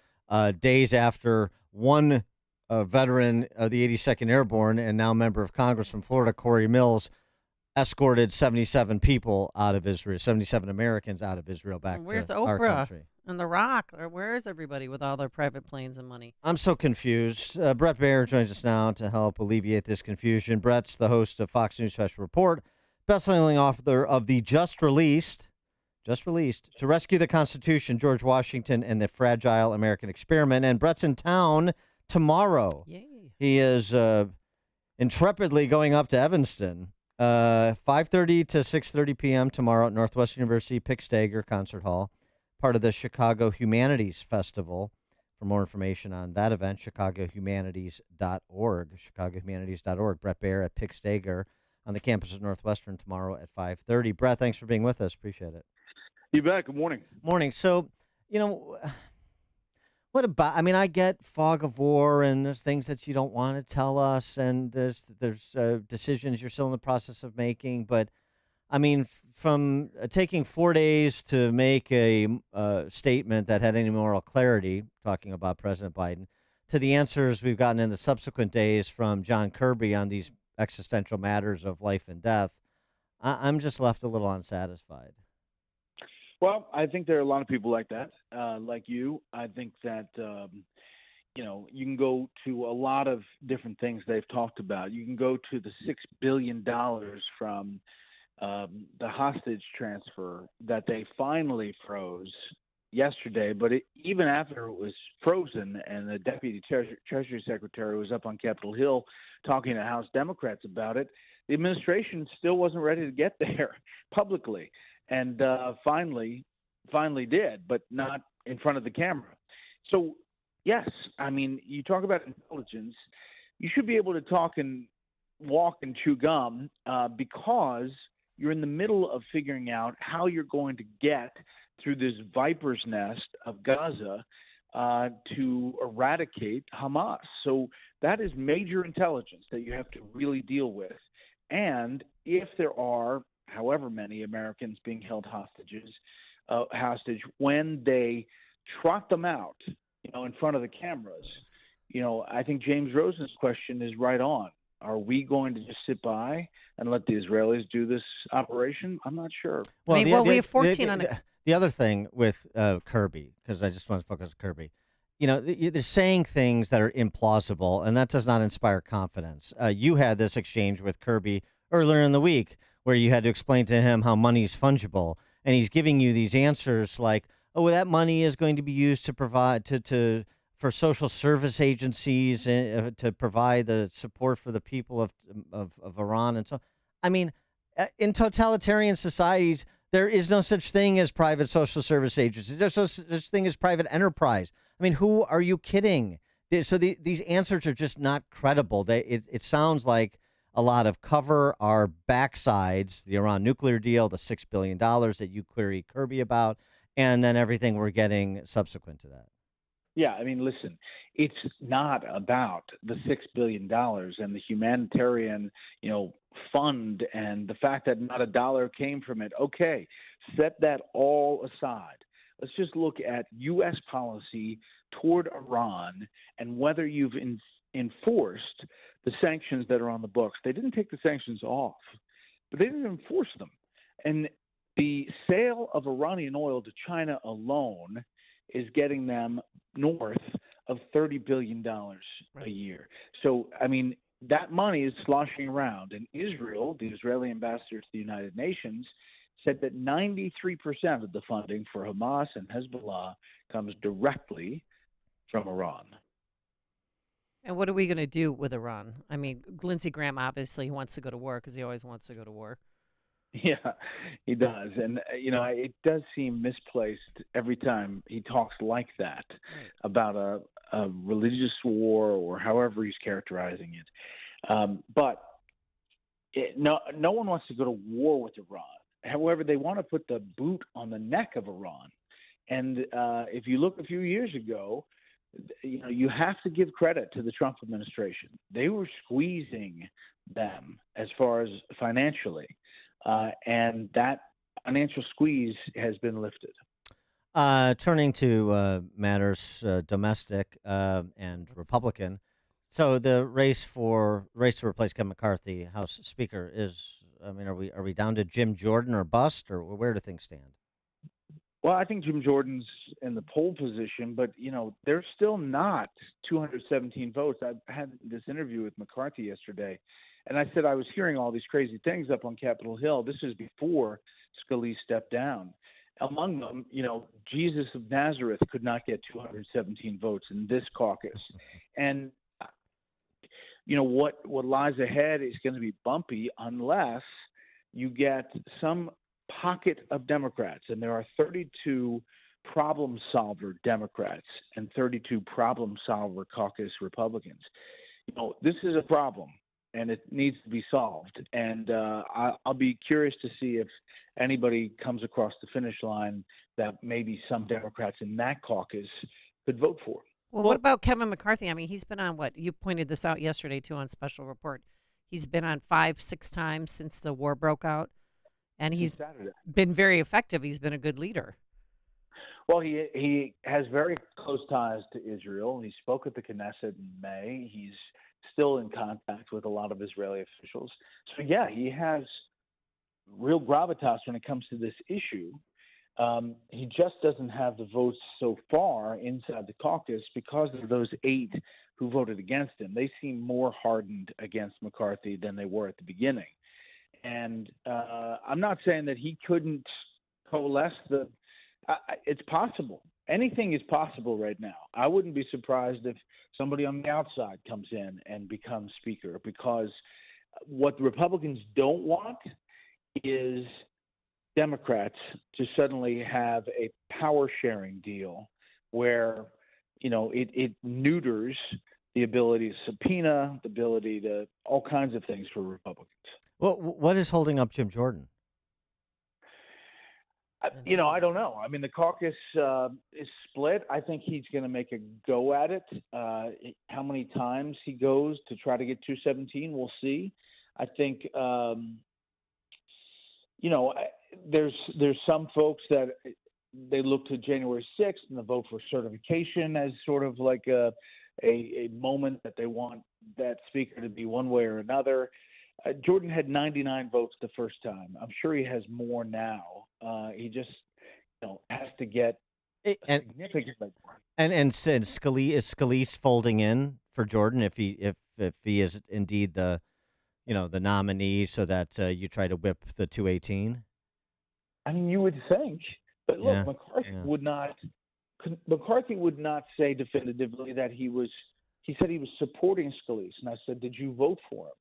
days after one veteran of the 82nd Airborne and now member of Congress from Florida, Corey Mills, escorted 77 people out of Israel, 77 Americans out of Israel back Where's to our Oprah country. and The Rock? Or where is everybody with all their private planes and money? I'm so confused. Brett Baer joins us now to help alleviate this confusion. Brett's the host of Fox News Special Report, best-selling author of the just released, To Rescue the Constitution, George Washington and the Fragile American Experiment. And Brett's in town tomorrow. Yay. He is intrepidly going up to Evanston. 5:30 to 6:30 p.m. tomorrow at Northwestern University Pick-Stager Concert Hall, part of the Chicago Humanities Festival. For more information on that event, chicagohumanities.org, chicagohumanities.org. Brett Baer at Pick-Stager on the campus of Northwestern tomorrow at 5:30. Brett, thanks for being with us. Appreciate it. You bet. Good morning. Morning. So, What about? I mean, I get fog of war, and there's things that you don't want to tell us, and there's decisions you're still in the process of making. But I mean, from taking 4 days to make a statement that had any moral clarity, talking about President Biden, to the answers we've gotten in the subsequent days from John Kirby on these existential matters of life and death, I'm just left a little unsatisfied. Well, I think there are a lot of people like that, like you. I think that, you can go to a lot of different things they've talked about. You can go to the $6 billion from the hostage transfer that they finally froze yesterday. But even after it was frozen and the Deputy Treasury Secretary was up on Capitol Hill talking to House Democrats about it, the administration still wasn't ready to get there publicly. And finally did, but not in front of the camera. So, yes, I mean, you talk about intelligence. You should be able to talk and walk and chew gum because you're in the middle of figuring out how you're going to get through this viper's nest of Gaza to eradicate Hamas. So that is major intelligence that you have to really deal with. And if there are however many Americans being held hostage, when they trot them out, in front of the cameras, I think James Rosen's question is right on. Are we going to just sit by and let the Israelis do this operation? I'm not sure. Well, we have 14 on it. The other thing with Kirby, because I just want to focus on Kirby, they're saying things that are implausible, and that does not inspire confidence. You had this exchange with Kirby earlier in the week where you had to explain to him how money's fungible, and he's giving you these answers like, oh, that money is going to be used to provide for social service agencies to provide the support for the people of Iran and so. I mean, in totalitarian societies, there is no such thing as private social service agencies. There's no such thing as private enterprise. I mean, who are you kidding? So these answers are just not credible. It sounds like a lot of cover our backsides, the Iran nuclear deal, the $6 billion that you query Kirby about, and then everything we're getting subsequent to that. Yeah, I mean, listen, it's not about the $6 billion and the humanitarian, fund and the fact that not a dollar came from it. Okay, set that all aside. Let's just look at U.S. policy toward Iran and whether you've enforced the sanctions that are on the books. They didn't take the sanctions off, but they didn't enforce them. And the sale of Iranian oil to China alone is getting them north of $30 billion a year. So, I mean, that money is sloshing around. And Israel, the Israeli ambassador to the United Nations, said that 93% of the funding for Hamas and Hezbollah comes directly from Iran. And what are we going to do with Iran? I mean, Lindsey Graham obviously wants to go to war because he always wants to go to war. Yeah, he does. And, it does seem misplaced every time he talks like that about a religious war or however he's characterizing it. But no one wants to go to war with Iran. However, they want to put the boot on the neck of Iran. And if you look a few years ago, you have to give credit to the Trump administration. They were squeezing them as far as financially. And that financial squeeze has been lifted. Turning to matters domestic and Republican. So the race to replace Kevin McCarthy, House Speaker, are we down to Jim Jordan or bust, or where do things stand? Well, I think Jim Jordan's in the pole position, but, there's still not 217 votes. I had this interview with McCarthy yesterday, and I said I was hearing all these crazy things up on Capitol Hill. This is before Scalise stepped down. Among them, Jesus of Nazareth could not get 217 votes in this caucus. And, what lies ahead is going to be bumpy unless you get some pocket of Democrats, and there are 32 problem solver Democrats and 32 problem solver caucus Republicans. This is a problem, and it needs to be solved. And I'll be curious to see if anybody comes across the finish line that maybe some Democrats in that caucus could vote for. Well, what about Kevin McCarthy? I mean, he's been on what? You pointed this out yesterday, too, on Special Report. He's been on 5-6 times since the war broke out, and he's been very effective. He's been a good leader. Well, he has very close ties to Israel. He spoke at the Knesset in May. He's still in contact with a lot of Israeli officials. So, yeah, he has real gravitas when it comes to this issue. He just doesn't have the votes so far inside the caucus because of those 8 who voted against him. They seem more hardened against McCarthy than they were at the beginning. And I'm not saying that he couldn't coalesce it's possible. Anything is possible right now. I wouldn't be surprised if somebody on the outside comes in and becomes speaker, because what the Republicans don't want is Democrats to suddenly have a power-sharing deal where, it neuters the ability to subpoena, the ability to all kinds of things for Republicans. Well, what is holding up Jim Jordan? I don't know. I mean, the caucus is split. I think he's going to make a go at it. How many times he goes to try to get 217, we'll see. I think, there's some folks that they look to January 6th and the vote for certification as sort of like a moment that they want that speaker to be one way or another. Jordan had 99 votes the first time. I'm sure he has more now. He just, has to get significantly more. And said Scalise folding in for Jordan if he is indeed the nominee, so that you try to whip the 218. I mean, you would think, but look, Yeah, McCarthy would not say definitively that he said he was supporting Scalise, and I said, did you vote for him?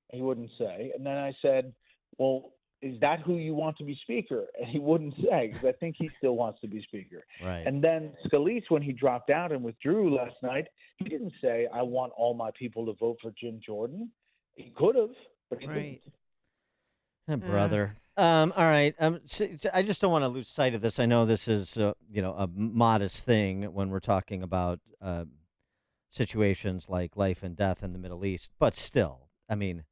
And he wouldn't say. And then I said, well, is that who you want to be speaker? And he wouldn't say, because I think he still wants to be speaker. Right. And then Scalise, when he dropped out and withdrew last night, he didn't say, I want all my people to vote for Jim Jordan. He could have, but he didn't. Brother. All right. I just don't want to lose sight of this. I know this is, a modest thing when we're talking about situations like life and death in the Middle East, but still, I mean,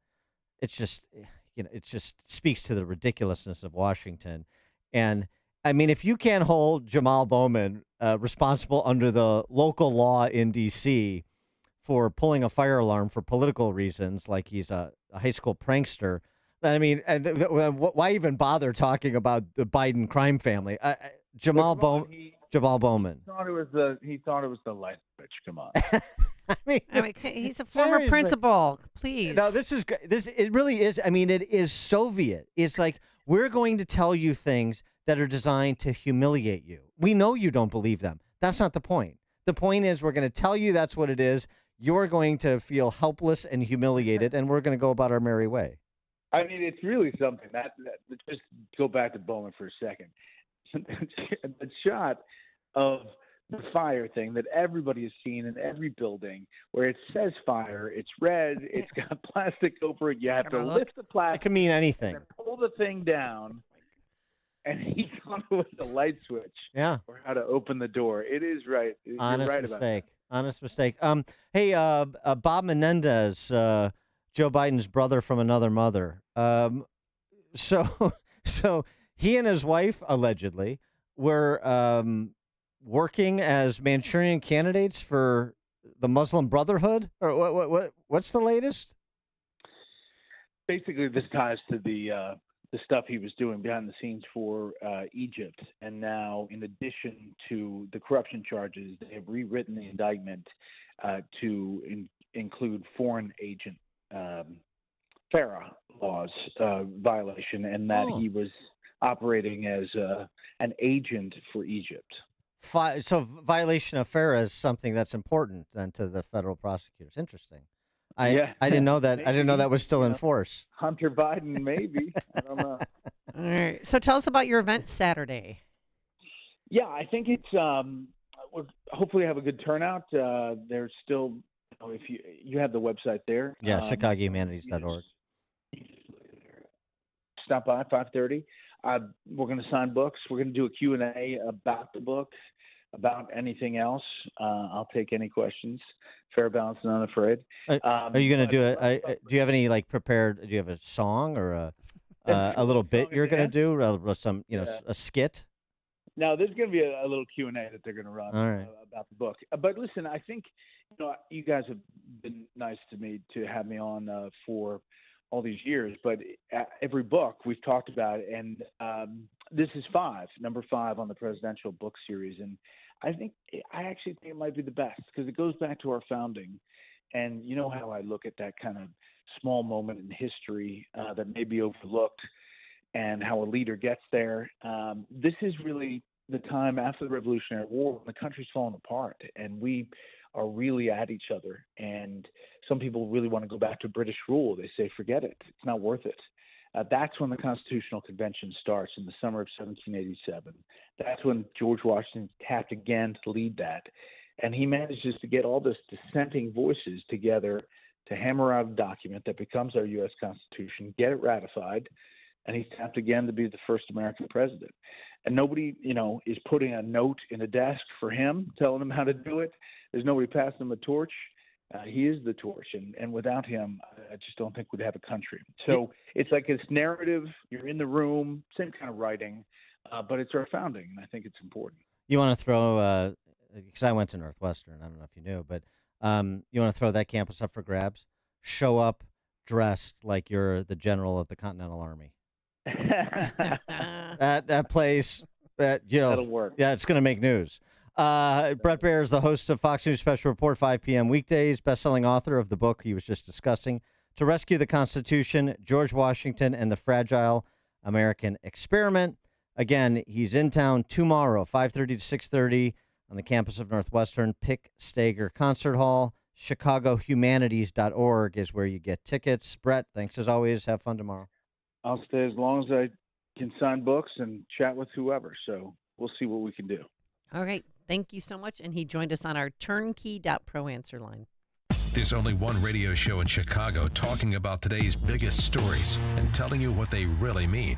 it's just, it just speaks to the ridiculousness of Washington. And I mean, if you can't hold Jamal Bowman responsible under the local law in D.C. for pulling a fire alarm for political reasons, like he's a high school prankster, I mean, why even bother talking about the Biden crime family? Jamal Bowman. He thought it was the light switch. Come on. I mean, he's a former principal. Please. No, it really is. I mean, it is Soviet. It's like, we're going to tell you things that are designed to humiliate you. We know you don't believe them. That's not the point. The point is, we're going to tell you that's what it is. You're going to feel helpless and humiliated, and we're going to go about our merry way. I mean, it's really something. That just go back to Bowman for a second. The shot of the fire thing that everybody has seen in every building, where it says fire, it's red, it's got plastic over it. You have to lift the plastic. It can mean anything. Pull the thing down, and he thought it was a light switch. Yeah. Or how to open the door. It is right. Honest You're right mistake. About that. Honest mistake. Hey, Bob Menendez, Joe Biden's brother from another mother. So he and his wife allegedly were working as Manchurian candidates for the Muslim Brotherhood, or what's the latest? Basically, this ties to the stuff he was doing behind the scenes for Egypt, and now, in addition to the corruption charges, they have rewritten the indictment to include foreign agent FARA laws violation, and that he was operating as an agent for Egypt. So violation of FARA is something that's important then to the federal prosecutors. Interesting. I didn't know that. I didn't know that was still in force. Hunter Biden, maybe. I don't know. All right. So tell us about your event Saturday. Yeah, I think it's we'll hopefully have a good turnout. There's still, if you have the website there. Yeah, ChicagoHumanities.org. Stop by 5:30. We're going to sign books. We're going to do a Q&A about the book. about anything else. I'll take any questions. Fair, balanced, and unafraid. Are you going to do it? Do you have any prepared? Do you have a song or a little bit you're going to do? Or some, a skit? No, there's going to be a little Q&A that they're going to run about the book. But listen, I think you guys have been nice to me to have me on for all these years. But every book we've talked about, and this is number 5 on the presidential book series, and I actually think it might be the best because it goes back to our founding, and you know how I look at that kind of small moment in history that may be overlooked, and how a leader gets there. This is really the time after the Revolutionary War when the country's fallen apart and we are really at each other. And some people really want to go back to British rule. They say, forget it. It's not worth it. That's when the Constitutional Convention starts in the summer of 1787. That's when George Washington tapped again to lead that. And he manages to get all this dissenting voices together to hammer out a document that becomes our U.S. Constitution, get it ratified, and he's tapped again to be the first American president. And nobody, is putting a note in a desk for him, telling him how to do it. There's nobody passing him a torch. He is the torch. And without him, I just don't think we'd have a country. So it's like this narrative. You're in the room, same kind of writing, but it's our founding, and I think it's important. You want to throw, because I went to Northwestern, I don't know if you knew, but you want to throw that campus up for grabs? Show up dressed like you're the general of the Continental Army. that place, that'll work. Yeah, it's going to make news. Bret Baier is the host of Fox News Special Report, 5 p.m. weekdays, best-selling author of the book he was just discussing, To Rescue the Constitution, George Washington and the Fragile American Experiment. Again, he's in town tomorrow, 5:30 to 6:30 on the campus of Northwestern Pick Stager Concert Hall. ChicagoHumanities.org is where you get tickets. Bret, thanks as always. Have fun tomorrow. I'll stay as long as I can sign books and chat with whoever. So we'll see what we can do. All right. Thank you so much. And he joined us on our turnkey.pro answer line. There's only one radio show in Chicago talking about today's biggest stories and telling you what they really mean.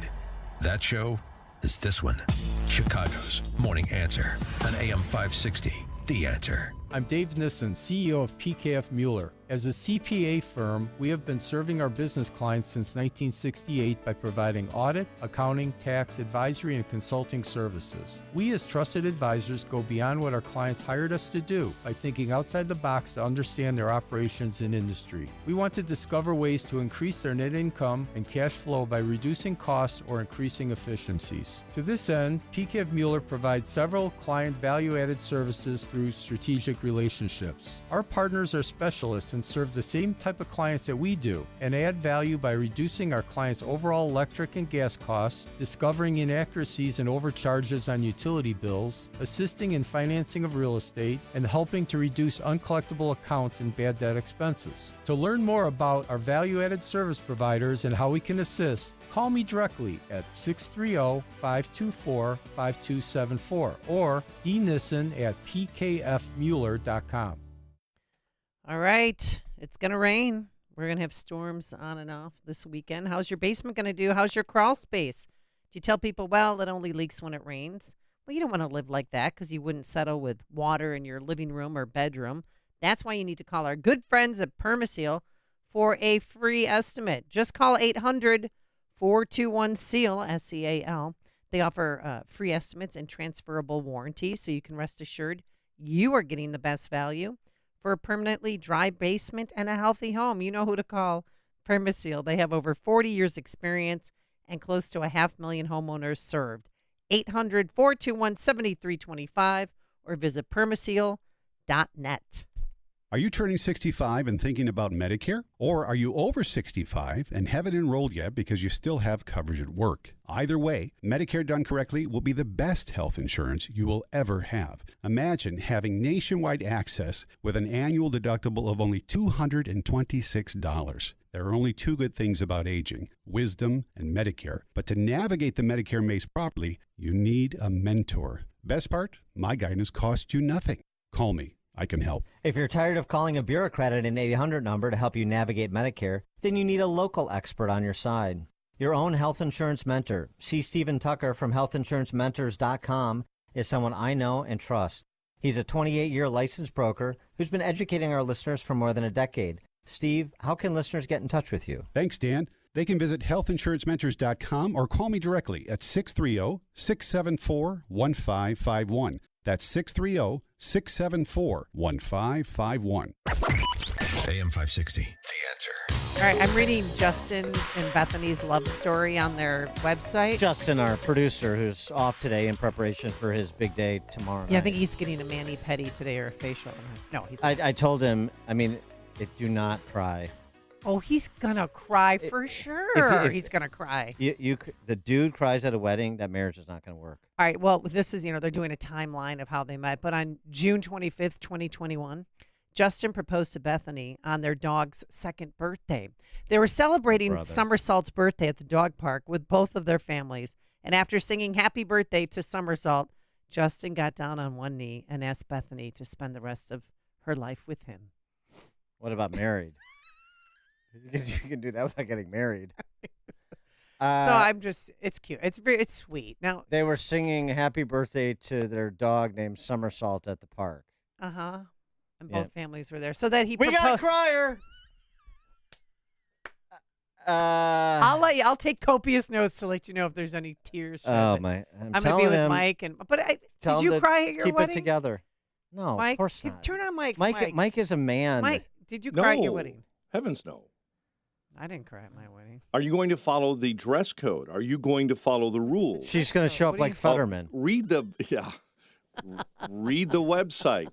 That show is this one, Chicago's Morning Answer on AM 560, The Answer. I'm Dave Nissen, CEO of PKF Mueller. As a CPA firm, we have been serving our business clients since 1968 by providing audit, accounting, tax, advisory, and consulting services. We as trusted advisors go beyond what our clients hired us to do by thinking outside the box to understand their operations and industry. We want to discover ways to increase their net income and cash flow by reducing costs or increasing efficiencies. To this end, PKF Mueller provides several client value-added services through strategic relationships. Our partners are specialists and serve the same type of clients that we do and add value by reducing our clients' overall electric and gas costs, discovering inaccuracies and overcharges on utility bills, assisting in financing of real estate, and helping to reduce uncollectible accounts and bad debt expenses. To learn more about our value-added service providers and how we can assist, call me directly at 630-524-5274 or dnissen@pkfmueller.com. All right. It's going to rain. We're going to have storms on and off this weekend. How's your basement going to do? How's your crawl space? Do you tell people, well, it only leaks when it rains? Well, you don't want to live like that because you wouldn't settle with water in your living room or bedroom. That's why you need to call our good friends at Permaseal for a free estimate. Just call 800-421-SEAL, S-E-A-L. They offer free estimates and transferable warranties, so you can rest assured you are getting the best value. For a permanently dry basement and a healthy home, you know who to call. Permaseal. They have over 40 years experience and close to 500,000 homeowners served. 800-421-7325 or visit permaseal.net. Are you turning 65 and thinking about Medicare? Or are you over 65 and haven't enrolled yet because you still have coverage at work? Either way, Medicare done correctly will be the best health insurance you will ever have. Imagine having nationwide access with an annual deductible of only $226. There are only two good things about aging, wisdom and Medicare. But to navigate the Medicare maze properly, you need a mentor. Best part, my guidance costs you nothing. Call me. I can help. If you're tired of calling a bureaucrat at an 800 number to help you navigate Medicare, then you need a local expert on your side. Your own health insurance mentor. See Stephen Tucker from healthinsurancementors.com is someone I know and trust. He's a 28-year licensed broker who's been educating our listeners for more than a decade. Steve, how can listeners get in touch with you? Thanks, Dan. They can visit healthinsurancementors.com or call me directly at 630-674-1551. That's 630-674-1551. AM 560, The Answer. All right, I'm reading Justin and Bethany's love story on their website. Justin, our producer, who's off today in preparation for his big day tomorrow night. Yeah, I think he's getting a mani-pedi today or a facial. No, he's I told him, do not cry. Oh, he's gonna cry for sure. He's gonna cry. The dude cries at a wedding, that marriage is not gonna work. All right, well, this is, they're doing a timeline of how they met. But on June 25th, 2021, Justin proposed to Bethany on their dog's second birthday. They were celebrating Somersault's birthday at the dog park with both of their families. And after singing happy birthday to Somersault, Justin got down on one knee and asked Bethany to spend the rest of her life with him. What about married? You can do that without getting married. It's cute. It's sweet. Now they were singing happy birthday to their dog named Somersault at the park. Uh-huh. And both families were there. So that We got a crier. I'll take copious notes to let you know if there's any tears. I'm gonna be with Mike did you cry at your keep wedding? Keep it together. No, Mike, of course not. Turn on Mike's Mike. Mike is a man. Mike, did you cry at your wedding? Heavens no. I didn't cry at my wedding. Are you going to follow the dress code? Are you going to follow the rules? She's going to show up like Fetterman. Read the website.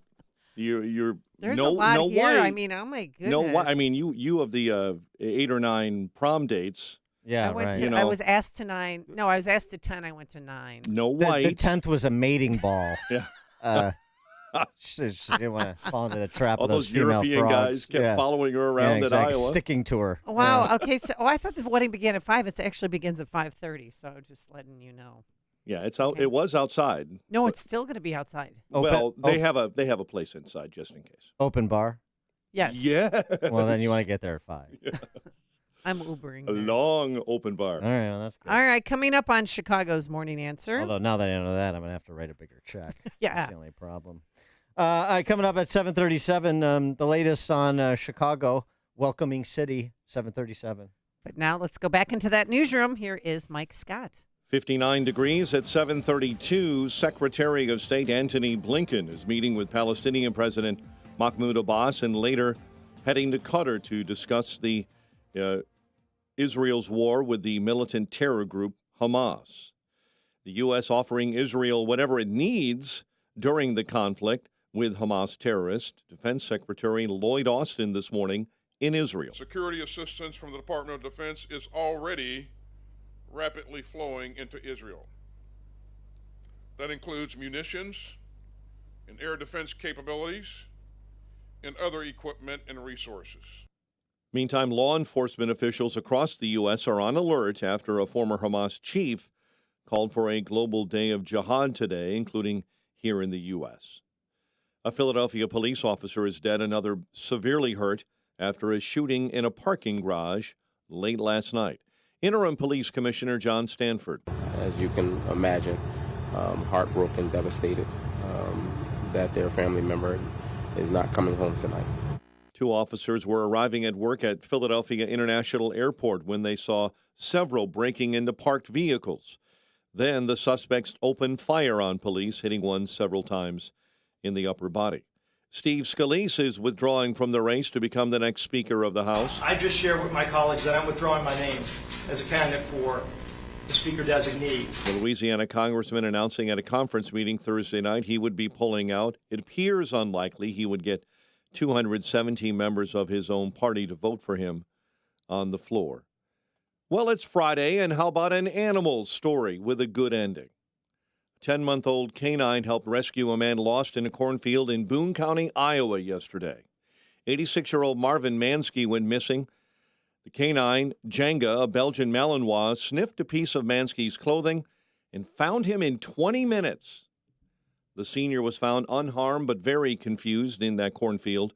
You're There's no a lot no here. way. I mean, oh my goodness. No, I mean you of the 8 or 9 prom dates. Yeah, I was asked to 9. No, I was asked to 10. I went to 9. No white. The 10th was a mating ball. Yeah. She didn't want to fall into the trap All of those European female frogs. guys kept following her around at Iowa. Sticking to her. Wow. Yeah. Okay. So, I thought the wedding began at 5. It actually begins at 5:30. So just letting you know. Yeah, it's out. It was outside. No, it's still going to be outside. They have a place inside just in case. Open bar. Yes. Yeah. Well, then you want to get there at 5. Yeah. I'm Ubering. A long open bar. All right, well, that's good. All right, coming up on Chicago's Morning Answer. Although now that I know that, I'm going to have to write a bigger check. Yeah. That's the only problem. All right, coming up at 7:37, the latest on Chicago, welcoming city, 7:37. But now let's go back into that newsroom. Here is Mike Scott. 59 degrees at 7:32. Secretary of State Antony Blinken is meeting with Palestinian President Mahmoud Abbas and later heading to Qatar to discuss the Israel's war with the militant terror group Hamas. The U.S. offering Israel whatever it needs during the conflict with Hamas terrorists. Defense Secretary Lloyd Austin this morning in Israel. Security assistance from the Department of Defense is already rapidly flowing into Israel. That includes munitions and air defense capabilities and other equipment and resources. Meantime, law enforcement officials across the U.S. are on alert after a former Hamas chief called for a global day of jihad today, including here in the U.S. A Philadelphia police officer is dead, another severely hurt after a shooting in a parking garage late last night. Interim Police Commissioner John Stanford. As you can imagine, heartbroken, devastated that their family member is not coming home tonight. 2 officers were arriving at work at Philadelphia International Airport when they saw several breaking into parked vehicles. Then the suspects opened fire on police, hitting one several times in the upper body. Steve Scalise is withdrawing from the race to become the next Speaker of the House. I just shared with my colleagues that I'm withdrawing my name as a candidate for the Speaker designee. The Louisiana congressman announcing at a conference meeting Thursday night he would be pulling out. It appears unlikely he would get 217 members of his own party to vote for him on the floor. Well, it's Friday, and how about an animals story with a good ending? A 10-month-old canine helped rescue a man lost in a cornfield in Boone County, Iowa yesterday. 86-year-old Marvin Mansky went missing. The canine, Jenga, a Belgian Malinois, sniffed a piece of Mansky's clothing and found him in 20 minutes. The senior was found unharmed but very confused in that cornfield.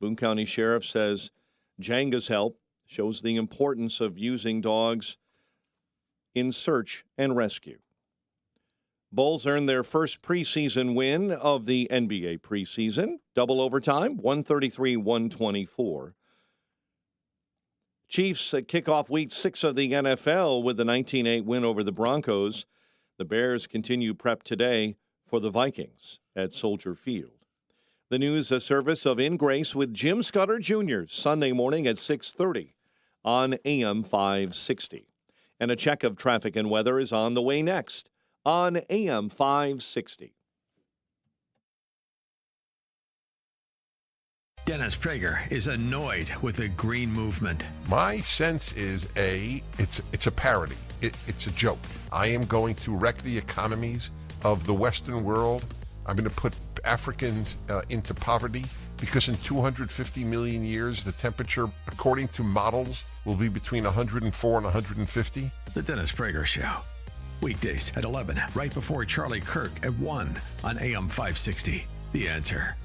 Boone County Sheriff says Jenga's help shows the importance of using dogs in search and rescue. Bulls earned their first preseason win of the NBA preseason. Double overtime, 133-124. Chiefs kick off week 6 of the NFL with the 19-8 win over the Broncos. The Bears continue prep today for the Vikings at Soldier Field. The news service of In Grace with Jim Scudder Jr. Sunday morning at 6:30 on AM 560. And a check of traffic and weather is on the way next on AM 560. Dennis Prager is annoyed with the green movement. My sense is it's a parody. It's a joke. I am going to wreck the economies of the Western world. I'm going to put Africans into poverty because in 250 million years, the temperature, according to models, will be between 104 and 150. The Dennis Prager Show. Weekdays at 11, right before Charlie Kirk at 1 on AM 560. The Answer.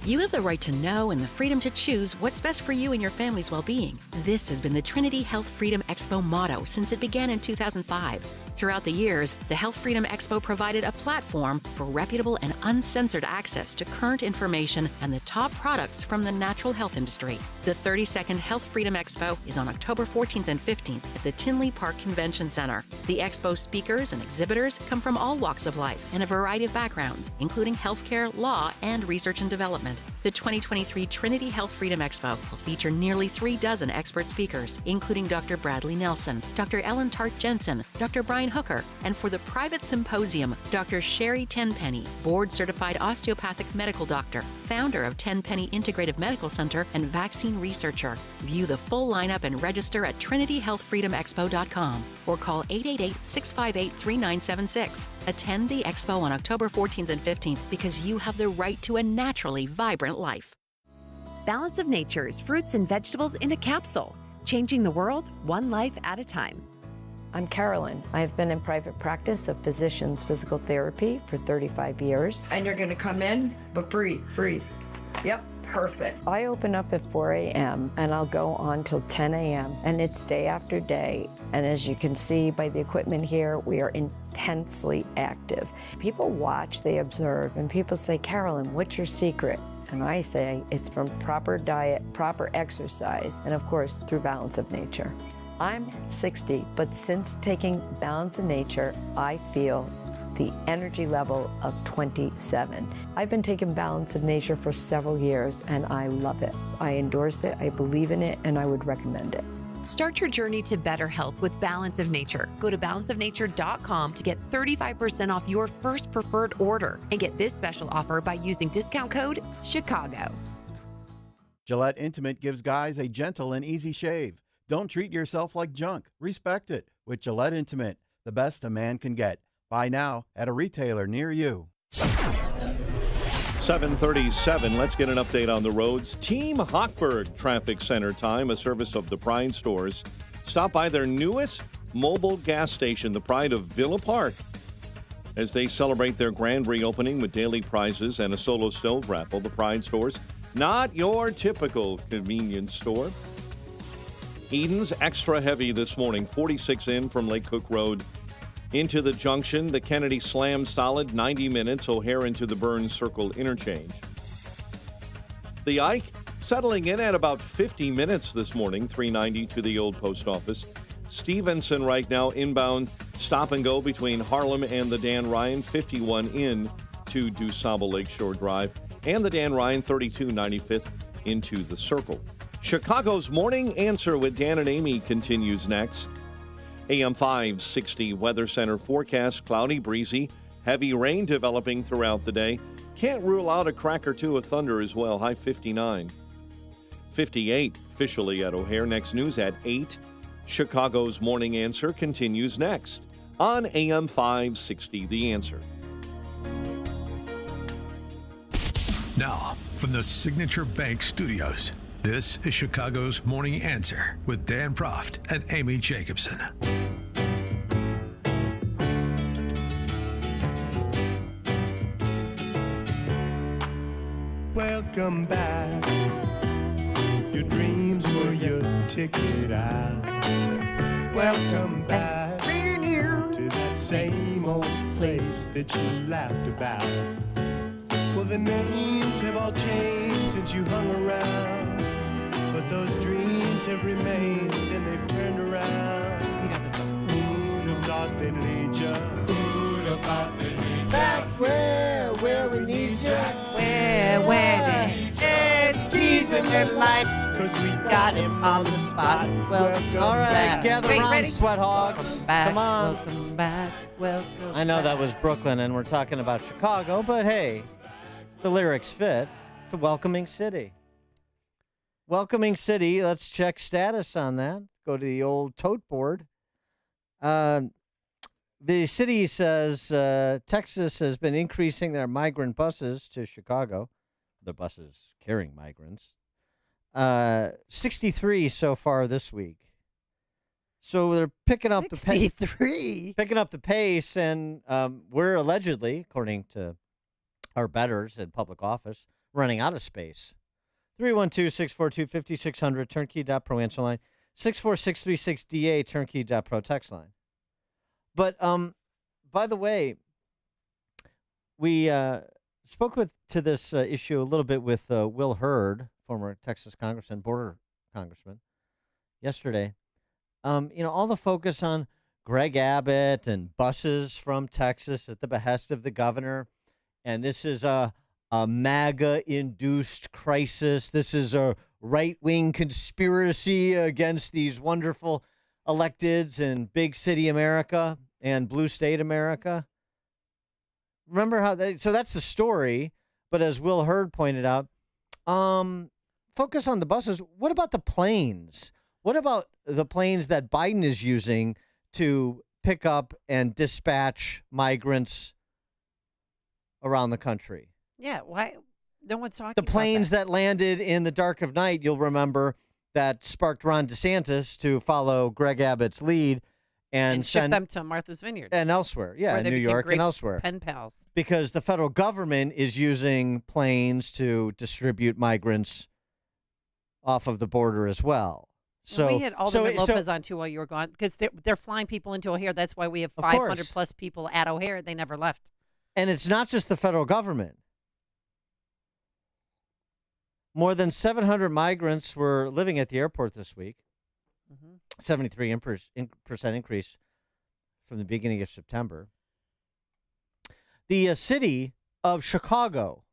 You have the right to know and the freedom to choose what's best for you and your family's well-being. This has been the Trinity Health Freedom Expo motto since it began in 2005. Throughout the years, the Health Freedom Expo provided a platform for reputable and uncensored access to current information and the top products from the natural health industry. The 32nd Health Freedom Expo is on October 14th and 15th at the Tinley Park Convention Center. The expo speakers and exhibitors come from all walks of life and a variety of backgrounds, including healthcare, law, and research and development. The 2023 Trinity Health Freedom Expo will feature nearly 36 expert speakers, including Dr. Bradley Nelson, Dr. Ellen Tart Jensen, Dr. Brian Hooker, and for the private symposium, Dr. Sherry Tenpenny, board-certified osteopathic medical doctor, founder of Tenpenny Integrative Medical Center, and vaccine researcher. View the full lineup and register at trinityhealthfreedomexpo.com or call 888-658-3976. Attend the expo on October 14th and 15th because you have the right to a naturally vibrant life. Balance of Nature's fruits and vegetables in a capsule, changing the world one life at a time. I'm Carolyn. I've been in private practice of physician's physical therapy for 35 years. And you're going to come in, but breathe. Yep, perfect. I open up at 4 a.m. and I'll go on till 10 a.m. and it's day after day. And as you can see by the equipment here, we are intensely active. People watch, they observe, and people say, Carolyn, what's your secret? And I say it's from proper diet, proper exercise, and of course, through Balance of Nature. I'm 60, but since taking Balance of Nature, I feel the energy level of 27. I've been taking Balance of Nature for several years, and I love it. I endorse it, I believe in it, and I would recommend it. Start your journey to better health with Balance of Nature. Go to balanceofnature.com to get 35% off your first preferred order and get this special offer by using discount code CHICAGO. Gillette Intimate gives guys a gentle and easy shave. Don't treat yourself like junk. Respect it with Gillette Intimate, the best a man can get. Buy now at a retailer near you. 7:37. Let's get an update on the roads. Team Hochberg Traffic Center time, a service of the Pride stores. Stop by their newest mobile gas station, the Pride of Villa Park, as they celebrate their grand reopening with daily prizes and a solo stove raffle. The Pride stores, not your typical convenience store. Eden's extra heavy this morning, 46 in from Lake Cook Road into the junction. The Kennedy Slam solid, 90 minutes. O'Hare into the Burns Circle interchange. The Ike settling in at about 50 minutes this morning, 390 to the old post office. Stevenson right now inbound stop and go between Harlem and the Dan Ryan, 51 in to DuSable Lakeshore Drive, and the Dan Ryan 32 95th into the Circle. Chicago's Morning Answer with Dan and Amy continues next. AM 560 Weather Center forecast, cloudy, breezy, heavy rain developing throughout the day. Can't rule out a crack or two of thunder as well. High 59. 58 officially at O'Hare. Next news at 8. Chicago's Morning Answer continues next on AM 560 The Answer. Now, from the Signature Bank Studios, this is Chicago's Morning Answer with Dan Proft and Amy Jacobson. Welcome back. Your dreams were your ticket out. Welcome back to that same old place that you laughed about. Well, the names have all changed since you hung around, but those dreams have remained and they've turned around. Who'd have thought they'd lead you? Who'd have thought they'd lead you? Back where we need you. Where it's teasing and light. 'Cause we got him on the spot. Welcome All right, back. gather Wait, around, ready? sweat hogs. Welcome back. Come on. Welcome back. Welcome I know back. that was Brooklyn, and we're talking about Chicago, but hey, the lyrics fit to Welcoming City. Welcoming City, let's check status on that. Go to the old tote board. The city says Texas has been increasing their migrant buses to Chicago. The buses carrying migrants. 63 so far this week. So they're picking up the pace. 63. Picking up the pace, and we're allegedly, according to our betters in public office, running out of space. 312-642-5600, turnkey.pro answer line. 64636DA, turnkey.pro text line. But, by the way, we spoke to this issue a little bit with Will Hurd, former Texas congressman, border congressman, yesterday. All the focus on Greg Abbott and buses from Texas at the behest of the governor. And this is a MAGA-induced crisis. This is a right-wing conspiracy against these wonderful electeds in big city America and blue state America. Remember how so that's the story. But as Will Hurd pointed out, focus on the buses. What about the planes? What about the planes that Biden is using to pick up and dispatch migrants around the country? Yeah, why? No one's talking The about planes that landed in the dark of night, you'll remember, that sparked Ron DeSantis to follow Greg Abbott's lead and ship send them to Martha's Vineyard. and elsewhere. Yeah, where in they New became York great and elsewhere. Pen pals. Because the federal government is using planes to distribute migrants off of the border as well. So we had Alderman Lopez on too while you were gone because they're flying people into O'Hare. That's why we have 500 plus people at O'Hare. They never left. And it's not just the federal government. More than 700 migrants were living at the airport this week. 73% increase from the beginning of September. The city of Chicago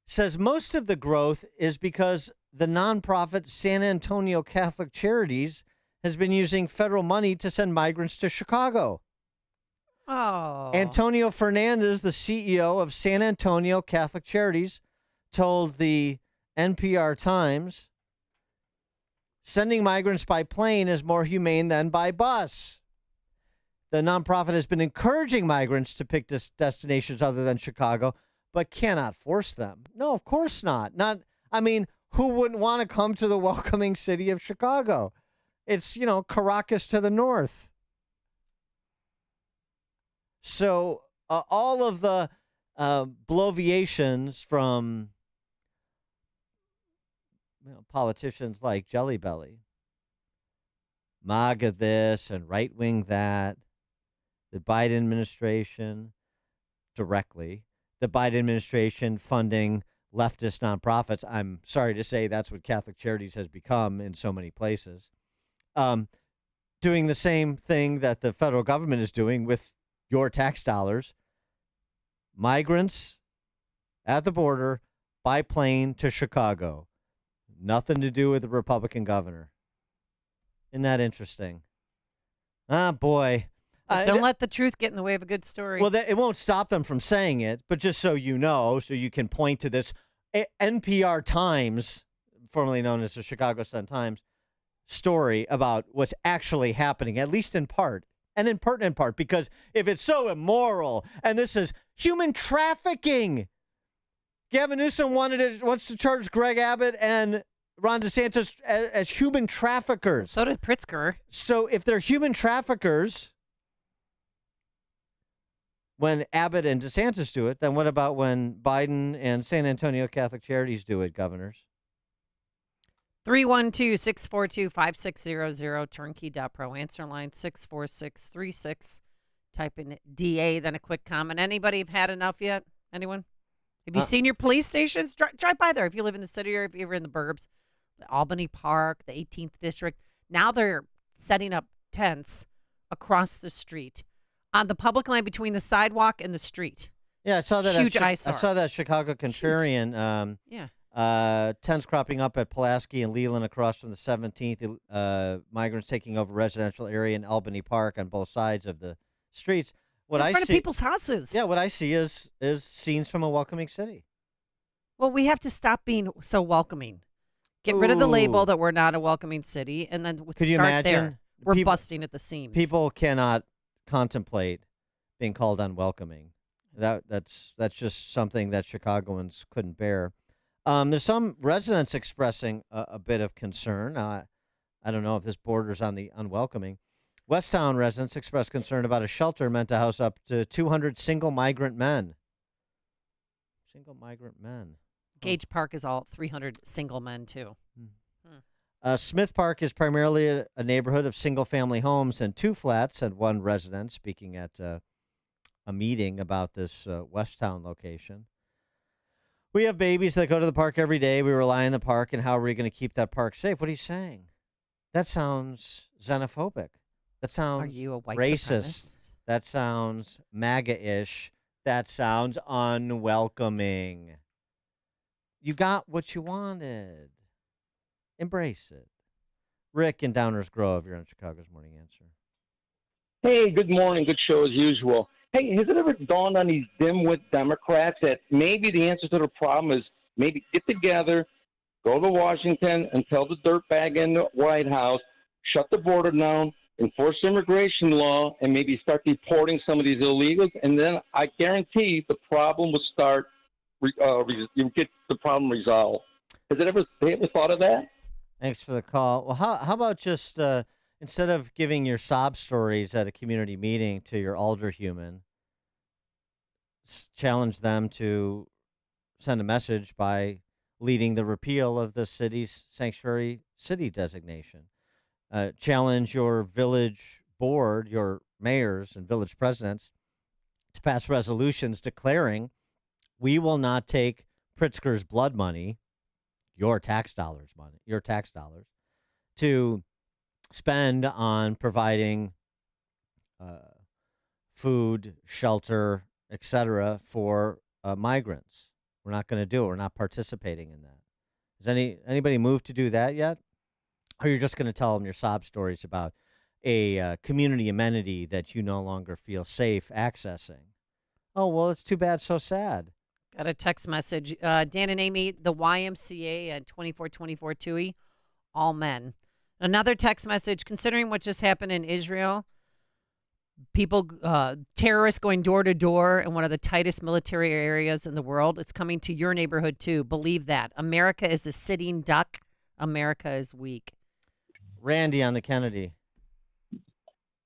says most of the growth is because the nonprofit San Antonio Catholic Charities has been using federal money to send migrants to Chicago. Oh. Antonio Fernandez, the CEO of San Antonio Catholic Charities, told the NPR Times, sending migrants by plane is more humane than by bus. The nonprofit has been encouraging migrants to pick destinations other than Chicago, but cannot force them. No, of course not. Who wouldn't want to come to the welcoming city of Chicago? It's, Caracas to the north. So all of the bloviations from politicians like Jelly Belly, MAGA this and right wing that, the Biden administration directly, the Biden administration funding leftist nonprofits. I'm sorry to say that's what Catholic Charities has become in so many places. Doing the same thing that the federal government is doing with your tax dollars. Migrants at the border by plane to Chicago. Nothing to do with the Republican governor. Isn't that interesting? Ah, boy. Don't let the truth get in the way of a good story. Well, it won't stop them from saying it, but just so you know, so you can point to this NPR Times, formerly known as the Chicago Sun-Times, story about what's actually happening, at least in part, and in pertinent part, because if it's so immoral, and this is human trafficking, Gavin Newsom wants to charge Greg Abbott and Ron DeSantis as human traffickers. So did Pritzker. So if they're human traffickers, when Abbott and DeSantis do it, then what about when Biden and San Antonio Catholic Charities do it, governors? 312-642-5600, turnkey.pro. Answer line 64636. Type in DA, then a quick comment. Anybody have had enough yet? Anyone? Have you seen your police stations? Drive by there if you live in the city or if you're in the burbs. The Albany Park, the 18th District. Now they're setting up tents across the street on the public line between the sidewalk and the street. Yeah, I saw that. Huge I eyesore. saw that Chicago Contrarian. Tents cropping up at Pulaski and Leland across from the 17th. Migrants taking over residential area in Albany Park on both sides of the streets. In front of people's houses. Yeah, what I see is scenes from a welcoming city. Well, we have to stop being so welcoming. Get rid of the label that we're not a welcoming city, and then Could you start imagine? there. We're People- busting at the seams. People cannot contemplate being called unwelcoming. That's just something that Chicagoans couldn't bear. There's some residents expressing a bit of concern. I don't know if this borders on the unwelcoming. Westtown residents expressed concern about a shelter meant to house up to 200 single migrant men. Single migrant men. Gage Park is all 300 single men, too. Smith Park is primarily a neighborhood of single-family homes and two flats, said one resident speaking at a meeting about this Westtown location. We have babies that go to the park every day. We rely on the park, and how are we going to keep that park safe? What are you saying? That sounds xenophobic. That sounds Are you a white racist. supremacist? That sounds MAGA-ish. That sounds unwelcoming. You got what you wanted. Embrace it. Rick in Downers Grove, you're on Chicago's Morning Answer. Hey, good morning. Good show as usual. Hey, has it ever dawned on these dimwit Democrats that maybe the answer to the problem is maybe get together, go to Washington and tell the dirtbag in the White House, shut the border down, enforce immigration law, and maybe start deporting some of these illegals, and then I guarantee the problem will start, you get the problem resolved. Have they ever thought of that? Thanks for the call. Well, how about just instead of giving your sob stories at a community meeting to your alderhuman, challenge them to send a message by leading the repeal of the city's sanctuary city designation. Challenge your village board, your mayors and village presidents to pass resolutions declaring we will not take Pritzker's blood money, your tax dollars, to spend on providing food, shelter, etc. for migrants. We're not going to do it. We're not participating in that. Has anybody moved to do that yet? Or you're just going to tell them your sob stories about a community amenity that you no longer feel safe accessing? Oh, well, it's too bad, so sad. Got a text message. Dan and Amy, the YMCA at 2424 Tui, all men. Another text message, considering what just happened in Israel, people, terrorists going door to door in one of the tightest military areas in the world. It's coming to your neighborhood, too. Believe that. America is a sitting duck. America is weak. Randy on the Kennedy.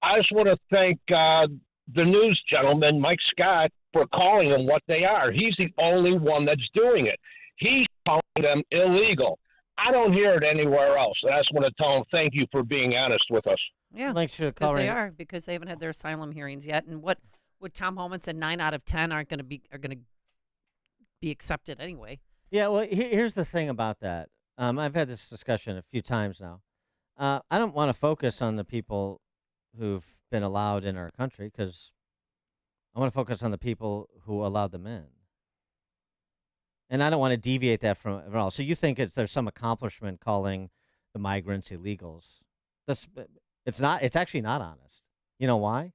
I just want to thank the news gentleman, Mike Scott, for calling them what they are. He's the only one that's doing it. He's calling them illegal. I don't hear it anywhere else. And I just want to tell him thank you for being honest with us. Yeah, because they are, because they haven't had their asylum hearings yet. And what Tom Homan said, 9 out of 10 are going to be accepted anyway. Yeah, well, here's the thing about that. I've had this discussion a few times now. I don't want to focus on the people who've been allowed in our country because I want to focus on the people who allowed them in. And I don't want to deviate that from it all. So you think there's some accomplishment calling the migrants illegals. It's not. It's actually not honest. You know why?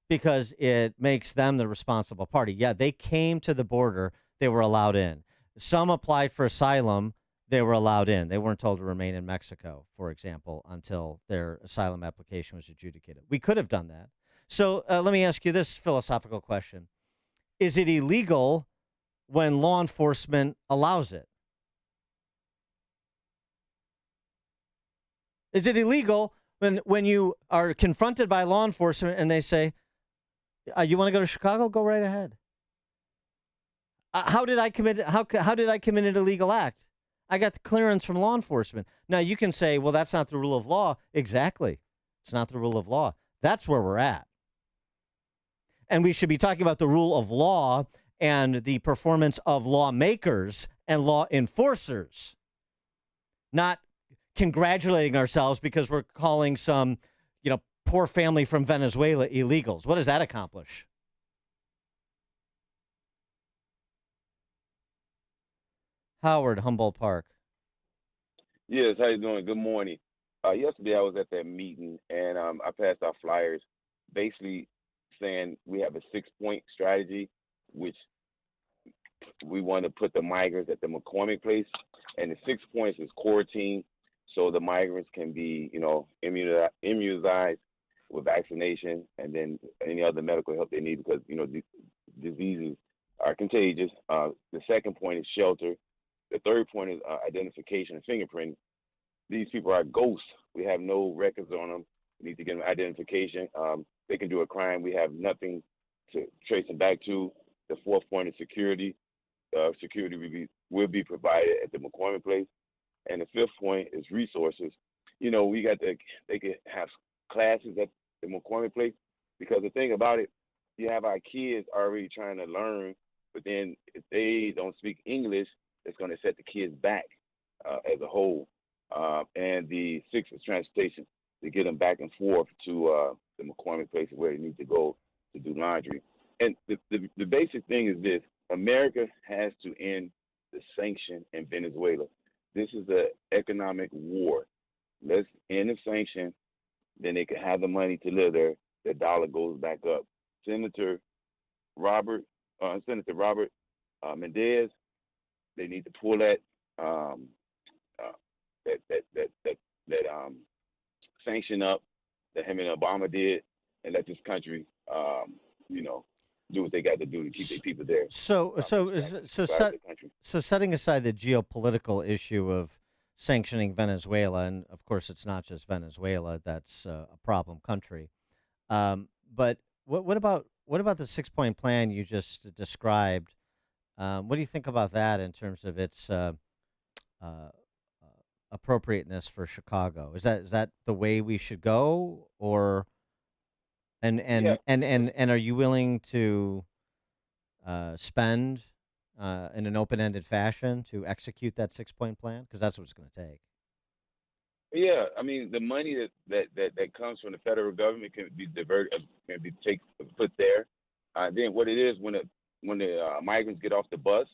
Because it makes them the responsible party. Yeah, they came to the border. They were allowed in. Some applied for asylum. They were allowed in. They weren't told to remain in Mexico, for example, until their asylum application was adjudicated. We could have done that. So let me ask you this philosophical question. Is it illegal when law enforcement allows it? Is it illegal when you are confronted by law enforcement and they say, you want to go to Chicago? Go right ahead. How did I commit an illegal act? I got the clearance from law enforcement. Now, you can say, well, that's not the rule of law. Exactly. It's not the rule of law. That's where we're at. And we should be talking about the rule of law and the performance of lawmakers and law enforcers, not congratulating ourselves because we're calling some, poor family from Venezuela illegals. What does that accomplish? Howard, Humboldt Park. Yes, how you doing? Good morning. Yesterday I was at that meeting and I passed out flyers basically saying we have a 6-point strategy, which we want to put the migrants at the McCormick place, and the 6 points is quarantine, so the migrants can be, immunized with vaccination and then any other medical help they need because, diseases are contagious. The second point is shelter. The third point is identification and fingerprinting. These people are ghosts. We have no records on them. We need to get them identification. They can do a crime. We have nothing to trace them back to. The fourth point is security. Security will be provided at the McCormick place. And the fifth point is resources. They could have classes at the McCormick place because the thing about it, you have our kids already trying to learn, but then if they don't speak English, it's going to set the kids back as a whole. And the sixth is transportation to get them back and forth to the McCormick place where they need to go to do laundry. And the basic thing is this: America has to end the sanction in Venezuela. This is an economic war. Let's end the sanction, then they can have the money to live there. The dollar goes back up. Senator Robert Mendez, they need to pull that sanction up that him and Obama did, and let this country, do what they got to do to keep their people there. So setting aside the geopolitical issue of sanctioning Venezuela, and of course it's not just Venezuela that's a problem country, but what about the 6-point plan you just described? What do you think about that in terms of its appropriateness for Chicago? Is that the way we should go, or and are you willing to spend in an open-ended fashion to execute that 6-point plan? Because that's what it's going to take. Yeah, I mean, the money that comes from the federal government can be diverted, put there. Then what it is, when the migrants get off the bus,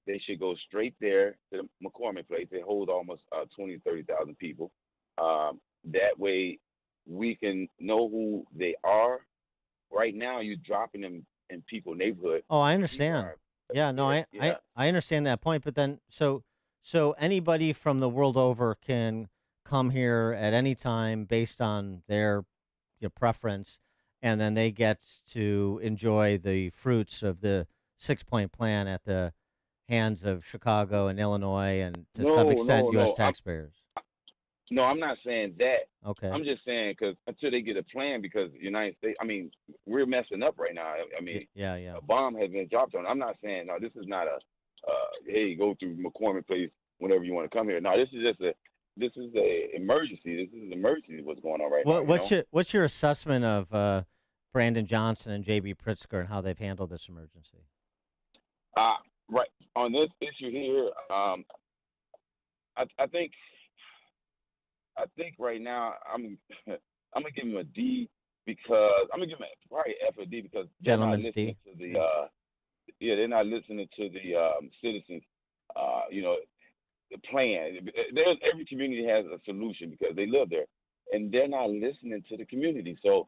they should go straight there to the McCormick place. They hold almost 30,000 people. That way, we can know who they are. Right now, you're dropping them in people's neighborhood. Oh, I understand. I understand that point. But then, so anybody from the world over can come here at any time based on their preference, and then they get to enjoy the fruits of the 6-point plan at the hands of Chicago and Illinois and to some extent U.S. taxpayers. No, I'm not saying that. Okay. I'm just saying because until they get a plan, because the United States, we're messing up right now. Yeah. A bomb has been dropped on. I'm not saying, no, this is not hey, go through McCormick place whenever you want to come here. No, this is an emergency. This is an emergency what's going on right now. What's your assessment of Brandon Johnson and J.B. Pritzker and how they've handled this emergency? Right. On this issue here, I think right now I'm gonna give him a D because I'm gonna give him probably F or D because they're not listening to the they're not listening to the citizens. The plan. Every community has a solution because they live there, and they're not listening to the community. So,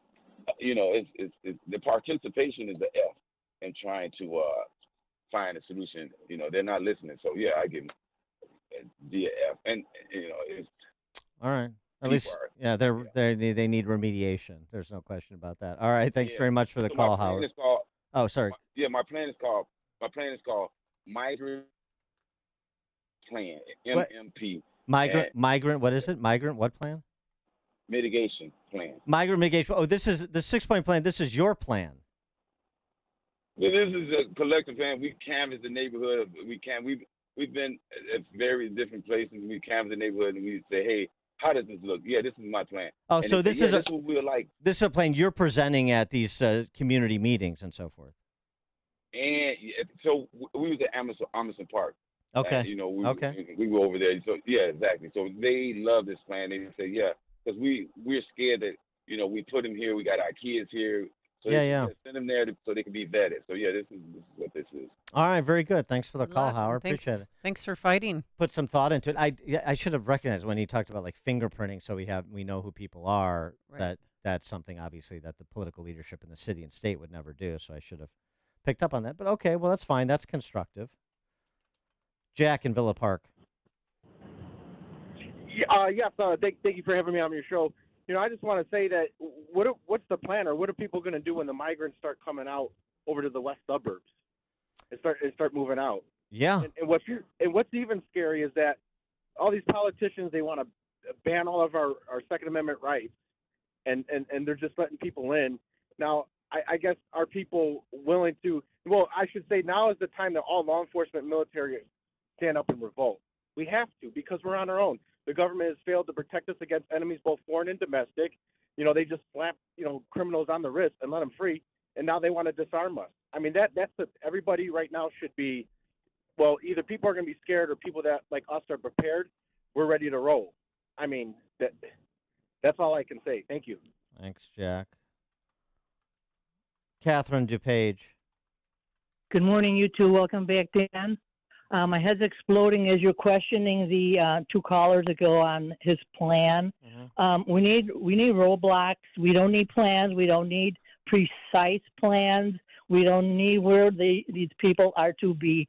it's the participation is the F in trying to find a solution. They're not listening. So yeah, I give them a D or F, and it's. All right. At least, yeah, they need remediation. There's no question about that. All right. Thanks very much for the call, Howard. Sorry. My plan is called Migrant Plan, MMP. Migrant. What is it? Migrant what plan? Mitigation plan. Migrant mitigation. Oh, this is the 6-point plan. This is your plan. This is a collective plan. We canvass the neighborhood. We we've been at very different places. We canvass the neighborhood and we say, hey, how does this look? Yeah, this is my plan. Oh, and so this is this is what we were like. This is a plan you're presenting at these community meetings and so forth. And so we was at Emerson Park. Okay. We were over there. So yeah, exactly. So they love this plan. They say, yeah, because we're scared that we put them here. We got our kids here. So send them there so they can be vetted. So yeah, this is what this is. All right, very good. Thanks for the call, Howard. Appreciate it. Thanks for fighting. Put some thought into it. I should have recognized when he talked about like fingerprinting, so we know who people are. Right. That's something obviously that the political leadership in the city and state would never do. So I should have picked up on that. But okay, well that's fine. That's constructive. Jack in Villa Park. Yes. Thank you for having me on your show. I just want to say that what's the plan, or what are people going to do when the migrants start coming out over to the west suburbs and start moving out? Yeah. And what's even scary is that all these politicians, they want to ban all of our Second Amendment rights, and they're just letting people in. Now, I guess are people willing to? Well, I should say now is the time that all law enforcement, military stand up and revolt. We have to, because we're on our own. The government has failed to protect us against enemies, both foreign and domestic. They just slap, criminals on the wrist and let them free, and now they want to disarm us. I mean, everybody right now should be, well, either people are going to be scared or people that, like us, are prepared. We're ready to roll. I mean, that's all I can say. Thank you. Thanks, Jack. Catherine DuPage. Good morning, you two. Welcome back, Dan. My head's exploding as you're questioning the two callers ago on his plan. Mm-hmm. We need roadblocks. We don't need plans. We don't need precise plans. We don't need where these people are to be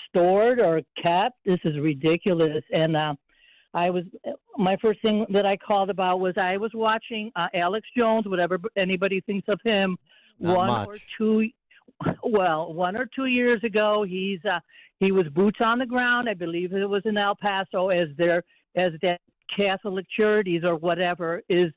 stored or kept. This is ridiculous. And my first thing that I called about was I was watching Alex Jones, whatever anybody thinks of him, Not much. 1 or 2 years ago. He was boots on the ground. I believe it was in El Paso as that Catholic Charities or whatever is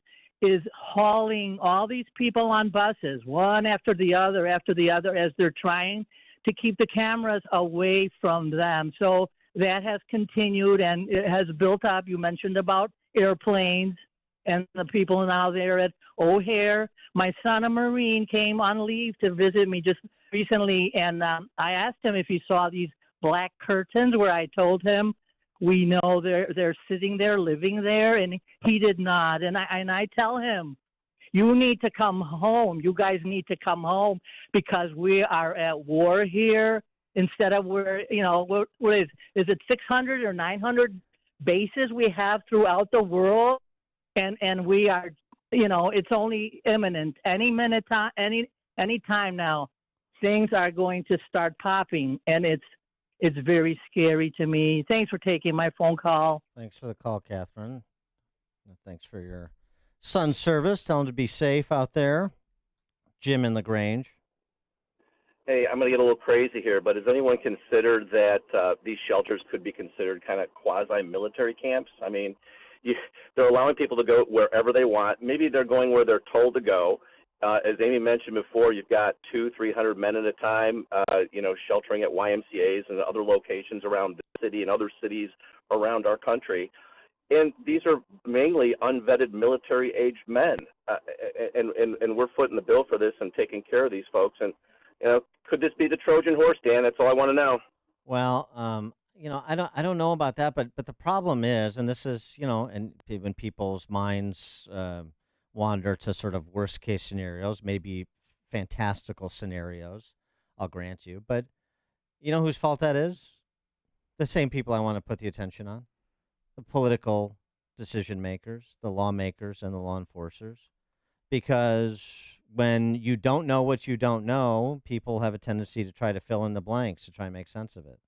hauling all these people on buses, one after the other, as they're trying to keep the cameras away from them. So that has continued and it has built up. You mentioned about airplanes and the people now there at O'Hare. My son, a Marine, came on leave to visit me just recently, and I asked him if he saw these black curtains where I told him we know they're sitting there, living there, and he did not. And I tell him, you need to come home. You guys need to come home because we are at war here. Instead of what is it 600 or 900 bases we have throughout the world, and we are, it's only imminent. Any minute, any time now, things are going to start popping, and it's very scary to me. Thanks for taking my phone call. Thanks for the call, Catherine. Thanks for your son's service. Tell him to be safe out there. Jim in LaGrange. Hey, I'm going to get a little crazy here, but has anyone considered that these shelters could be considered kind of quasi-military camps? I mean, they're allowing people to go wherever they want. Maybe they're going where they're told to go. As Amy mentioned before, you've got 200-300 men at a time, sheltering at YMCAs and other locations around the city and other cities around our country. And these are mainly unvetted military-aged men, and we're footing the bill for this and taking care of these folks. And could this be the Trojan horse, Dan? That's all I want to know. Well, I don't know about that, but the problem is, and this is, and when people's minds wander to sort of worst case scenarios, maybe fantastical scenarios, I'll grant you. But you know whose fault that is? The same people I want to put the attention on. The political decision makers, the lawmakers, and the law enforcers. Because when you don't know what you don't know, people have a tendency to try to fill in the blanks to try and make sense of it.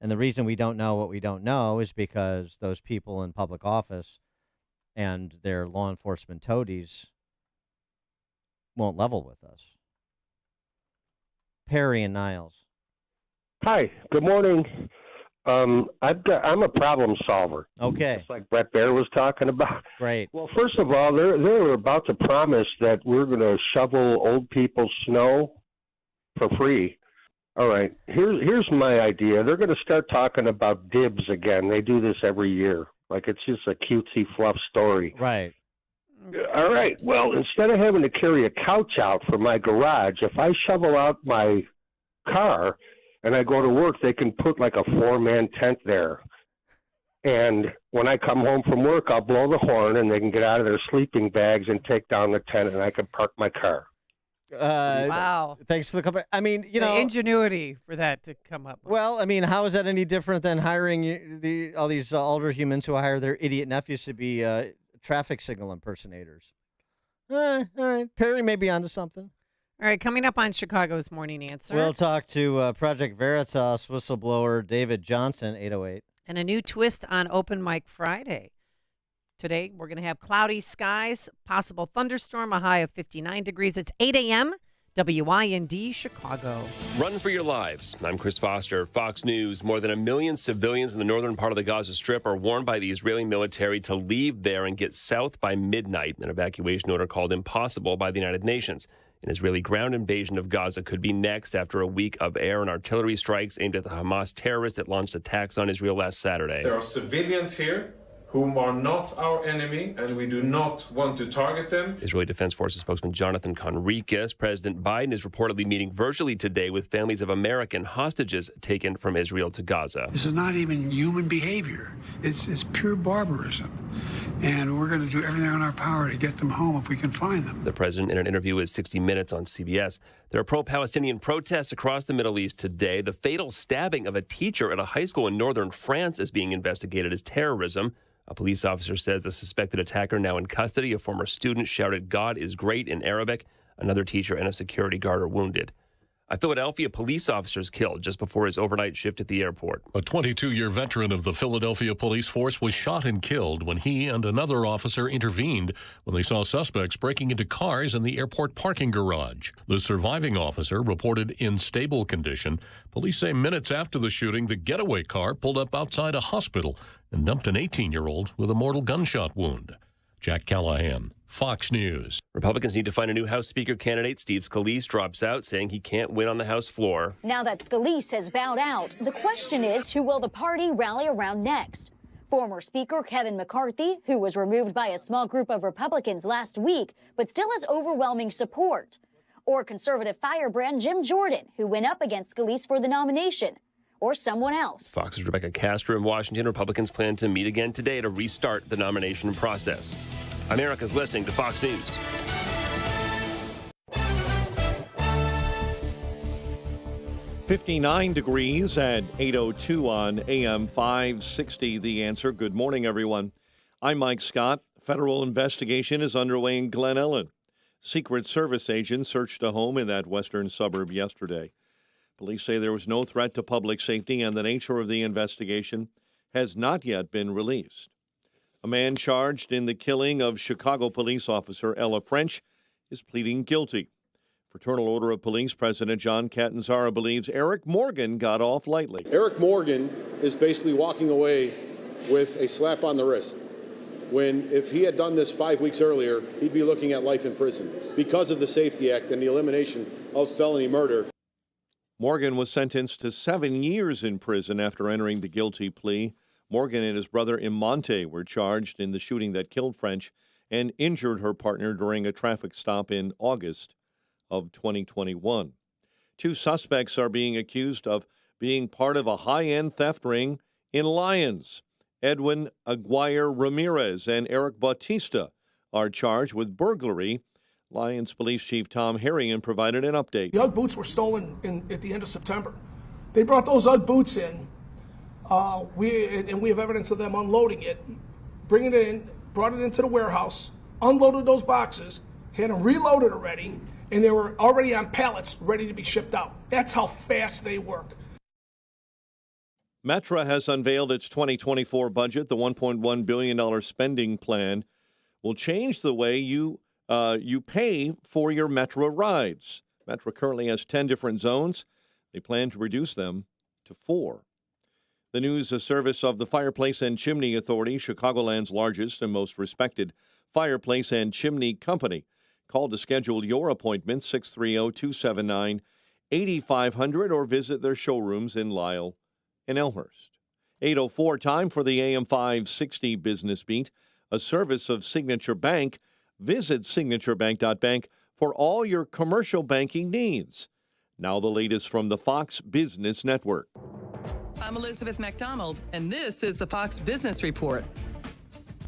And the reason we don't know what we don't know is because those people in public office and their law enforcement toadies won't level with us. Perry and Niles. Hi, good morning. I'm a problem solver. Okay. Just like Brett Baer was talking about. Great. Well, first of all, they're about to promise that we're going to shovel old people's snow for free. All right. Here's my idea. They're going to start talking about dibs again. They do this every year. Like it's just a cutesy fluff story. Right. All right. Well, instead of having to carry a couch out for my garage, if I shovel out my car and I go to work, they can put like a 4-man tent there. And when I come home from work, I'll blow the horn and they can get out of their sleeping bags and take down the tent and I can park my car. Wow. Thanks for the comment. I mean, The ingenuity for that to come up with. Well, I mean, how is that any different than hiring all these older humans who hire their idiot nephews to be traffic signal impersonators? All right. Perry may be onto something. All right, coming up on Chicago's Morning Answer. We'll talk to Project Veritas whistleblower David Johnson, 808. And a new twist on Open Mic Friday. Today, we're going to have cloudy skies, possible thunderstorm, a high of 59 degrees. It's 8 a.m., WIND, Chicago. Run for your lives. I'm Chris Foster, Fox News. More than 1 million civilians in the northern part of the Gaza Strip are warned by the Israeli military to leave there and get south by midnight. An evacuation order called impossible by the United Nations. An Israeli ground invasion of Gaza could be next after a week of air and artillery strikes aimed at the Hamas terrorists that launched attacks on Israel last Saturday. There are civilians here whom are not our enemy, and we do not want to target them. Israeli Defense Forces spokesman Jonathan Conricus. President Biden is reportedly meeting virtually today with families of American hostages taken from Israel to Gaza. This is not even human behavior. It's pure barbarism. And we're going to do everything in our power to get them home if we can find them. The president in an interview with 60 Minutes on CBS. There are pro-Palestinian protests across the Middle East today. The fatal stabbing of a teacher at a high school in northern France is being investigated as terrorism. A police officer says the suspected attacker now in custody. A former student shouted, "God is great" in Arabic. Another teacher and a security guard are wounded. A Philadelphia police officer is killed just before his overnight shift at the airport. A 22-year veteran of the Philadelphia police force was shot and killed when he and another officer intervened when they saw suspects breaking into cars in the airport parking garage. The surviving officer reported in stable condition. Police say minutes after the shooting, the getaway car pulled up outside a hospital and dumped an 18-year-old with a mortal gunshot wound. Jack Callahan, Fox News. Republicans need to find a new House Speaker candidate. Steve Scalise drops out, saying he can't win on the House floor. Now that Scalise has bowed out, the question is, who will the party rally around next? Former Speaker Kevin McCarthy, who was removed by a small group of Republicans last week, but still has overwhelming support. Or conservative firebrand Jim Jordan, who went up against Scalise for the nomination. Or someone else. Fox's Rebecca Castro in Washington. Republicans plan to meet again today to restart the nomination process. America's listening to Fox News. .59 degrees at 8:02 on AM 560. The Answer. Good morning, everyone. I'm Mike Scott. Federal investigation is underway in Glen Ellen. Secret Service agents searched a home in that western suburb yesterday. Police say there was no threat to public safety, and the nature of the investigation has not yet been released. A man charged in the killing of Chicago police officer Ella French is pleading guilty. Fraternal Order of Police President John Catanzara believes Eric Morgan got off lightly. Eric Morgan is basically walking away with a slap on the wrist, when if he had done this 5 weeks earlier, he'd be looking at life in prison because of the Safety Act and the elimination of felony murder. Morgan was sentenced to 7 years in prison after entering the guilty plea. Morgan and his brother Imonte were charged in the shooting that killed French and injured her partner during a traffic stop in August of 2021. Two suspects are being accused of being part of a high-end theft ring in Lyons. Edwin Aguirre Ramirez and Eric Bautista are charged with burglary. Lyons Police Chief Tom Harrigan provided an update. The UGG boots were stolen at the end of September. They brought those UGG boots in. We have evidence of them unloading it, bringing it in, brought it into the warehouse, unloaded those boxes, had them reloaded already, and they were already on pallets ready to be shipped out. That's how fast they work. Metra has unveiled its 2024 budget. The $1.1 billion spending plan will change the way you pay for your Metra rides. Metra currently has 10 different zones. They plan to reduce them to 4. The news, a service of the Fireplace and Chimney Authority, Chicagoland's largest and most respected fireplace and chimney company. Call to schedule your appointment, 630-279-8800. 8500, or visit their showrooms in Lisle and Elmhurst. 8:04, time for the AM 560 Business Beat, a service of Signature Bank. Visit signaturebank.bank for all your commercial banking needs. Now the latest from the Fox Business Network. I'm Elizabeth McDonald, and this is the Fox Business Report.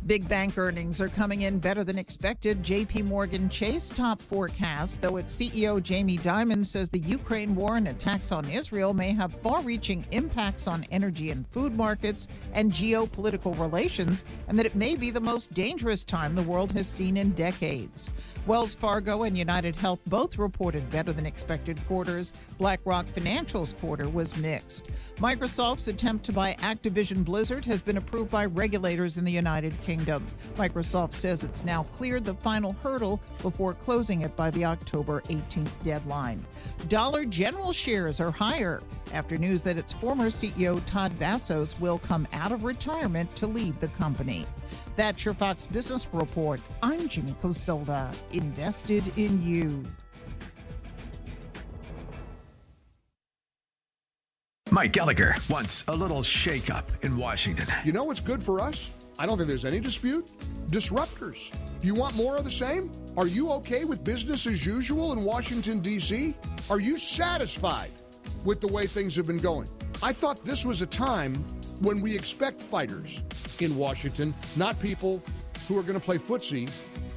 Big bank earnings are coming in better than expected. J.P. Morgan Chase top forecast, though its CEO Jamie Dimon says the Ukraine war and attacks on Israel may have far-reaching impacts on energy and food markets and geopolitical relations, and that it may be the most dangerous time the world has seen in decades. Wells Fargo and United Health both reported better than expected quarters. BlackRock Financial's quarter was mixed. Microsoft's attempt to buy Activision Blizzard has been approved by regulators in the United Kingdom. Microsoft says it's now cleared the final hurdle before closing it by the October 18th deadline. Dollar General shares are higher after news that its former CEO Todd Vassos will come out of retirement to lead the company. That's your Fox Business Report. I'm Jimmy Cosolda, invested in you. Mike Gallagher wants a little shakeup in Washington. You know what's good for us? I don't think there's any dispute. Disruptors. You want more of the same? Are you okay with business as usual in Washington, D.C.? Are you satisfied with the way things have been going? I thought this was a time when we expect fighters in Washington, not people who are going to play footsie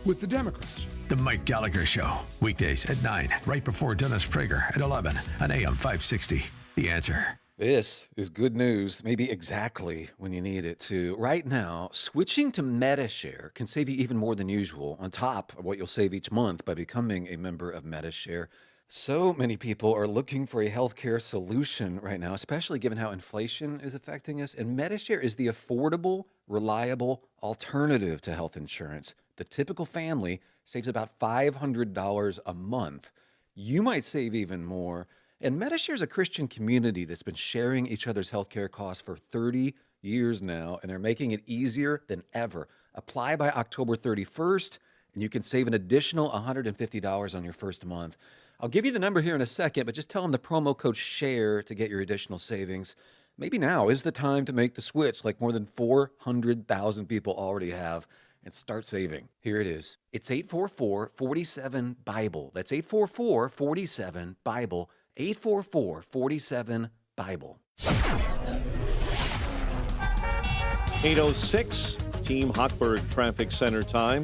with the Democrats. The Mike Gallagher Show, weekdays at 9, right before Dennis Prager at 11 on AM 560. The Answer. This is good news, maybe exactly when you need it to. Right now, switching to MediShare can save you even more than usual, on top of what you'll save each month by becoming a member of MediShare. So many people are looking for a healthcare solution right now, especially given how inflation is affecting us. And MediShare is the affordable, reliable alternative to health insurance. The typical family saves about $500 a month. You might save even more. And MediShare is a Christian community that's been sharing each other's healthcare costs for 30 years now, and they're making it easier than ever. Apply by October 31st, and you can save an additional $150 on your first month. I'll give you the number here in a second, but just tell them the promo code SHARE to get your additional savings. Maybe now is the time to make the switch, like more than 400,000 people already have, and start saving. Here it is. It's 844-47-BIBLE. That's 844-47-BIBLE. 844-47-BIBLE. 8:06, Team Hochberg Traffic Center time.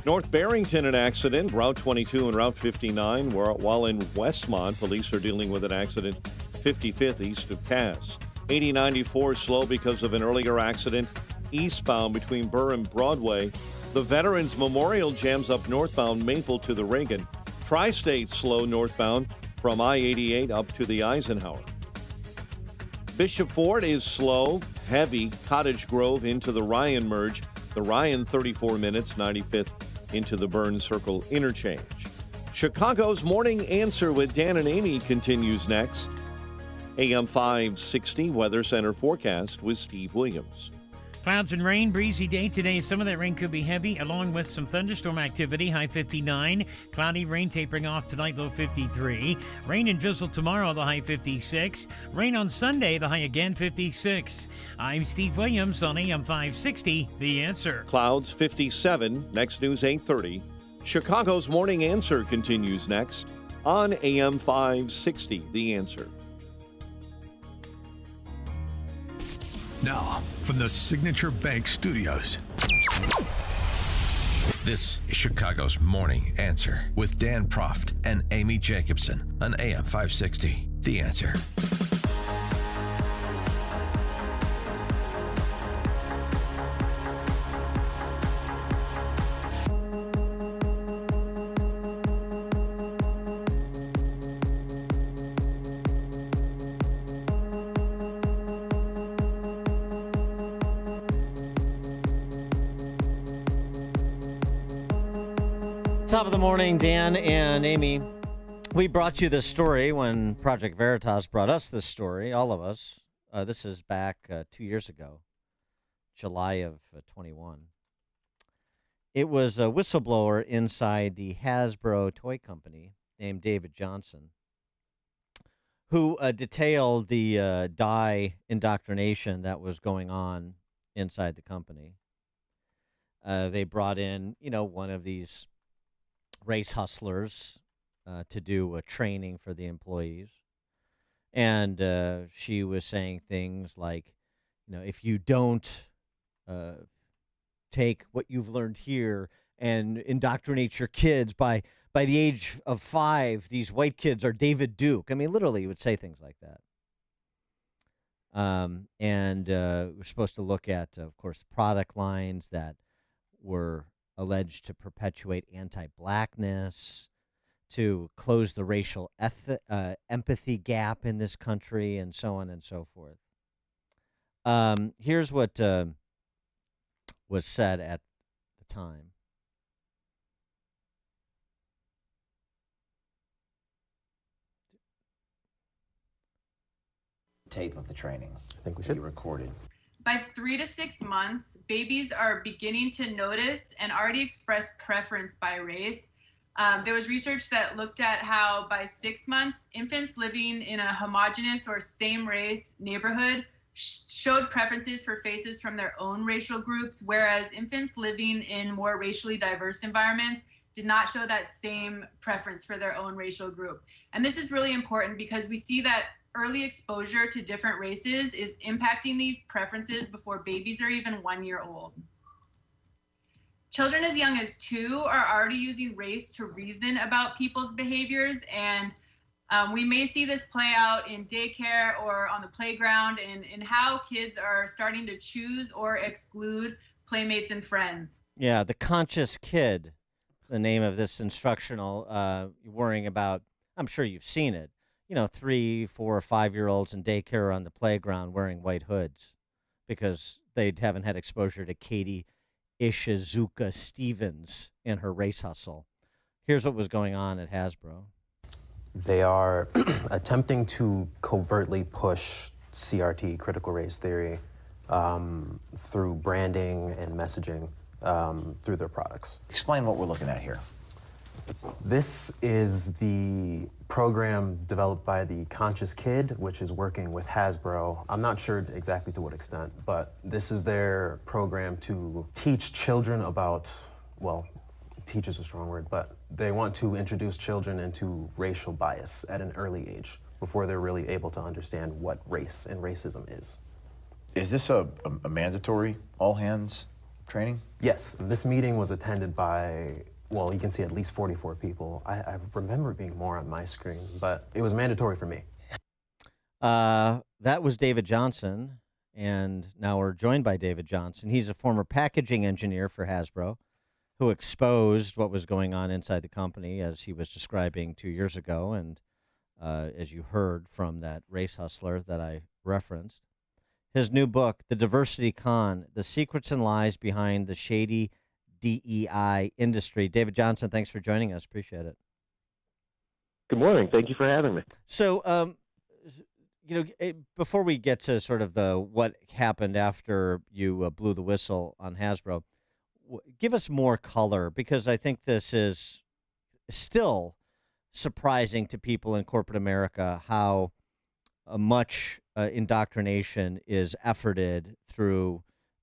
North Barrington, an accident, Route 22 and Route 59, while in Westmont, police are dealing with an accident 55th east of Cass. 8094 slow because of an earlier accident eastbound between Burr and Broadway. The Veterans Memorial jams up northbound Maple to the Reagan. Tri-State slow northbound from I-88 up to the Eisenhower. Bishop Ford is slow, heavy, Cottage Grove into the Ryan merge. The Ryan 34 minutes, 95th into the Burns Circle interchange. Chicago's Morning Answer with Dan and Amy continues next. AM 560 Weather Center forecast with Steve Williams. Clouds and rain, breezy day today. Some of that rain could be heavy, along with some thunderstorm activity. High 59. Cloudy, rain tapering off tonight, low 53. Rain and drizzle tomorrow, the high 56. Rain on Sunday, the high again 56. I'm Steve Williams on AM 560, The Answer. Clouds 57. Next news 8:30. Chicago's Morning Answer continues next on AM 560, The Answer. Now, from the Signature Bank Studios, this is Chicago's Morning Answer with Dan Proft and Amy Jacobson on AM 560. The Answer. Top of the morning, Dan and Amy. We brought you this story when Project Veritas brought us this story, all of us. This is back 2 years ago, July of 21. It was a whistleblower inside the Hasbro toy company named David Johnson. who detailed the dye indoctrination that was going on inside the company. They brought in, one of these race hustlers to do a training for the employees. And she was saying things like, if you don't take what you've learned here and indoctrinate your kids by the age of 5, these white kids are David Duke. I mean, literally, he would say things like that. And we're supposed to look at, of course, product lines that were alleged to perpetuate anti-blackness, to close the racial empathy gap in this country, and so on and so forth. Here's what was said at the time. Tape of the training. I think we should be recorded. By 3 to 6 months, babies are beginning to notice and already express preference by race. There was research that looked at how by 6 months, infants living in a homogenous or same race neighborhood showed preferences for faces from their own racial groups, whereas infants living in more racially diverse environments did not show that same preference for their own racial group. And this is really important because we see that early exposure to different races is impacting these preferences before babies are even 1 year old. Children as young as 2 are already using race to reason about people's behaviors, and we may see this play out in daycare or on the playground in how kids are starting to choose or exclude playmates and friends. Yeah, the conscious kid, the name of this instructional, worrying about, I'm sure you've seen it, 3, 4, or 5-year-olds in daycare on the playground wearing white hoods because they haven't had exposure to Katie Ishizuka Stevens in her race hustle. Here's what was going on at Hasbro. They are attempting to covertly push CRT, critical race theory, through branding and messaging through their products. Explain what we're looking at here. This is the program developed by the Conscious Kid, which is working with Hasbro. I'm not sure exactly to what extent, but this is their program to teach children about, well, teach is a strong word, but they want to introduce children into racial bias at an early age before they're really able to understand what race and racism is. Is this a mandatory all-hands training? Yes, this meeting was attended by, well, you can see at least 44 people. I remember being more on my screen, but it was mandatory for me. That was David Johnson, and now we're joined by David Johnson. He's a former packaging engineer for Hasbro who exposed what was going on inside the company, as he was describing 2 years ago, and as you heard from that race hustler that I referenced. His new book, The Diversity Con, The Secrets and Lies Behind the Shady DEI Industry. David Johnson, thanks for joining us. Appreciate it. Good morning. Thank you for having me. So, before we get to sort of what happened after you blew the whistle on Hasbro, give us more color, because I think this is still surprising to people in corporate America how much indoctrination is efforted through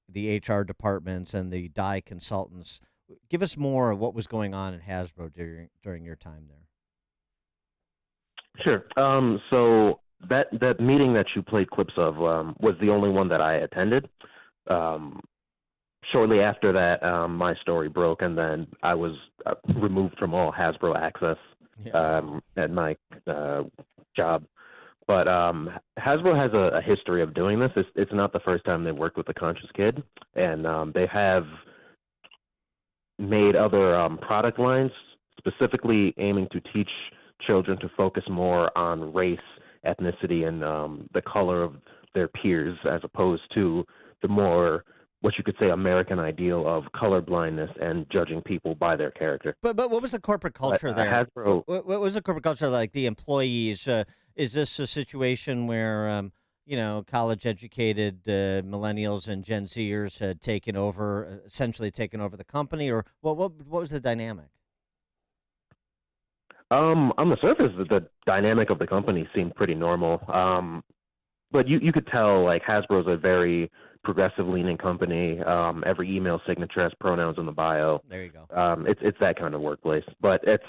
the HR departments and the dye consultants. Give us more of what was going on at Hasbro during your time there. Sure. So that meeting that you played clips of was the only one that I attended. Shortly after that, my story broke, and then I was removed from all Hasbro access at my job. But Hasbro has a history of doing this. It's not the first time they worked with the Conscious Kid, and they have made other product lines specifically aiming to teach children to focus more on race, ethnicity, and the color of their peers, as opposed to the more, what you could say, American ideal of colorblindness and judging people by their character. But what was the corporate culture there? Hasbro, what was the corporate culture like? The employees. Is this a situation where college-educated millennials and Gen Zers had essentially taken over the company, or what was the dynamic? On the surface, the dynamic of the company seemed pretty normal. But you could tell, like, Hasbro's a very progressive-leaning company. Every email signature has pronouns in the bio. There you go. It's that kind of workplace. But it's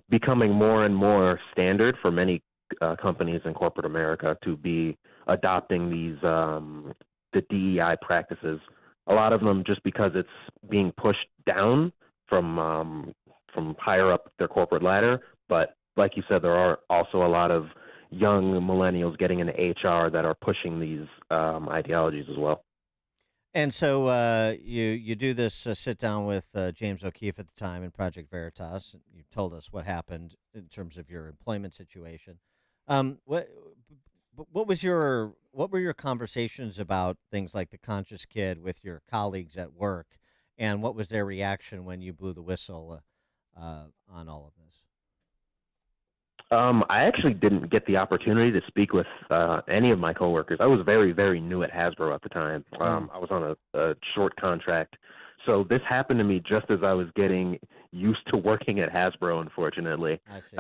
becoming more and more standard for many companies in corporate America to be adopting these the DEI practices. A lot of them just because it's being pushed down from higher up their corporate ladder. But like you said, there are also a lot of young millennials getting into HR that are pushing these ideologies as well. And so you do this sit down with James O'Keefe at the time in Project Veritas. You told us what happened in terms of your employment situation. What were your conversations about things like the conscious kid with your colleagues at work, and what was their reaction when you blew the whistle on all of this? I actually didn't get the opportunity to speak with any of my coworkers. I was very, very new at Hasbro at the time. I was on a short contract. So this happened to me just as I was getting used to working at Hasbro, unfortunately. I see.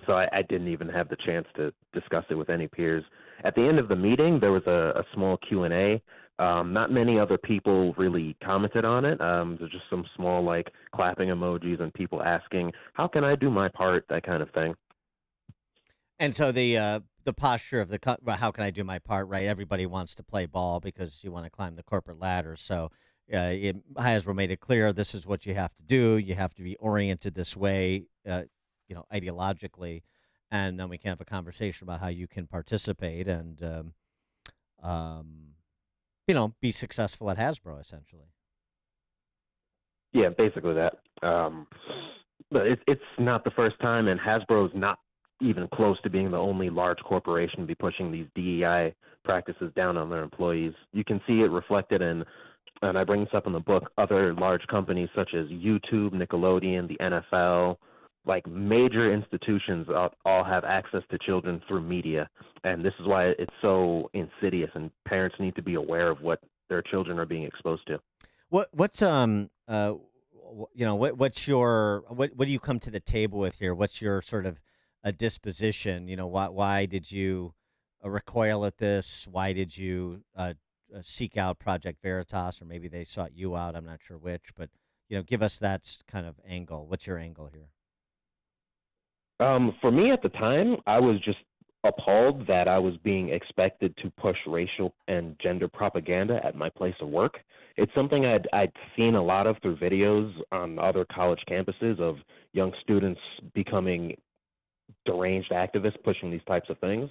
So I didn't even have the chance to discuss it with any peers. At the end of the meeting, there was a small Q&A. Not many other people really commented on it. There's just some small, like, clapping emojis and people asking, how can I do my part, that kind of thing. And so the posture of how can I do my part, right? Everybody wants to play ball because you want to climb the corporate ladder. So Hasbro made it clear this is what you have to do. You have to be oriented this way, ideologically, and then we can have a conversation about how you can participate and, be successful at Hasbro, essentially. Yeah, basically that. But it's not the first time, and Hasbro's not even close to being the only large corporation to be pushing these DEI practices down on their employees. You can see it reflected in, and I bring this up in the book, other large companies such as YouTube, Nickelodeon, the NFL, like major institutions all have access to children through media. And this is why it's so insidious, and parents need to be aware of what their children are being exposed to. What do you come to the table with here? What's your sort of a disposition? Why did you recoil at this? Why did you seek out Project Veritas, or maybe they sought you out? I'm not sure which, but give us that kind of angle. What's your angle here? For me at the time, I was just appalled that I was being expected to push racial and gender propaganda at my place of work. It's something I'd seen a lot of through videos on other college campuses of young students becoming deranged activists pushing these types of things.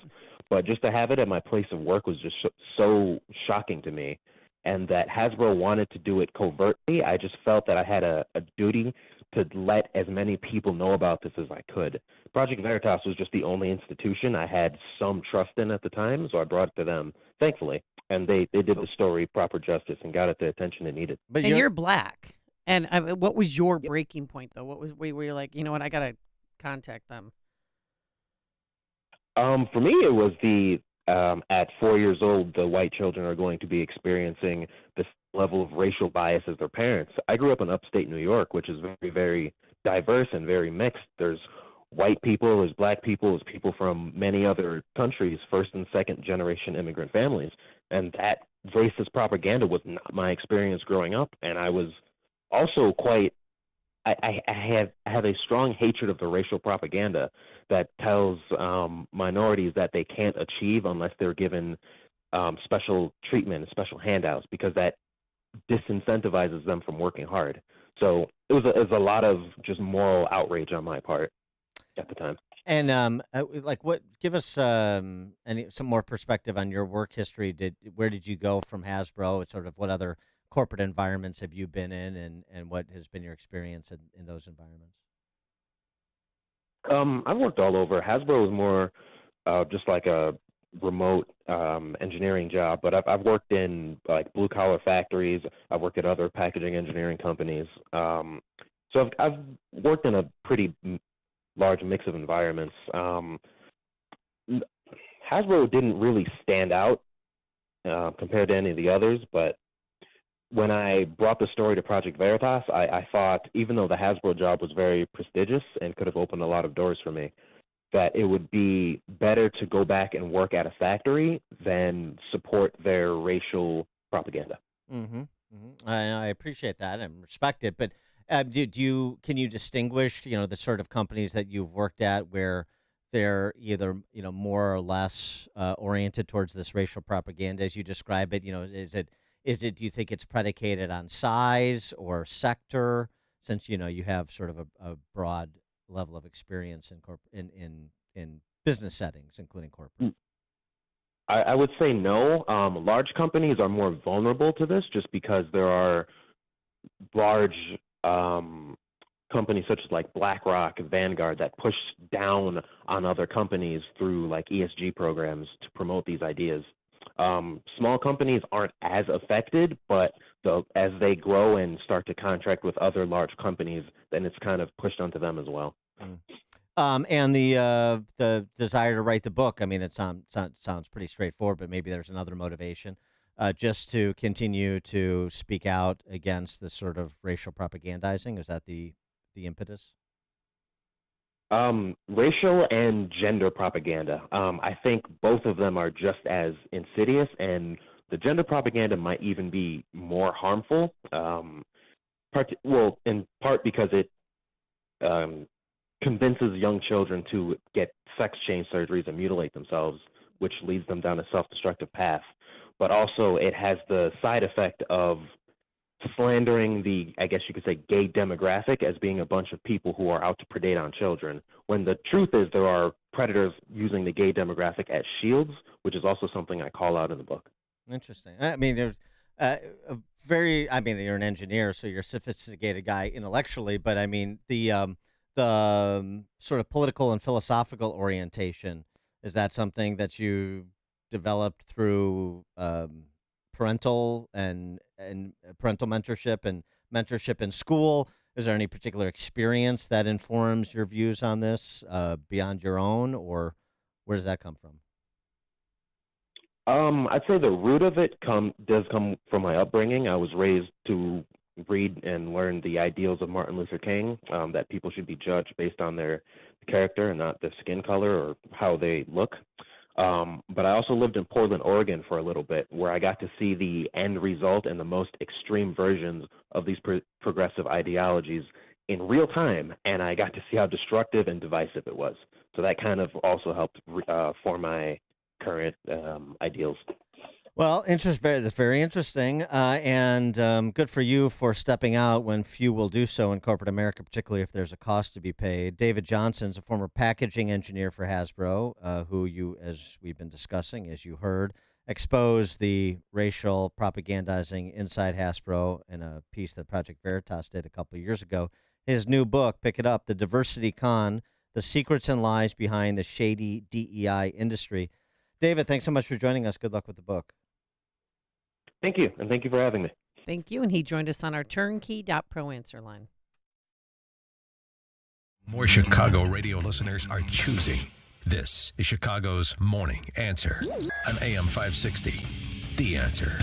But just to have it at my place of work was just so shocking to me. And that Hasbro wanted to do it covertly, I just felt that I had a duty to let as many people know about this as I could. Project Veritas was just the only institution I had some trust in at the time, so I brought it to them, thankfully. And they did the story proper justice and got it the attention it needed. But you're black. And what was your breaking point, though? What was where you like, you know what, I got to contact them? For me, it was at 4 years old, the white children are going to be experiencing this level of racial bias as their parents. I grew up in upstate New York, which is very, very diverse and very mixed. There's white people, there's black people, there's people from many other countries, first and second generation immigrant families. And that racist propaganda was not my experience growing up. And I was also I have a strong hatred of the racial propaganda that tells minorities that they can't achieve unless they're given special treatment and special handouts, because that disincentivizes them from working hard. So it was a lot of just moral outrage on my part at the time. And give us some more perspective on your work history. Where did you go from Hasbro? Sort of what other corporate environments have you been in, and what has been your experience in those environments? I've worked all over. Hasbro was more just like a remote engineering job, but I've worked in like blue collar factories. I've worked at other packaging engineering companies. So I've worked in a pretty large mix of environments. Hasbro didn't really stand out compared to any of the others, but when I brought the story to Project Veritas, I thought, even though the Hasbro job was very prestigious and could have opened a lot of doors for me, that it would be better to go back and work at a factory than support their racial propaganda. Mm-hmm. I appreciate that and respect it, but can you distinguish, the sort of companies that you've worked at where they're either, more or less oriented towards this racial propaganda as you describe it? Do you think it's predicated on size or sector? Since you have sort of a broad level of experience in business settings, including corporate. I would say no. Large companies are more vulnerable to this just because there are large companies such as like BlackRock, Vanguard that push down on other companies through like ESG programs to promote these ideas. Small companies aren't as affected, but as they grow and start to contract with other large companies, then it's kind of pushed onto them as well. And the desire to write the book, I mean, it sounds pretty straightforward, but maybe there's another motivation, just to continue to speak out against this sort of racial propagandizing. Is that the impetus? Racial and gender propaganda. I think both of them are just as insidious, and the gender propaganda might even be more harmful. In part because it convinces young children to get sex change surgeries and mutilate themselves, which leads them down a self-destructive path. But also it has the side effect of slandering the, I guess you could say, gay demographic as being a bunch of people who are out to predate on children, when the truth is there are predators using the gay demographic as shields, which is also something I call out in the book. Interesting. I mean, there's you're an engineer, so you're a sophisticated guy intellectually, but I mean, the sort of political and philosophical orientation, is that something that you developed through parental mentorship and mentorship in school? Is there any particular experience that informs your views on this beyond your own, or where does that come from? I'd say the root of it does come from my upbringing. I was raised to read and learn the ideals of Martin Luther King, that people should be judged based on their character and not their skin color or how they look. But I also lived in Portland, Oregon for a little bit, where I got to see the end result and the most extreme versions of these progressive ideologies in real time, and I got to see how destructive and divisive it was. So that kind of also helped form my current ideals. Well, that's very interesting, and good for you for stepping out when few will do so in corporate America, particularly if there's a cost to be paid. David Johnson's a former packaging engineer for Hasbro, who you, as we've been discussing, as you heard, exposed the racial propagandizing inside Hasbro in a piece that Project Veritas did a couple of years ago. His new book, pick it up, The Diversity Con, The Secrets and Lies Behind the Shady DEI Industry. David, thanks so much for joining us. Good luck with the book. Thank you, and thank you for having me. Thank you, and he joined us on our turnkey.pro answer line. More Chicago radio listeners are choosing. This is Chicago's Morning Answer on AM 560. The Answer.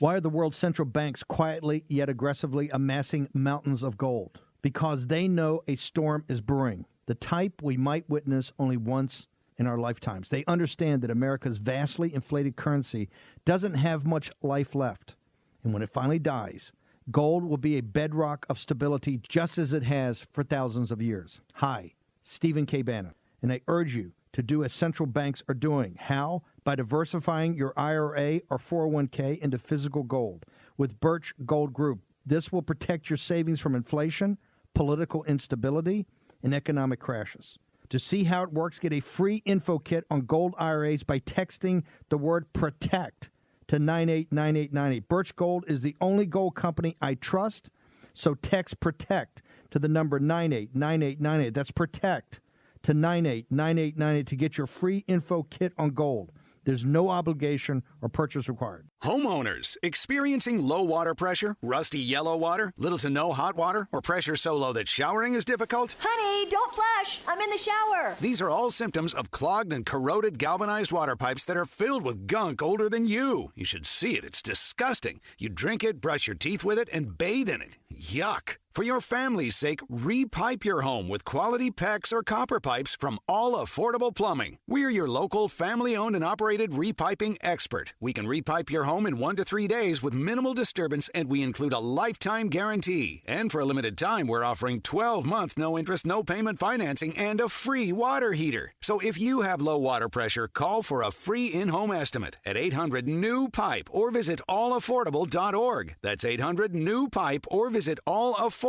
Why are the world's central banks quietly yet aggressively amassing mountains of gold? Because they know a storm is brewing, the type we might witness only once in our lifetimes. They understand that America's vastly inflated currency doesn't have much life left. And when it finally dies, gold will be a bedrock of stability just as it has for thousands of years. Hi, Stephen K. Bannon, and I urge you to do as central banks are doing. How? By diversifying your IRA or 401k into physical gold with Birch Gold Group. This will protect your savings from inflation, political instability, and economic crashes. To see how it works, get a free info kit on gold IRAs by texting the word PROTECT to 989898. Birch Gold is the only gold company I trust, so text PROTECT to the number 989898. That's PROTECT to 989898 to get your free info kit on gold. There's no obligation or purchase required. Homeowners experiencing low water pressure, rusty yellow water, little to no hot water, or pressure so low that showering is difficult? Honey, don't flush. I'm in the shower. These are all symptoms of clogged and corroded galvanized water pipes that are filled with gunk older than you. You should see it. It's disgusting. You drink it, brush your teeth with it, and bathe in it. Yuck. For your family's sake, repipe your home with quality PEX or copper pipes from All Affordable Plumbing. We're your local family-owned and operated repiping expert. We can repipe your home in 1 to 3 days with minimal disturbance, and we include a lifetime guarantee. And for a limited time, we're offering 12-month no-interest, no-payment financing and a free water heater. So if you have low water pressure, call for a free in-home estimate at 800-NEW-PIPE or visit allaffordable.org. That's 800-NEW-PIPE or visit allaffordable.org.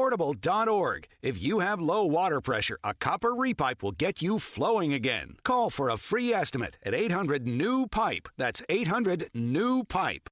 If you have low water pressure, a copper repipe will get you flowing again. Call for a free estimate at 800-NEW-PIPE. That's 800-NEW-PIPE.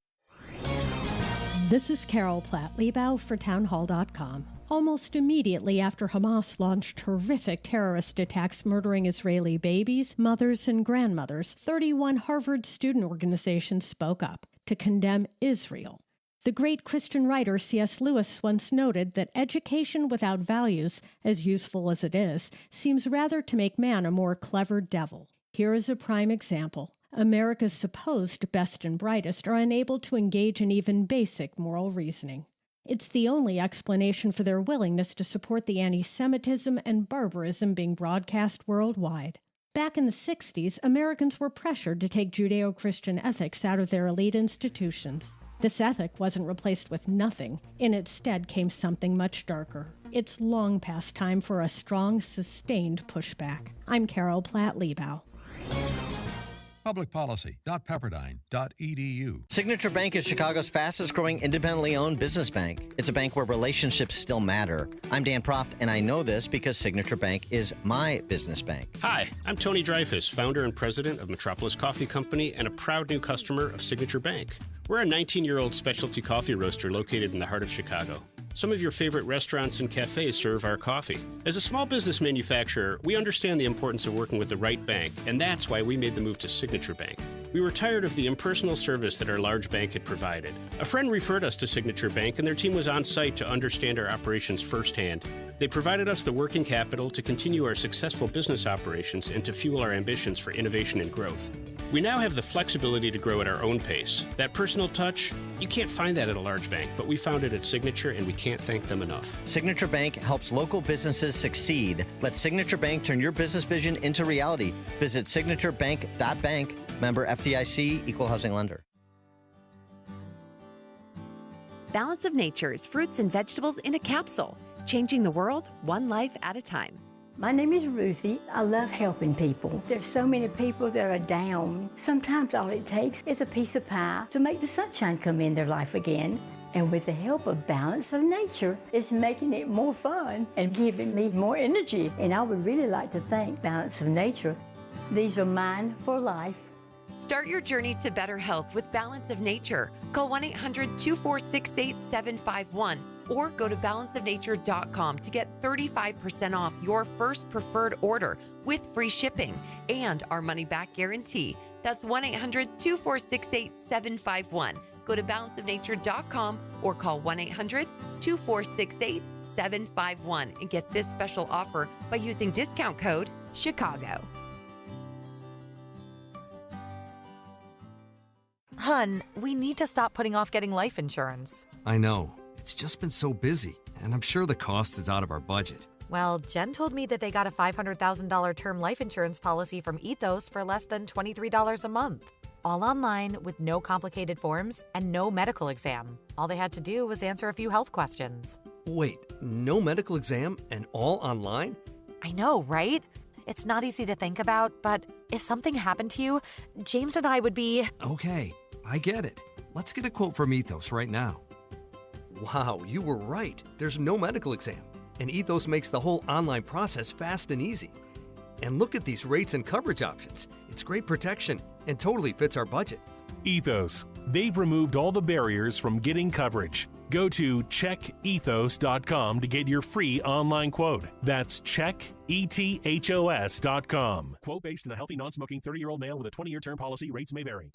This is Carol Platt-Liebau for townhall.com. Almost immediately after Hamas launched horrific terrorist attacks murdering Israeli babies, mothers, and grandmothers, 31 Harvard student organizations spoke up to condemn Israel. The great Christian writer C.S. Lewis once noted that education without values, as useful as it is, seems rather to make man a more clever devil. Here is a prime example. America's supposed best and brightest are unable to engage in even basic moral reasoning. It's the only explanation for their willingness to support the anti-Semitism and barbarism being broadcast worldwide. Back in the 60s, Americans were pressured to take Judeo-Christian ethics out of their elite institutions. This ethic wasn't replaced with nothing. In its stead came something much darker. It's long past time for a strong, sustained pushback. I'm Carol Platt-Liebau. Publicpolicy.pepperdine.edu. Signature Bank is Chicago's fastest growing independently owned business bank. It's a bank where relationships still matter. I'm Dan Proft, and I know this because Signature Bank is my business bank. Hi, I'm Tony Dreyfus, founder and president of Metropolis Coffee Company and a proud new customer of Signature Bank. We're a 19-year-old specialty coffee roaster located in the heart of Chicago. Some of your favorite restaurants and cafes serve our coffee. As a small business manufacturer, we understand the importance of working with the right bank, and that's why we made the move to Signature Bank. We were tired of the impersonal service that our large bank had provided. A friend referred us to Signature Bank, and their team was on site to understand our operations firsthand. They provided us the working capital to continue our successful business operations and to fuel our ambitions for innovation and growth. We now have the flexibility to grow at our own pace. That personal touch, you can't find that at a large bank, but we found it at Signature, and we can't thank them enough. Signature Bank helps local businesses succeed. Let Signature Bank turn your business vision into reality. Visit signaturebank.bank. Member FDIC, Equal Housing Lender. Balance of Nature's fruits and vegetables in a capsule, changing the world one life at a time. My name is Ruthie. I love helping people. There's so many people that are down. Sometimes all it takes is a piece of pie to make the sunshine come in their life again. And with the help of Balance of Nature, it's making it more fun and giving me more energy. And I would really like to thank Balance of Nature. These are mine for life. Start your journey to better health with Balance of Nature. Call 1-800-246-8751 or go to balanceofnature.com to get 35% off your first preferred order with free shipping and our money-back guarantee. That's 1-800-246-8751. Go to balanceofnature.com or call 1-800-246-8751 and get this special offer by using discount code CHICAGO. Hun, we need to stop putting off getting life insurance. I know. It's just been so busy, and I'm sure the cost is out of our budget. Well, Jen told me that they got a $500,000 term life insurance policy from Ethos for less than $23 a month. All online with no complicated forms and no medical exam. All they had to do was answer a few health questions. Wait, no medical exam and all online? I know, right? It's not easy to think about, but if something happened to you, James and I would be... Okay, I get it. Let's get a quote from Ethos right now. Wow, you were right. There's no medical exam, and Ethos makes the whole online process fast and easy. And look at these rates and coverage options. It's great protection and totally fits our budget. Ethos, They've removed all the barriers from getting coverage. Go to checkethos.com to get your free online quote. That's checkethos.com. Quote based on a healthy, non-smoking 30-year-old male with a 20-year term policy. Rates may vary.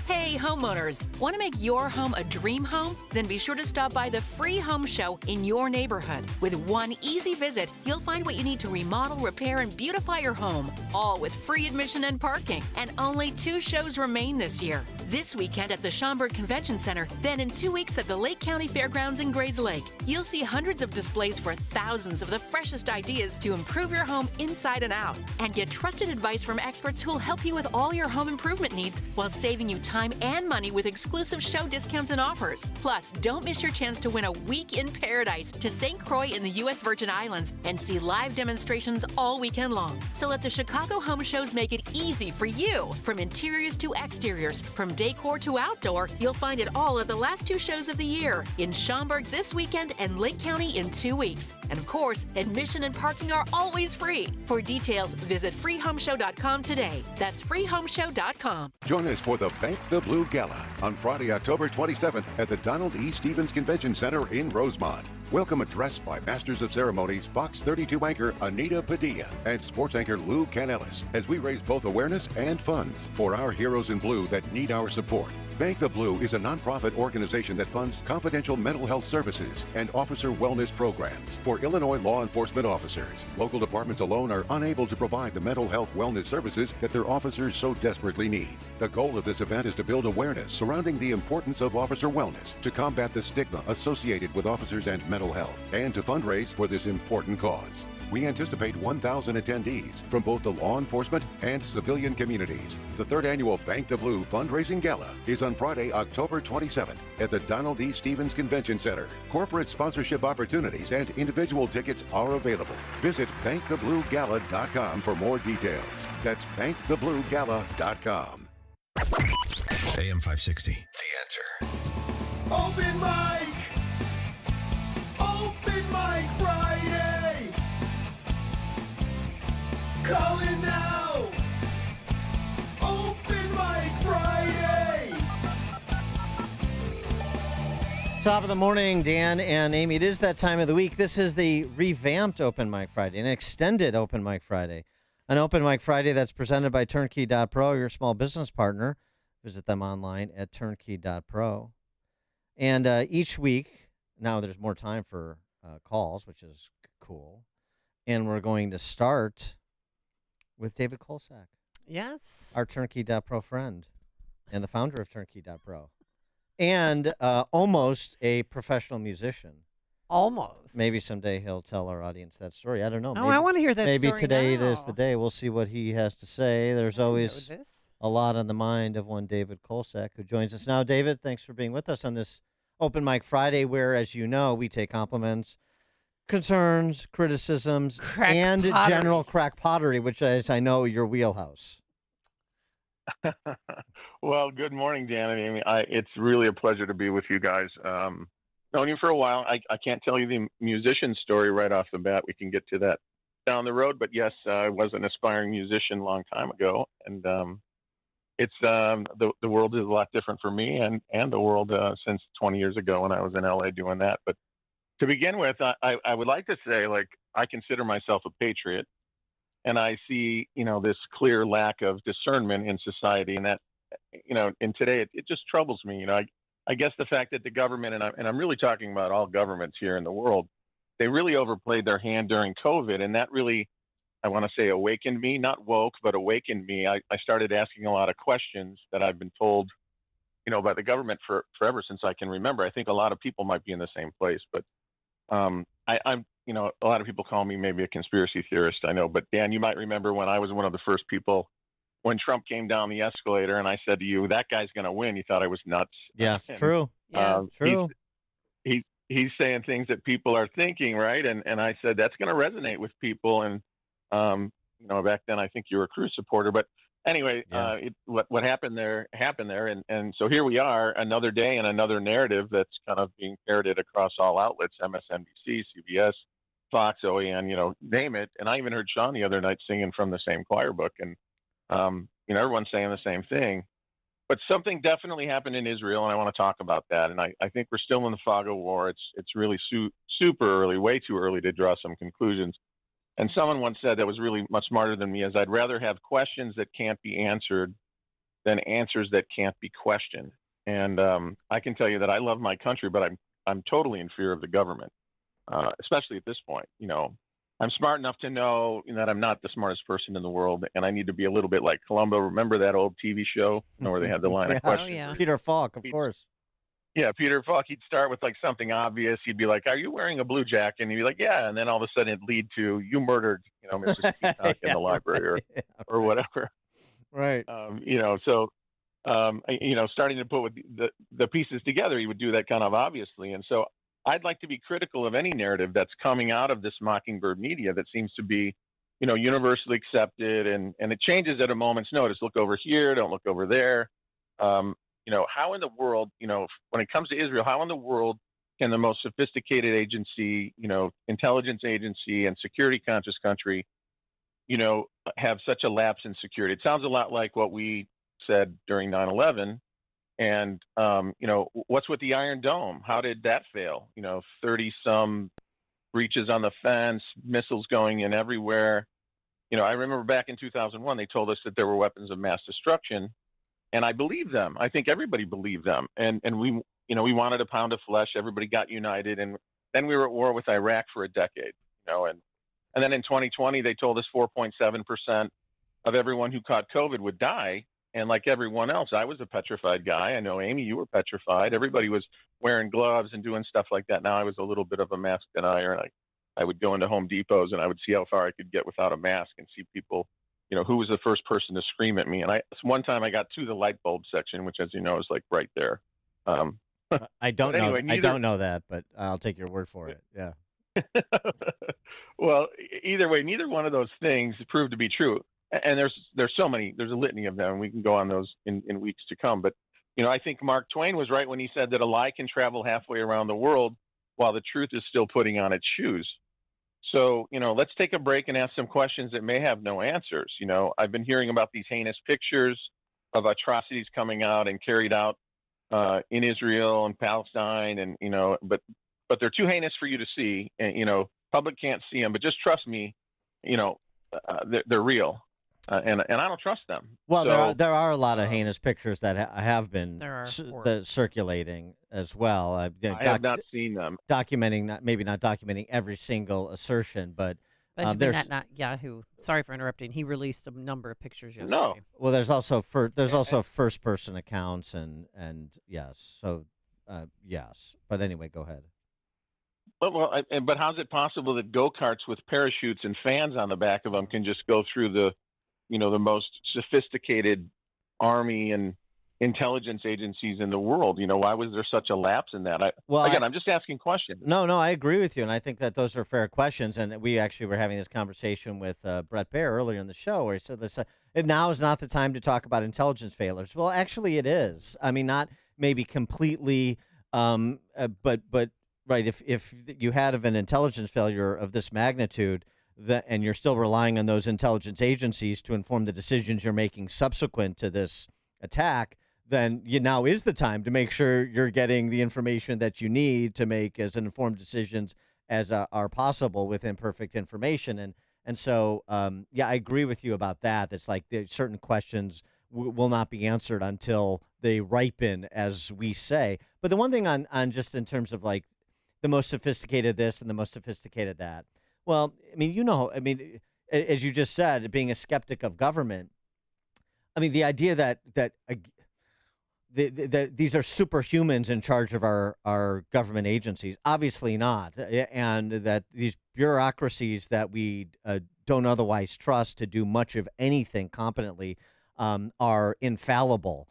Hey, homeowners. Want to make your home a dream home? Then be sure to stop by the free home show in your neighborhood. With one easy visit, you'll find what you need to remodel, repair, and beautify your home, all with free admission and parking. And only 2 shows remain this year. This weekend at the Schaumburg Convention Center, then in 2 weeks at the Lake County Fairgrounds in Grays Lake. You'll see hundreds of displays for thousands of the freshest ideas to improve your home inside and out. And get trusted advice from experts who'll help you with all your home improvement needs while saving you time and money with exclusive show discounts and offers. Plus, don't miss your chance to win a week in paradise to St. Croix in the U.S. Virgin Islands and see live demonstrations all weekend long. So let the Chicago Home Shows make it easy for you. From interiors to exteriors, from decor to outdoor, you'll find it all at the last 2 shows of the year in Schaumburg this weekend and Lake County in 2 weeks. And of course, admission and parking are always free. For details, visit freehomeshow.com today. That's freehomeshow.com. Join us for the Bank the Blue Gala on Friday, October 27th at the Donald E. Stevens Convention Center in Rosemont. Welcome address by Masters of Ceremonies Fox 32 anchor Anita Padilla and sports anchor Lou Canellis as we raise both awareness and funds for our heroes in blue that need our support. Bank the Blue is a nonprofit organization that funds confidential mental health services and officer wellness programs for Illinois law enforcement officers. Local departments alone are unable to provide the mental health wellness services that their officers so desperately need. The goal of this event is to build awareness surrounding the importance of officer wellness, to combat the stigma associated with officers and mental health, and to fundraise for this important cause. We anticipate 1,000 attendees from both the law enforcement and civilian communities. The 3rd annual Bank the Blue fundraising gala is on Friday, October 27th at the Donald E. Stevens Convention Center. Corporate sponsorship opportunities and individual tickets are available. Visit bankthebluegala.com for more details. That's bankthebluegala.com. AM 560, The Answer. Open mic! Open mic Friday! Call in now! Open mic Friday! Top of the morning, Dan and Amy. It is that time of the week. This is the revamped Open Mic Friday, an extended Open Mic Friday. An Open Mic Friday that's presented by Turnkey.pro, your small business partner. Visit them online at turnkey.pro. And each week, now there's more time for calls, which is cool. And we're going to start with David Kolsak. Yes. Our Turnkey.pro friend and the founder of Turnkey.pro. And almost a professional musician. Almost. Maybe someday he'll tell our audience that story. I don't know. Oh, maybe, I want to hear that maybe story today now. it is the day. We'll see what he has to say. There's always a lot on the mind of one David Kolsak, who joins us now. David, thanks for being with us on this Open Mic Friday, where, as you know, we take compliments, concerns, criticisms, and general crack pottery, which is, I know, your wheelhouse. Well, good morning, Dan and Amy. It's really a pleasure to be with you guys. Known you for a while. I can't tell you the musician story right off the bat. We can get to that down the road. But yes, I was an aspiring musician a long time ago, and it's the world is a lot different for me and the world since 20 years ago when I was in LA doing that. But to begin with, I would like to say, like, I consider myself a patriot, and I see, this clear lack of discernment in society, and that, and today it just troubles me. I guess the fact that the government, and I'm really talking about all governments here in the world, they really overplayed their hand during COVID, and that really, I want to say, awakened me, not woke, but awakened me. I started asking a lot of questions that I've been told, by the government forever since I can remember. I think a lot of people might be in the same place, but I'm, a lot of people call me maybe a conspiracy theorist, I know, but Dan, you might remember when I was one of the first people when Trump came down the escalator and I said to you, that guy's going to win. You thought I was nuts. Yeah, true. Yeah, true. He's saying things that people are thinking, right? And I said, that's going to resonate with people. And, back then I think you were a Cruz supporter, but anyway, what happened there happened there. And so here we are, another day and another narrative that's kind of being parroted across all outlets, MSNBC, CBS, Fox, OAN, name it. And I even heard Sean the other night singing from the same choir book. And, everyone's saying the same thing. but something definitely happened in Israel, and I want to talk about that. And I think we're still in the fog of war. It's really super early, way too early to draw some conclusions. And someone once said that was really much smarter than me, is I'd rather have questions that can't be answered than answers that can't be questioned. And I can tell you that I love my country, but I'm totally in fear of the government, especially at this point. You know, I'm smart enough to know that I'm not the smartest person in the world, and I need to be a little bit like Columbo. Remember that old TV show where they had the line of questions? Oh, yeah. Peter Falk, of course. Yeah, Peter Falk. He'd start with like something obvious. He'd be like, "Are you wearing a blue jacket?" And he'd be like, "Yeah." And then all of a sudden it'd lead to, "You murdered, Mrs. Peacock in the library," or whatever. Right. Starting to put with the pieces together, he would do that kind of obviously. And so I'd like to be critical of any narrative that's coming out of this Mockingbird media that seems to be, universally accepted, and it changes at a moment's notice. Look over here, don't look over there. How in the world, when it comes to Israel, how in the world can the most sophisticated agency, intelligence agency and security conscious country, have such a lapse in security? It sounds a lot like what we said during 9/11. And, what's with the Iron Dome? How did that fail? 30 some breaches on the fence, missiles going in everywhere. I remember back in 2001, they told us that there were weapons of mass destruction. And I believe them. I think everybody believed them. And we wanted a pound of flesh. Everybody got united. And then we were at war with Iraq for a decade, and then in 2020, they told us 4.7% of everyone who caught COVID would die. And like everyone else, I was a petrified guy. I know, Amy, you were petrified. Everybody was wearing gloves and doing stuff like that. Now I was a little bit of a mask denier. And I would go into Home Depots and I would see how far I could get without a mask and see people, who was the first person to scream at me. And one time I got to the light bulb section, which, as you know, is like right there. I don't know. Anyway, I don't know that, but I'll take your word for it. Yeah. Well, either way, neither one of those things proved to be true. And there's so many. There's a litany of them, and we can go on those in weeks to come. But I think Mark Twain was right when he said that a lie can travel halfway around the world while the truth is still putting on its shoes. So, let's take a break and ask some questions that may have no answers. I've been hearing about these heinous pictures of atrocities coming out and carried out in Israel and Palestine, and but they're too heinous for you to see, and public can't see them. But just trust me, they're real, and I don't trust them. Well, so, there are a lot of heinous pictures that have been circulating as well. I have not seen them. Documenting, maybe not documenting every single assertion, but there's not Yahoo. Sorry for interrupting. He released a number of pictures yesterday. No. Well, there's also first person accounts and yes. So yes. But anyway, go ahead. But how's it possible that go-karts with parachutes and fans on the back of them can just go through the most sophisticated army and intelligence agencies in the world? Why was there such a lapse in that? I'm just asking questions. No, I agree with you, and I think that those are fair questions. And we actually were having this conversation with Brett Baer earlier in the show, where he said this: now is not the time to talk about intelligence failures. Well, actually, it is. I mean, not maybe completely, but right. If you had an intelligence failure of this magnitude, and you're still relying on those intelligence agencies to inform the decisions you're making subsequent to this attack, then now is the time to make sure you're getting the information that you need to make as informed decisions as are possible with imperfect information. And so, I agree with you about that. It's like certain questions will not be answered until they ripen, as we say. But the one thing on just in terms of like the most sophisticated this and the most sophisticated that, well, as you just said, being a skeptic of government, the idea that these are superhumans in charge of our government agencies, obviously not, and that these bureaucracies that we don't otherwise trust to do much of anything competently are infallible,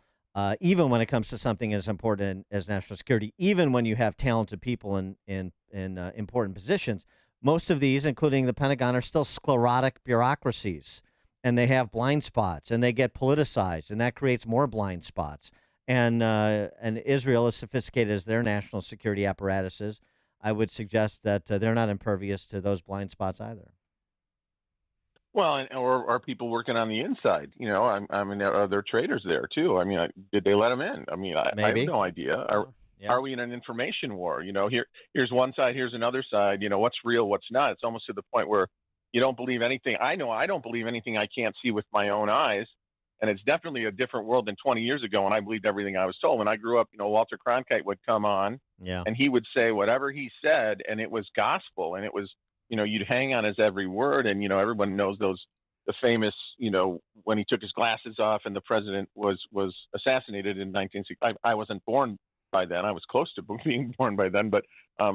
even when it comes to something as important as national security, even when you have talented people in important positions. Most of these, including the Pentagon, are still sclerotic bureaucracies, and they have blind spots, and they get politicized, and that creates more blind spots. And Israel, as sophisticated as their national security apparatus is, I would suggest that they're not impervious to those blind spots either. Well, or are people working on the inside? You know, I mean, are there traders there too? I mean, did they let them in? I mean, I have Maybe. no idea. Are we in an information war? You know, here's one side, here's another side. You know, what's real, what's not. It's almost to the point where you don't believe anything. I know I don't believe anything I can't see with my own eyes. And it's definitely a different world than 20 years ago when I believed everything I was told. When I grew up, you know, Walter Cronkite would come on and he would say whatever he said, and it was gospel. And it was, you know, you'd hang on his every word. And, you know, everyone knows the famous, you know, when he took his glasses off and the president was assassinated in 1960. I wasn't born by then. I was close to being born by then. But,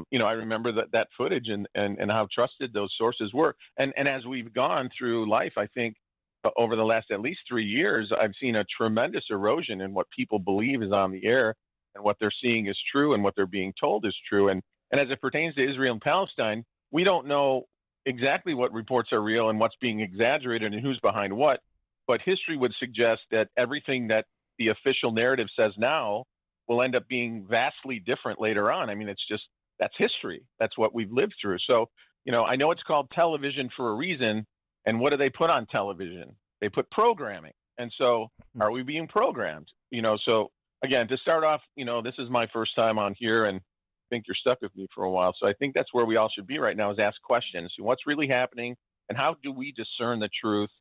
you know, I remember that footage and how trusted those sources were. And as we've gone through life, I think, over the last at least 3 years, I've seen a tremendous erosion in what people believe is on the air and what they're seeing is true and what they're being told is true. And as it pertains to Israel and Palestine, we don't know exactly what reports are real and what's being exaggerated and who's behind what. But history would suggest that everything that the official narrative says now will end up being vastly different later on. I mean, that's history. That's what we've lived through. So, you know, I know it's called television for a reason. And what do they put on television? They put programming. And so are we being programmed? You know, so again, to start off, you know, this is my first time on here and I think you're stuck with me for a while. So I think that's where we all should be right now is ask questions. What's really happening and how do we discern the truth?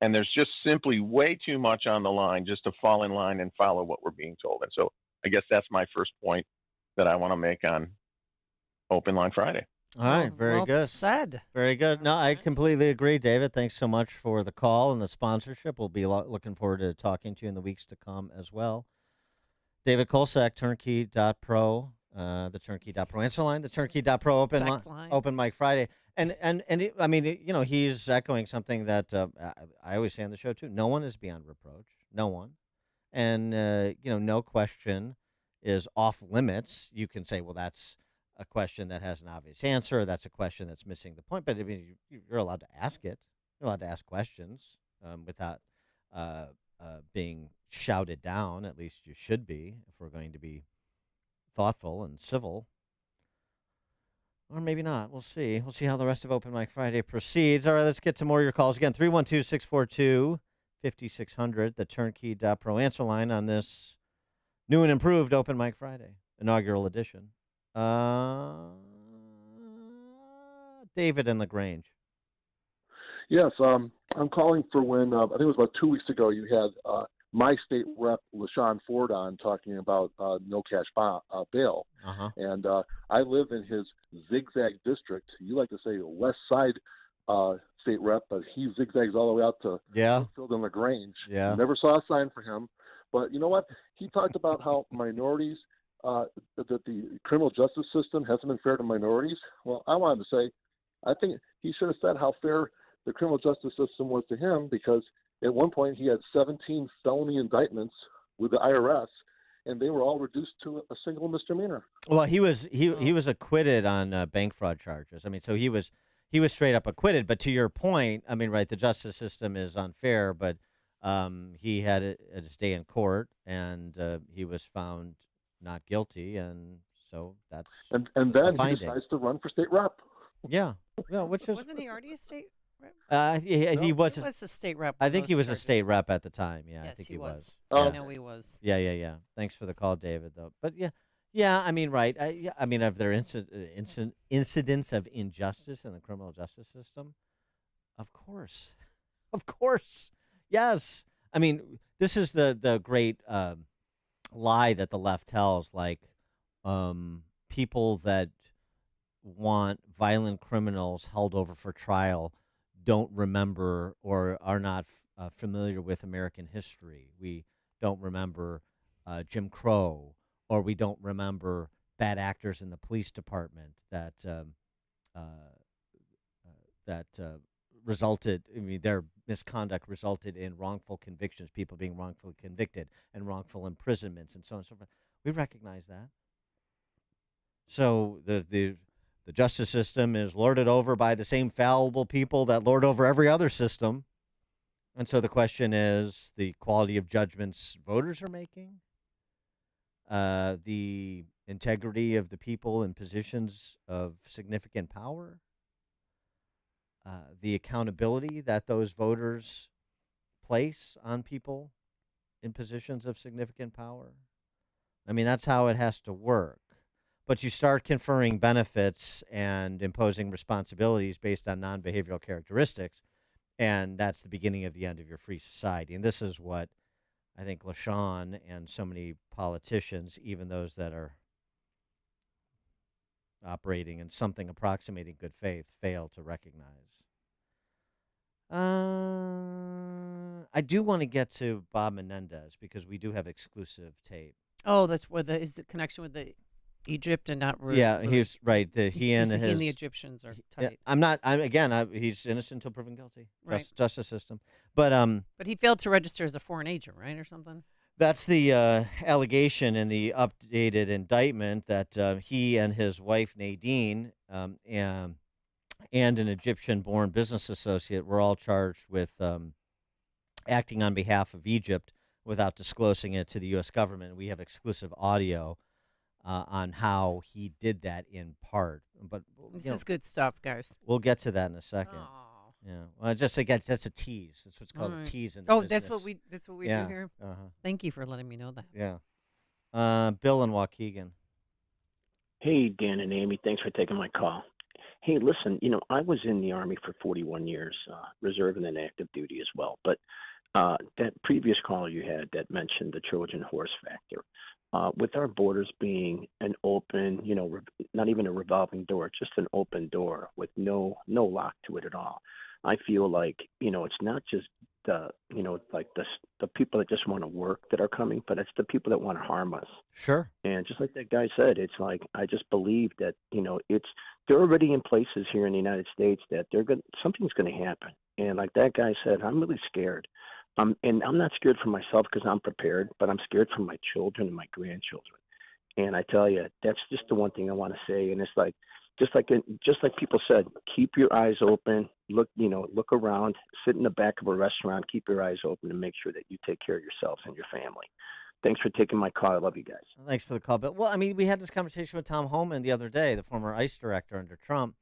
And there's just simply way too much on the line just to fall in line and follow what we're being told. And so I guess that's my first point that I want to make on Open Line Friday. All right, very well good. said. Very good. No, I completely agree, David. Thanks so much for the call and the sponsorship. We'll be looking forward to talking to you in the weeks to come as well. David Kolsak, turnkey.pro, the turnkey.pro answer line, the turnkey.pro open mic Friday. And I mean, you know, he's echoing something that I always say on the show, too. No one is beyond reproach. No one. And, you know, no question is off limits. You can say, well, that's a question that has an obvious answer. That's a question that's missing the point. But I mean, you're allowed to ask it. You're allowed to ask questions without being shouted down. At least you should be if we're going to be thoughtful and civil. Or maybe not. We'll see. We'll see how the rest of Open Mic Friday proceeds. All right, let's get to more of your calls. Again, 312-642-5600, the turnkey.pro answer line on this new and improved Open Mic Friday, inaugural edition. David in LaGrange. Yes, I'm calling for when, I think it was about 2 weeks ago, you had my state rep, LaShawn Ford, on talking about no cash bail. And I live in his zigzag district. You like to say West Side state rep, but he zigzags all the way out to Brookfield and LaGrange. Yeah. Never saw a sign for him. But you know what? He talked about how minorities, that the criminal justice system hasn't been fair to minorities. Well, I wanted to say, I think he should have said how fair the criminal justice system was to him, because at one point he had 17 felony indictments with the IRS, and they were all reduced to a single misdemeanor. Well, he was acquitted on bank fraud charges. I mean, so he was straight up acquitted. But to your point, I mean, right, the justice system is unfair, but he had his day in court, and he was found not guilty, and so that's and then he decides to run for state rep. Yeah, which is wasn't he already a state rep? He was a state rep. I think he was a state rep at the time. Yeah, yes, I think he was. I know he was. Yeah. Thanks for the call, David. Though, but yeah. I mean, right. I mean, are there incidents of injustice in the criminal justice system? Of course, yes. I mean, this is the great lie that the left tells, like people that want violent criminals held over for trial don't remember or are not familiar with American history. We don't remember Jim Crow, or we don't remember bad actors in the police department that resulted. I mean, their misconduct resulted in wrongful convictions, people being wrongfully convicted, and wrongful imprisonments, and so on and so forth. We recognize that. So the justice system is lorded over by the same fallible people that lord over every other system. And so the question is the quality of judgments voters are making, the integrity of the people in positions of significant power. the accountability that those voters place on people in positions of significant power. I mean, that's how it has to work. But you start conferring benefits and imposing responsibilities based on non-behavioral characteristics, and that's the beginning of the end of your free society. And this is what I think LaShawn and so many politicians, even those that are operating in something approximating good faith, fail to recognize. I do want to get to Bob Menendez because we do have exclusive tape. Oh, that's where is the connection with the Egypt and not really. Yeah, he's right. He and the Egyptians are tight. He's innocent until proven guilty. Right. Justice system. But he failed to register as a foreign agent, right, or something. That's the allegation in the updated indictment that he and his wife Nadine and an Egyptian-born business associate were all charged with acting on behalf of Egypt without disclosing it to the U.S. government. We have exclusive audio on how he did that in part. But this is good stuff, guys. We'll get to that in a second. Oh. Yeah. Well, just again, that's a tease. That's what's called a tease in the business. That's what we do here. Thank you for letting me know that. Yeah. Bill and Waukegan. Hey, Dan and Amy. Thanks for taking my call. Hey, listen, I was in the Army for 41 years, reserve and then active duty as well. But that previous caller you had that mentioned the Trojan horse factor, with our borders being an open, not even a revolving door, just an open door with no lock to it at all. I feel like, it's not just the people that just want to work that are coming, but it's the people that want to harm us. Sure. And just like that guy said, it's like, I just believe that, they're already in places here in the United States that something's going to happen. And like that guy said, I'm really scared. And I'm not scared for myself because I'm prepared, but I'm scared for my children and my grandchildren. And I tell you, that's just the one thing I want to say. And it's like, just like people said, keep your eyes open, look around, sit in the back of a restaurant, keep your eyes open and make sure that you take care of yourselves and your family. Thanks for taking my call. I love you guys. Thanks for the call, Bill. Well, I mean, we had this conversation with Tom Homan the other day, the former ICE director under Trump.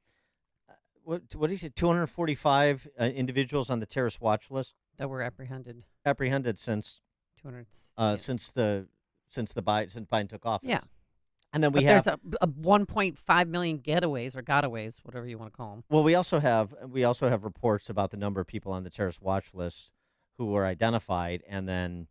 What did he say? 245 individuals on the terrorist watch list that were apprehended. Since 200. Since Biden took office. Yeah. And then there's a 1.5 million gotaways, whatever you want to call them. Well, we also have reports about the number of people on the terrorist watch list who were identified and then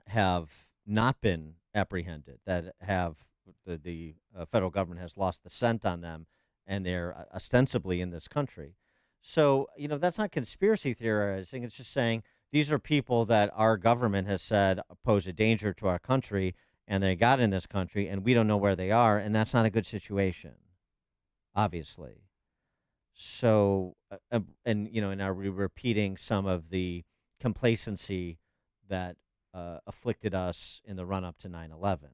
have not been apprehended, that have the federal government has lost the scent on them, and they're ostensibly in this country. So, that's not conspiracy theorizing. It's just saying these are people that our government has said pose a danger to our country, and they got in this country, and we don't know where they are, and that's not a good situation, obviously. So, and are we repeating some of the complacency that afflicted us in the run-up to 9/11? I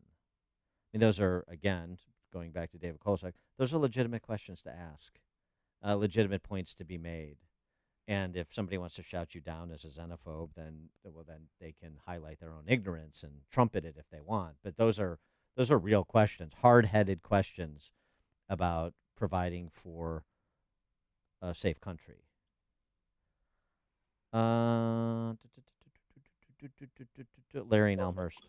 mean, those are, again, going back to David Kolchak, those are legitimate questions to ask, legitimate points to be made. And if somebody wants to shout you down as a xenophobe, then they can highlight their own ignorance and trumpet it if they want. But those are real questions, hard-headed questions about providing for a safe country. Larry in Elmhurst.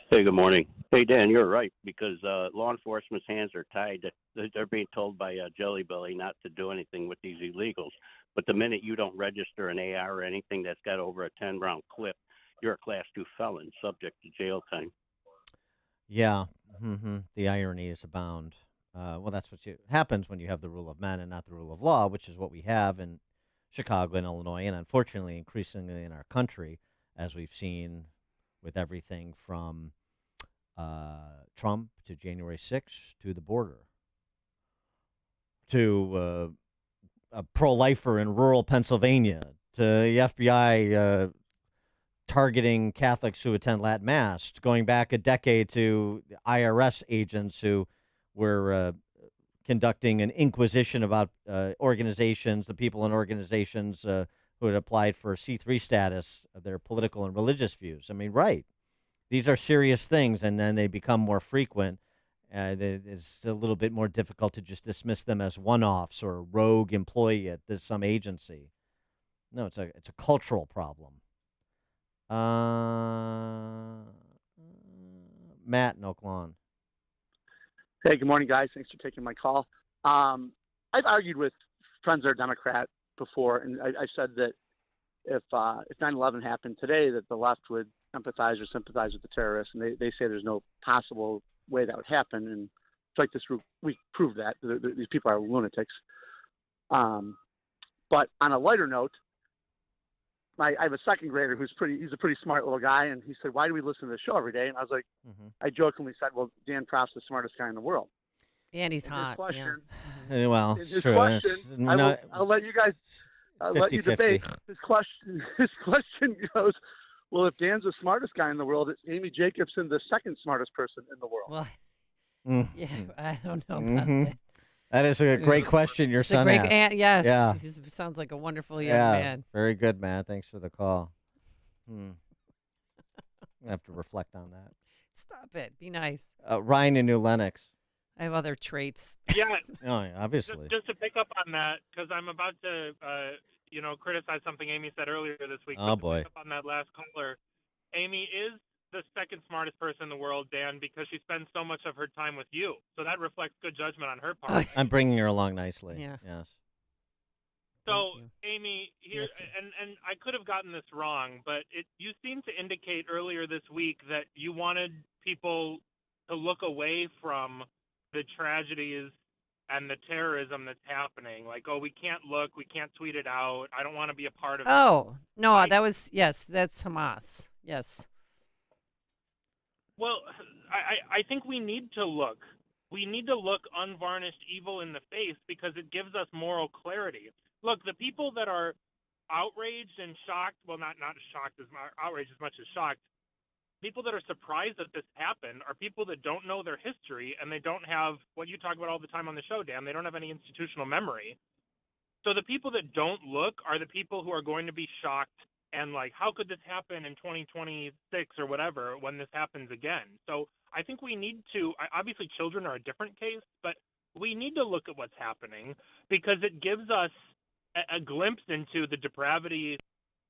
Hey, good morning. Hey, Dan, you're right, because law enforcement's hands are tied. They're being told by Jelly Belly not to do anything with these illegals. But the minute you don't register an AR or anything that's got over a 10-round clip, you're a Class 2 felon subject to jail time. Yeah, the irony is abound. Well, that's what happens when you have the rule of men and not the rule of law, which is what we have in Chicago and Illinois, and unfortunately increasingly in our country, as we've seen with everything from Trump to January 6th to the border to a pro-lifer in rural Pennsylvania to the FBI targeting Catholics who attend Latin Mass, going back a decade to the IRS agents who were conducting an inquisition about organizations, the people in organizations who had applied for C3 status, their political and religious views. I mean, right. These are serious things, and then they become more frequent. It's a little bit more difficult to just dismiss them as one-offs or a rogue employee at some agency. No, it's a cultural problem. Matt in Oak Lawn. Hey, good morning, guys. Thanks for taking my call. I've argued with friends that are Democrat before, and I said that if 9/11 happened today, that the left would empathize or sympathize with the terrorists, and they say there's no possible way that would happen. And it's like this week proved that these people are lunatics. But on a lighter note, I have a second grader he's a pretty smart little guy, and he said, "Why do we listen to the show every day?" And I was like, I jokingly said, "Well, Dan Proft's the smartest guy in the world." And he's hot. Question, Well, his it's true. question, I'll let you guys, let you debate. His question goes, well, if Dan's the smartest guy in the world, is Amy Jacobson the second smartest person in the world? Well, yeah, I don't know about that. That is a great question your son asked. Yes. Yeah. He sounds like a wonderful young man. Very good, Matt. Thanks for the call. I have to reflect on that. Stop it. Be nice. Ryan in New Lenox. I have other traits. Yeah. Oh, yeah, obviously. Just to pick up on that, because I'm about to, criticize something Amy said earlier this week. Oh, but boy. To pick up on that last caller, Amy is the second smartest person in the world, Dan, because she spends so much of her time with you. So that reflects good judgment on her part. I'm bringing her along nicely. Yeah. Yes. So, Amy, here, Yes, and I could have gotten this wrong, but you seemed to indicate earlier this week that you wanted people to look away from the tragedies and the terrorism that's happening. Like, oh, we can't look, we can't tweet it out. I don't want to be a part of it. Oh, no, that's Hamas. Yes. Well, I think we need to look. We need to look unvarnished evil in the face because it gives us moral clarity. Look, the people that are outraged and shocked, well, not shocked as outraged as much as shocked, people that are surprised that this happened are people that don't know their history and they don't have what you talk about all the time on the show, Dan. They don't have any institutional memory. So the people that don't look are the people who are going to be shocked and like, how could this happen in 2026 or whatever when this happens again? So I think we need to, obviously children are a different case, but we need to look at what's happening because it gives us a glimpse into the depravity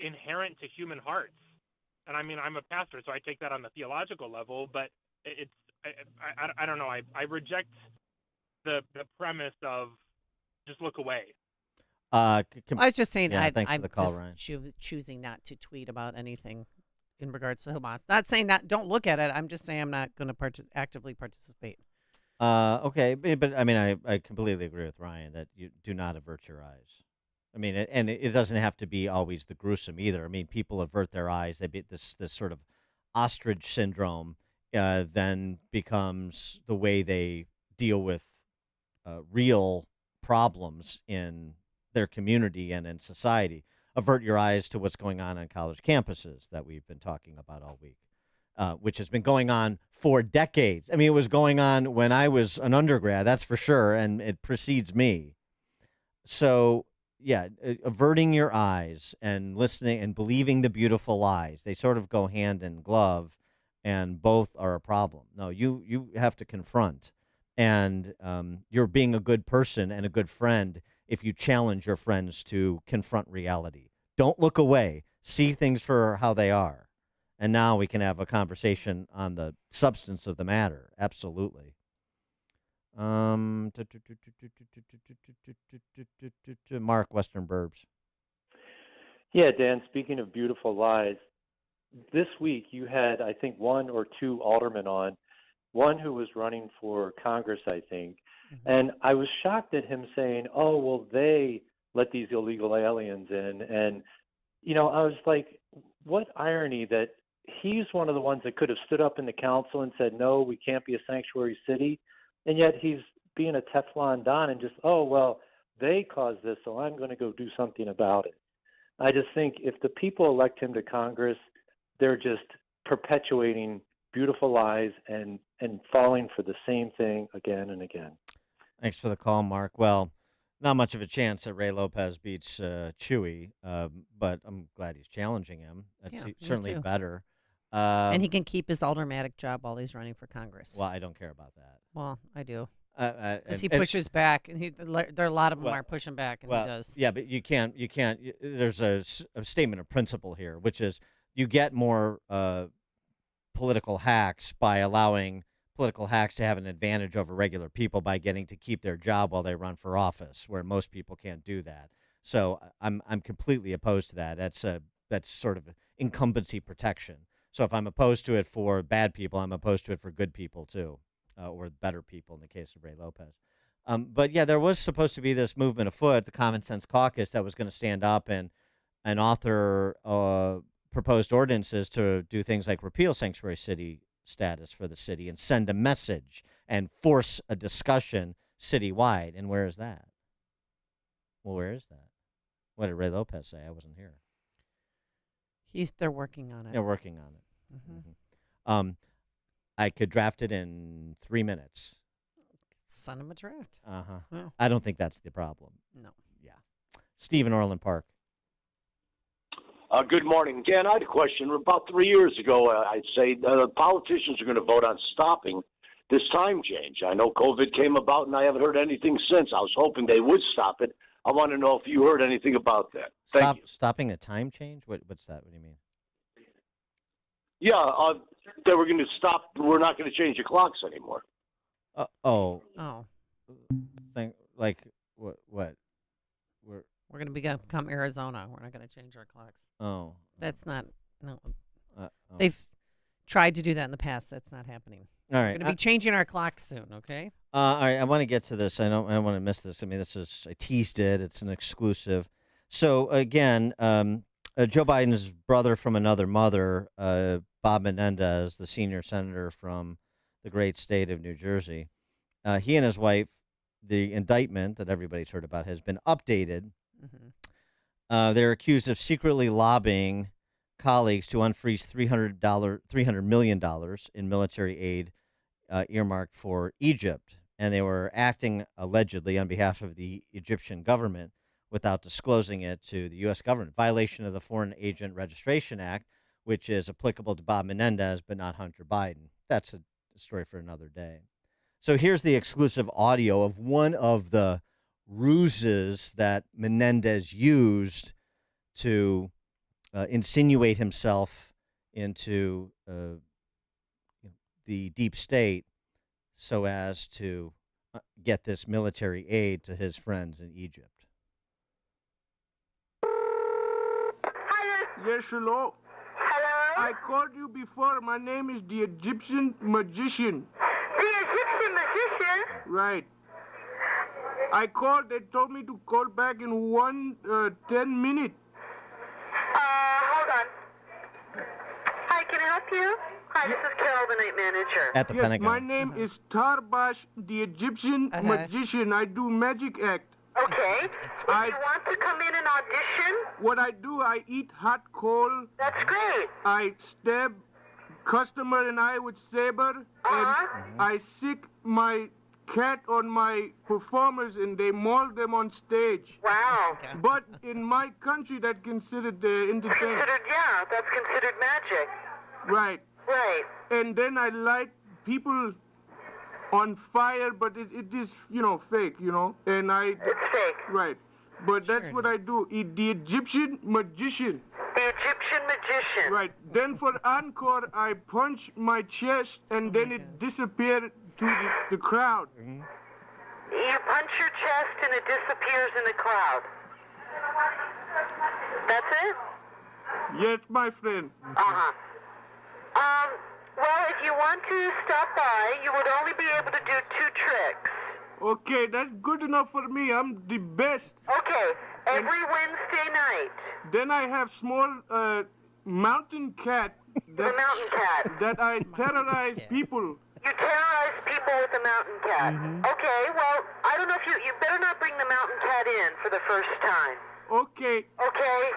inherent to human hearts. And I mean, I'm a pastor, so I take that on the theological level, but I don't know. I reject the premise of just look away. I was just saying, thanks I'm for the call, just Ryan. choosing not to tweet about anything in regards to Hamas. Not saying don't look at it. I'm just saying I'm not going to actively participate. Okay, but I mean, I completely agree with Ryan that you do not avert your eyes. I mean, and it doesn't have to be always the gruesome either. I mean, people avert their eyes. They be this sort of ostrich syndrome then becomes the way they deal with real problems in their community and in society. Avert your eyes to what's going on college campuses that we've been talking about all week, which has been going on for decades. I mean, it was going on when I was an undergrad, that's for sure, and it precedes me. So, yeah, averting your eyes and listening and believing the beautiful lies, they sort of go hand in glove, and both are a problem. No, you have to confront, and you're being a good person and a good friend if you challenge your friends to confront reality. Don't look away. See things for how they are. And now we can have a conversation on the substance of the matter. Absolutely. Mark, Western Burbs. Yeah, Dan, speaking of beautiful lies, this week you had, I think, one or two aldermen on, one who was running for Congress, I think, and I was shocked at him saying, oh, well, they let these illegal aliens in. And, you know, I was like, what irony that he's one of the ones that could have stood up in the council and said, no, we can't be a sanctuary city. And yet he's being a Teflon Don and just, oh, well, they caused this, so I'm going to go do something about it. I just think if the people elect him to Congress, they're just perpetuating beautiful lies and falling for the same thing again and again. Thanks for the call, Mark. Well, not much of a chance that Ray Lopez beats Chewy, but I'm glad he's challenging him. That's certainly too. better. And he can keep his aldermanic job while he's running for Congress. Well, I don't care about that. Well, I do. Because he pushes back, and there are a lot of them are pushing back, and he does. Yeah, but you can't. There's a statement of principle here, which is you get more political hacks by allowing political hacks to have an advantage over regular people by getting to keep their job while they run for office, where most people can't do that. So I'm completely opposed to that. That's sort of incumbency protection. So if I'm opposed to it for bad people, I'm opposed to it for good people too. Or better people in the case of Ray Lopez. But yeah, there was supposed to be this movement afoot, the Common Sense Caucus, that was going to stand up and author proposed ordinances to do things like repeal sanctuary city status for the city and send a message and force a discussion citywide. And where is that? Well, where is that? What did Ray Lopez say? I wasn't here. They're working on it. They're working on it. Mm-hmm. I could draft it in 3 minutes. Send him a draft. Yeah. I don't think that's the problem. No. Yeah. Steve in Orland Park. Good morning. Dan, I had a question. About 3 years ago, I'd say politicians are going to vote on stopping this time change. I know COVID came about, and I haven't heard anything since. I was hoping they would stop it. I want to know if you heard anything about that. Thank you. Stopping the time change? What's that? What do you mean? Yeah, they were going to stop. We're not going to change the clocks anymore. Oh. Think like what? We're going to become Arizona. We're not going to change our clocks. Oh. That's not. No. They've tried to do that in the past. That's not happening. All right. We're going to be changing our clocks soon. Okay. All right. I want to get to this. I don't want to miss this. I mean, I teased it. It's an exclusive. So again, Joe Biden's brother from another mother, Bob Menendez, the senior senator from the great state of New Jersey, he and his wife, the indictment that everybody's heard about has been updated. Mm-hmm. They're accused of secretly lobbying colleagues to unfreeze $300 million in military aid earmarked for Egypt, and they were acting allegedly on behalf of the Egyptian government without disclosing it to the U.S. government, violation of the Foreign Agent Registration Act, which is applicable to Bob Menendez but not Hunter Biden. That's a story for another day. So here's the exclusive audio of one of the ruses that Menendez used to insinuate himself into the deep state so as to get this military aid to his friends in Egypt. Yes, hello. Hello? I called you before. My name is the Egyptian magician. The Egyptian magician? Right. I called. They told me to call back in 10 minutes. Hold on. Hi, can I help you? Hi, this is Carol, the night manager. At the Pentagon. My name is Tarbash, the Egyptian magician. I do magic act. Okay. If you want to come in and audition? What I do, I eat hot coal. That's great. I stab customer and I with saber. And I sick my cat on my performers and they maul them on stage. Wow. Okay. But in my country, that's considered entertainment. That's considered magic. Right. Right. And then I light people on fire, but it is, fake, and It's fake. Right. But that's what I do. The Egyptian magician. The Egyptian magician. Right. Then for encore, I punch my chest, and then it disappears to the crowd. You punch your chest, and it disappears in the crowd. That's it? Yes, my friend. Well, if you want to stop by, you would only be able to do 2 tricks. Okay, that's good enough for me. I'm the best. Okay, every Wednesday night. Then I have small mountain cat. The mountain cat. That I terrorize people. You terrorize people with the mountain cat. Okay, well, I don't know if you better not bring the mountain cat in for the first time. Okay. Okay.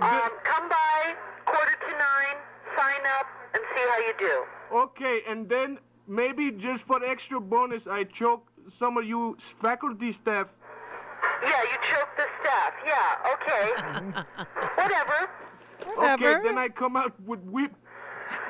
Come by 8:45, sign up, and see how you do. Okay, and then maybe just for extra bonus, I choke some of you faculty staff. Yeah, you choke the staff. Yeah, okay. Whatever. Okay, then I come out with whip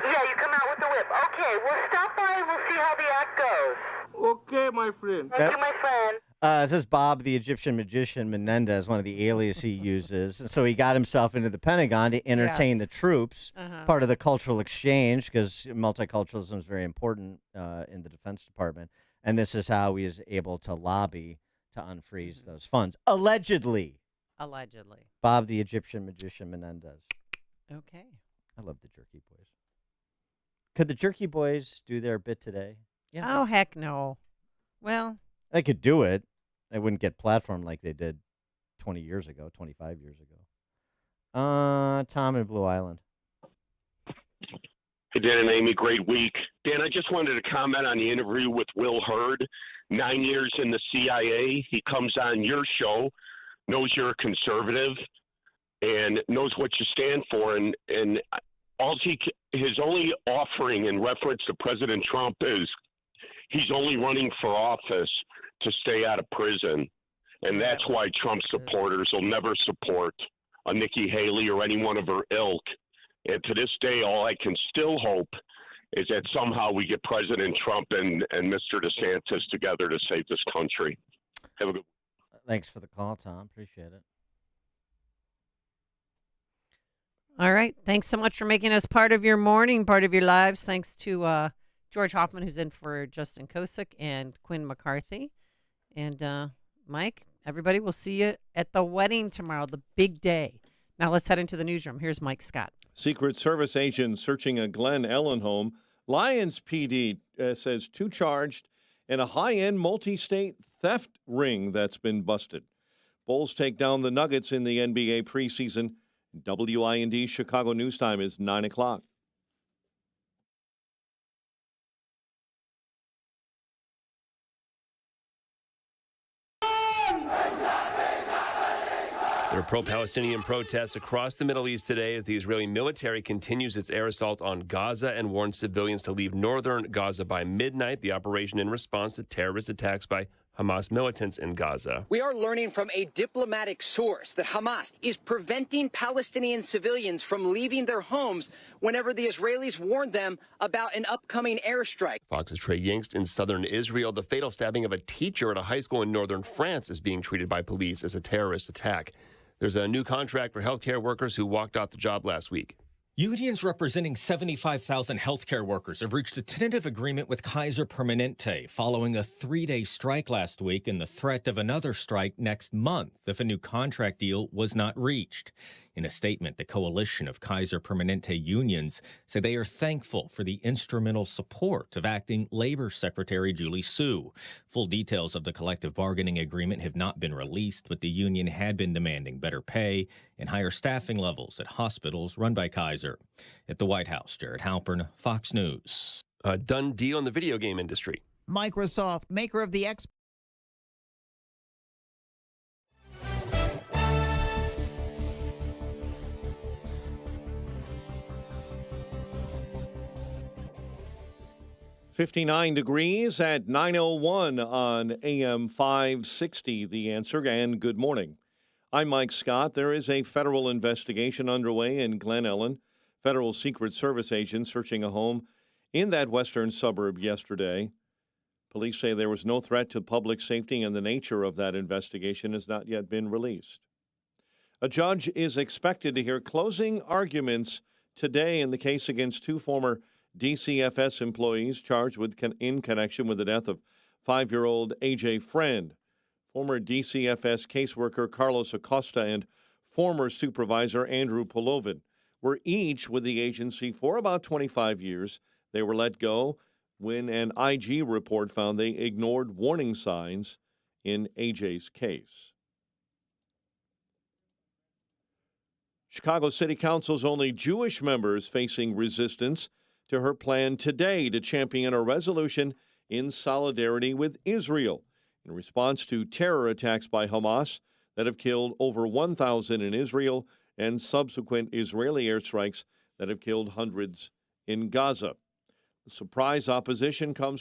Yeah, you come out with the whip. Okay, we'll stop by and we'll see how the act goes. Okay, my friend. Thank you, my friend. It says Bob, the Egyptian magician Menendez, one of the alias he uses. And so he got himself into the Pentagon to entertain the troops, part of the cultural exchange, because multiculturalism is very important in the Defense Department. And this is how he is able to lobby to unfreeze those funds. Allegedly. Allegedly. Bob, the Egyptian magician Menendez. Okay. I love the Jerky Boys. Could the Jerky Boys do their bit today? Yeah. Oh, heck no. Well, they could do it. They wouldn't get platformed like they did 20 years ago, 25 years ago. Tom in Blue Island. Hey, Dan and Amy, great week. Dan, I just wanted to comment on the interview with Will Hurd. 9 years in the CIA. He comes on your show, knows you're a conservative, and knows what you stand for. And his only offering in reference to President Trump is he's only running for office to stay out of prison. And that's why Trump supporters will never support a Nikki Haley or any one of her ilk. And to this day, all I can still hope is that somehow we get President Trump and Mr. DeSantis together to save this country. Have a good Thanks for the call, Tom. Appreciate it. All right. Thanks so much for making us part of your morning, part of your lives. Thanks to George Hoffman, who's in for Justin Kosick, and Quinn McCarthy. And Mike, everybody, we'll see you at the wedding tomorrow, the big day. Now let's head into the newsroom. Here's Mike Scott. Secret Service agents searching a Glen Ellen home. Lyons PD says 2 charged in a high-end multi-state theft ring that's been busted. Bulls take down the Nuggets in the NBA preseason. WIND Chicago News Time is 9 o'clock. There are pro-Palestinian protests across the Middle East today as the Israeli military continues its air assault on Gaza and warns civilians to leave northern Gaza by midnight. The operation in response to terrorist attacks by Hamas militants in Gaza. We are learning from a diplomatic source that Hamas is preventing Palestinian civilians from leaving their homes whenever the Israelis warned them about an upcoming airstrike. Fox's Trey Yingst in southern Israel. The fatal stabbing of a teacher at a high school in northern France is being treated by police as a terrorist attack. There's a new contract for healthcare workers who walked off the job last week. Unions representing 75,000 healthcare workers have reached a tentative agreement with Kaiser Permanente following a 3-day strike last week and the threat of another strike next month if a new contract deal was not reached. In a statement, the coalition of Kaiser Permanente unions say they are thankful for the instrumental support of Acting Labor Secretary Julie Su. Full details of the collective bargaining agreement have not been released, but the union had been demanding better pay and higher staffing levels at hospitals run by Kaiser. At the White House, Jared Halpern, Fox News. A done deal in the video game industry. Microsoft, maker of the Xbox. .59 degrees at 9:01 on AM 560, The Answer, and good morning. I'm Mike Scott. There is a federal investigation underway in Glen Ellen. Federal Secret Service agents searching a home in that western suburb yesterday. Police say there was no threat to public safety, and the nature of that investigation has not yet been released. A judge is expected to hear closing arguments today in the case against 2 former DCFS employees charged in connection with the death of 5-year-old A.J. Friend. Former DCFS caseworker Carlos Acosta and former supervisor Andrew Polovin were each with the agency for about 25 years. They were let go when an IG report found they ignored warning signs in A.J.'s case. Chicago City Council's only Jewish members facing resistance to her plan today to champion a resolution in solidarity with Israel in response to terror attacks by Hamas that have killed over 1,000 in Israel and subsequent Israeli airstrikes that have killed hundreds in Gaza. The surprise opposition comes from